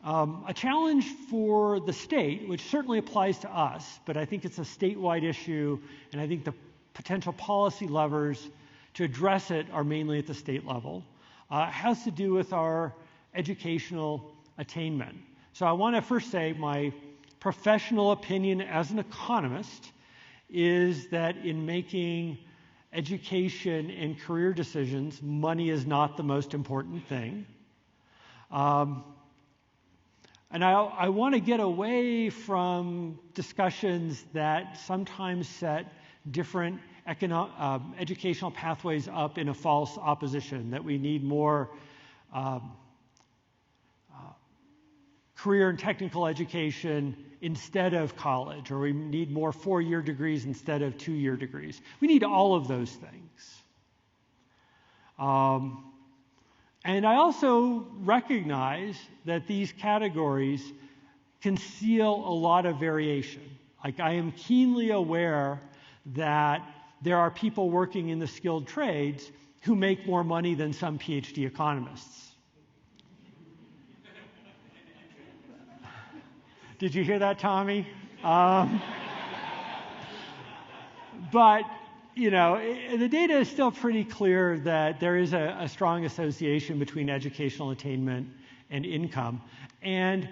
A challenge for the state, which certainly applies to us, but I think it's a statewide issue, and I think the potential policy levers to address it are mainly at the state level, has to do with our educational attainment. So I want to first say my professional opinion as an economist is that in making education and career decisions, money is not the most important thing. And I want to get away from discussions that sometimes set different educational pathways up in a false opposition, that we need more career and technical education instead of college, or we need more 4-year degrees instead of 2-year degrees. We need all of those things. And I also recognize that these categories conceal a lot of variation. Like, I am keenly aware that there are people working in the skilled trades who make more money than some PhD economists. Did you hear that, Tommy? But, you know, the data is still pretty clear that there is a strong association between educational attainment and income. And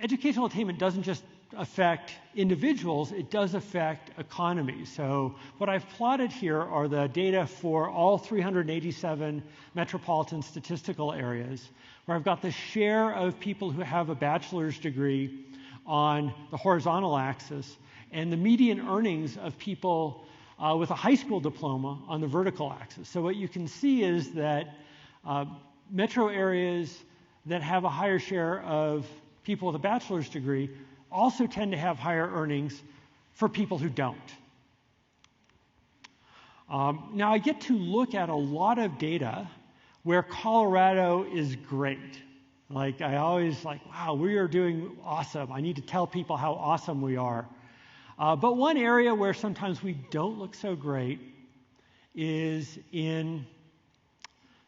educational attainment doesn't just affect individuals, it does affect economies. So what I've plotted here are the data for all 387 metropolitan statistical areas, where I've got the share of people who have a bachelor's degree on the horizontal axis and the median earnings of people with a high school diploma on the vertical axis. So what you can see is that metro areas that have a higher share of people with a bachelor's degree also tend to have higher earnings for people who don't. Now, I get to look at a lot of data where Colorado is great. Like, I always like, wow, we are doing awesome. I need to tell people how awesome we are. But one area where sometimes we don't look so great is in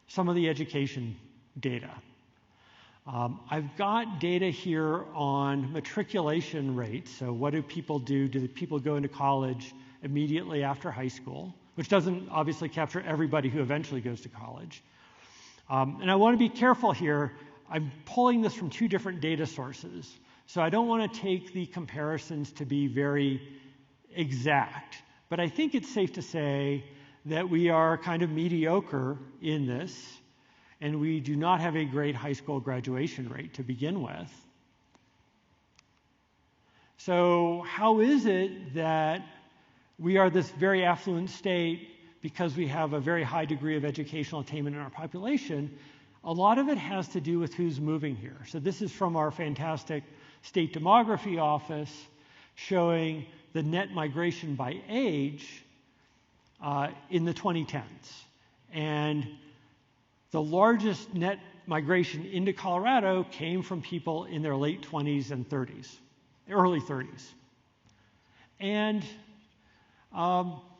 some of the education data. I've got data here on matriculation rates. So what do people do? Do people go into college immediately after high school? Which doesn't obviously capture everybody who eventually goes to college. And I want to be careful here. I'm pulling this from 2 different data sources. So I don't want to take the comparisons to be very exact. But I think it's safe to say that we are kind of mediocre in this, and we do not have a great high school graduation rate to begin with. So how is it that we are this very affluent state because we have a very high degree of educational attainment in our population? A lot of it has to do with who's moving here. So this is from our fantastic state demography office showing the net migration by age in the 2010s. And the largest net migration into Colorado came from people in their late 20s and 30s, early 30s. And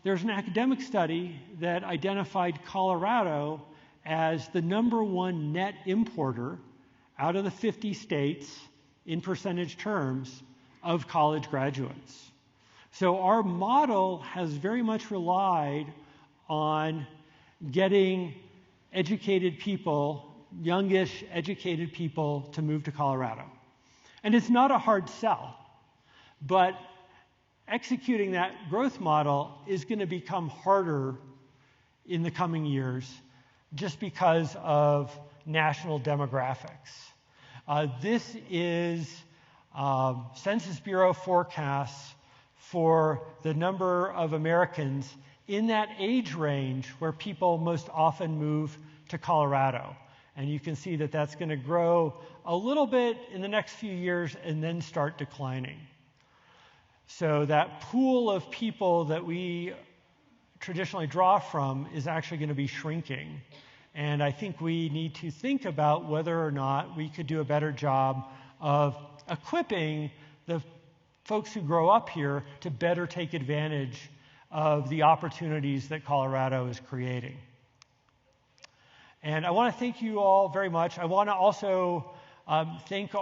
there's an academic study that identified Colorado as the #1 net importer out of the 50 states in percentage terms of college graduates. So our model has very much relied on getting educated people, youngish educated people, to move to Colorado. And it's not a hard sell, but executing that growth model is going to become harder in the coming years just because of national demographics. This is Census Bureau forecasts for the number of Americans in that age range where people most often move to Colorado. And you can see that that's going to grow a little bit in the next few years and then start declining. So that pool of people that we traditionally draw from is actually going to be shrinking. And I think we need to think about whether or not we could do a better job of equipping the folks who grow up here to better take advantage of the opportunities that Colorado is creating. And I want to thank you all very much. I want to also thank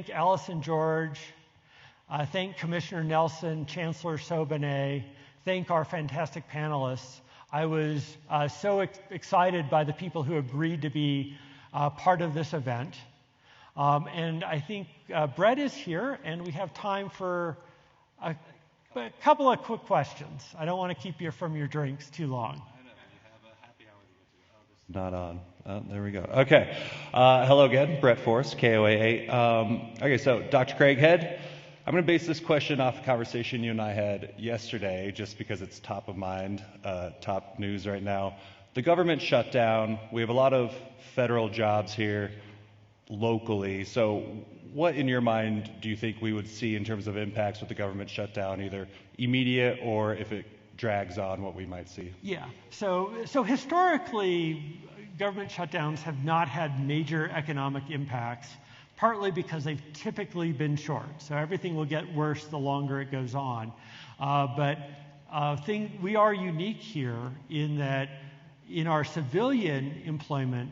Alison George, thank Commissioner Nelson, Chancellor Sobanet, thank our fantastic panelists. I was so excited by the people who agreed to be part of this event. And I think Brett is here, and we have time for a couple of quick questions. I don't want to keep you from your drinks too long. Not on. There we go. Okay. Hello again. Brett Forrest, KOA 8. Okay, so Dr. Craighead, I'm going to base this question off a conversation you and I had yesterday, just because it's top of mind, top news right now. The government shut down. We have a lot of federal jobs here. locally. So what, in your mind, do you think we would see in terms of impacts with the government shutdown, either immediate or if it drags on, what we might see? Yeah. So historically, government shutdowns have not had major economic impacts, partly because they've typically been short. So everything will get worse the longer it goes on. We are unique here in that in our civilian employment,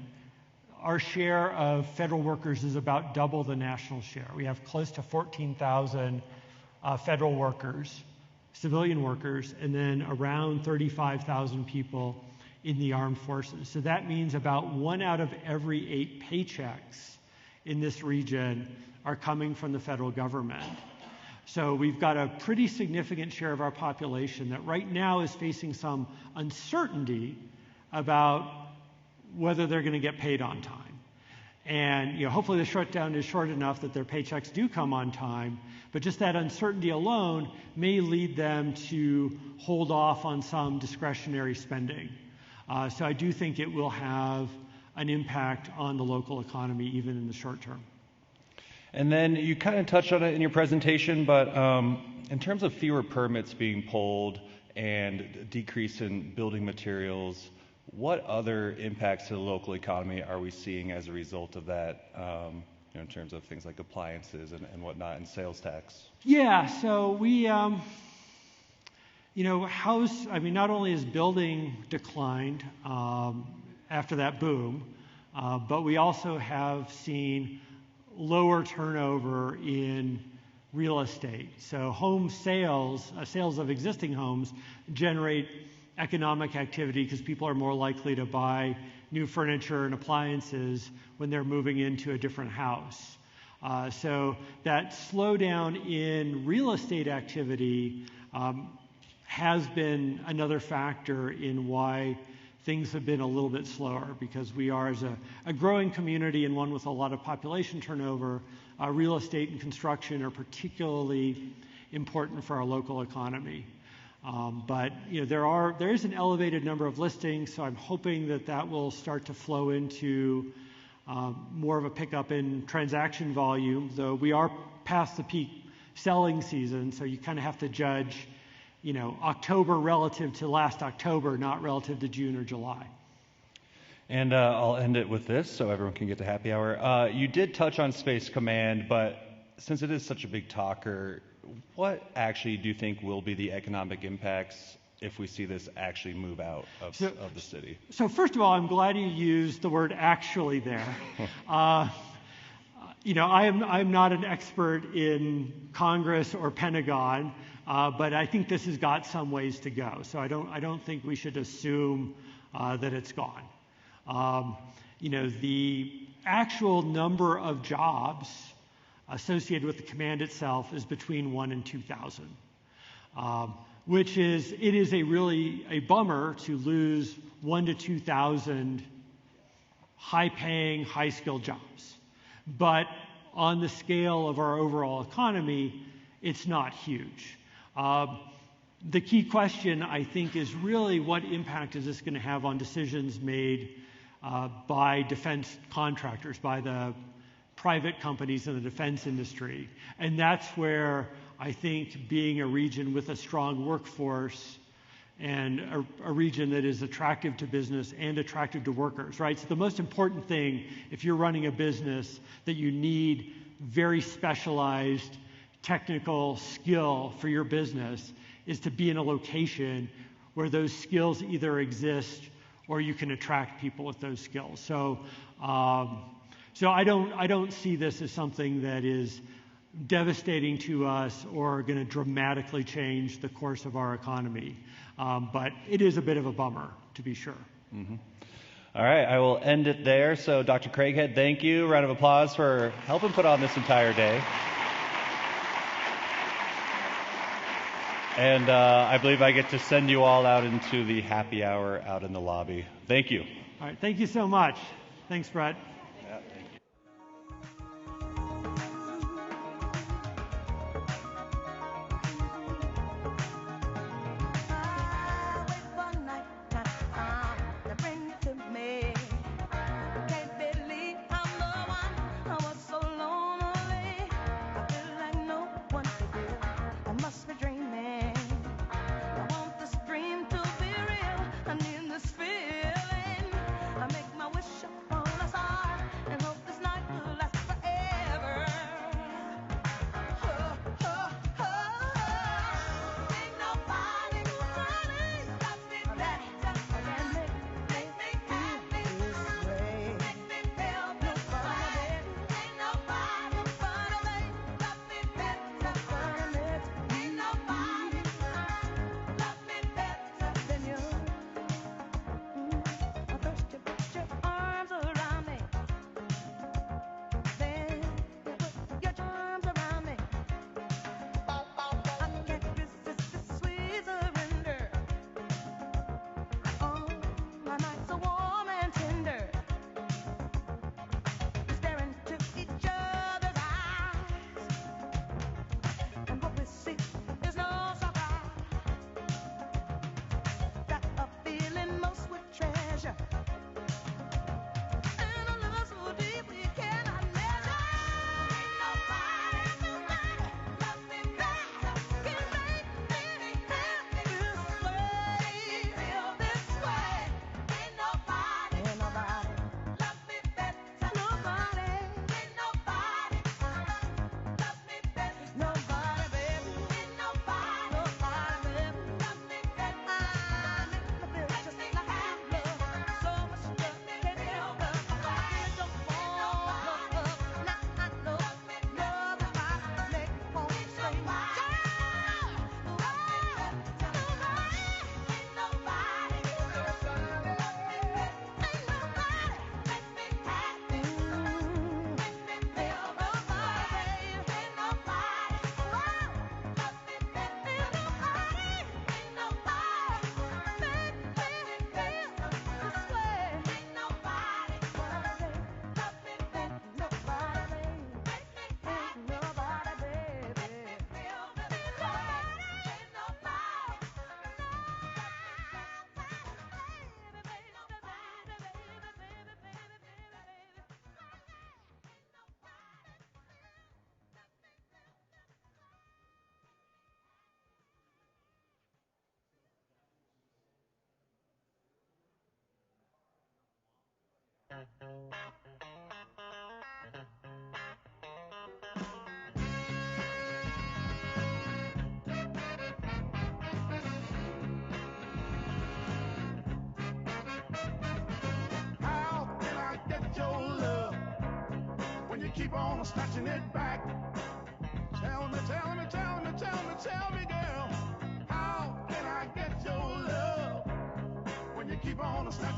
our share of federal workers is about double the national share. We have close to 14,000 federal workers, civilian workers, and then around 35,000 people in the armed forces. So that means about 1 out of every 8 paychecks in this region are coming from the federal government. So we've got a pretty significant share of our population that right now is facing some uncertainty about whether they're going to get paid on time. And hopefully the shutdown is short enough that their paychecks do come on time, but just that uncertainty alone may lead them to hold off on some discretionary spending. So I do think it will have an impact on the local economy even in the short term. And then you kind of touched on it in your presentation, but in terms of fewer permits being pulled and decrease in building materials, what other impacts to the local economy are we seeing as a result of that, in terms of things like appliances and whatnot, and sales tax? Yeah, so we, not only has building declined after that boom, but we also have seen lower turnover in real estate. So home sales, sales of existing homes, generate economic activity because people are more likely to buy new furniture and appliances when they're moving into a different house. So that slowdown in real estate activity has been another factor in why things have been a little bit slower, because we are, as a growing community and one with a lot of population turnover, real estate and construction are particularly important for our local economy. But there is an elevated number of listings, so I'm hoping that will start to flow into more of a pickup in transaction volume, though we are past the peak selling season, so you kind of have to judge October relative to last October, not relative to June or July. And I'll end it with this so everyone can get to happy hour. You did touch on Space Command, but since it is such a big talker, what actually do you think will be the economic impacts if we see this actually move out of the city? So first of all, I'm glad you used the word actually there. I'm not an expert in Congress or Pentagon, but I think this has got some ways to go. So I don't think we should assume that it's gone. The actual number of jobs associated with the command itself is between 1 and 2,000, which is a bummer to lose 1 to 2,000 high-paying, high-skilled jobs. But on the scale of our overall economy, it's not huge. The key question, I think, is really what impact is this going to have on decisions made by defense contractors, by the private companies in the defense industry. And that's where I think being a region with a strong workforce and a region that is attractive to business and attractive to workers, right? So the most important thing, if you're running a business, that you need very specialized technical skill for your business, is to be in a location where those skills either exist or you can attract people with those skills. So I don't see this as something that is devastating to us or going to dramatically change the course of our economy. But it is a bit of a bummer, to be sure. Mm-hmm. All right, I will end it there. So Dr. Craighead, thank you. Round of applause for helping put on this entire day. And I believe I get to send you all out into the happy hour out in the lobby. Thank you. All right, thank you so much. Thanks, Brett. Yeah, thank you. How can I get your love when you keep on snatching it back? Tell me, tell me, tell me, tell me, tell me, girl. How can I get your love when you keep on snatching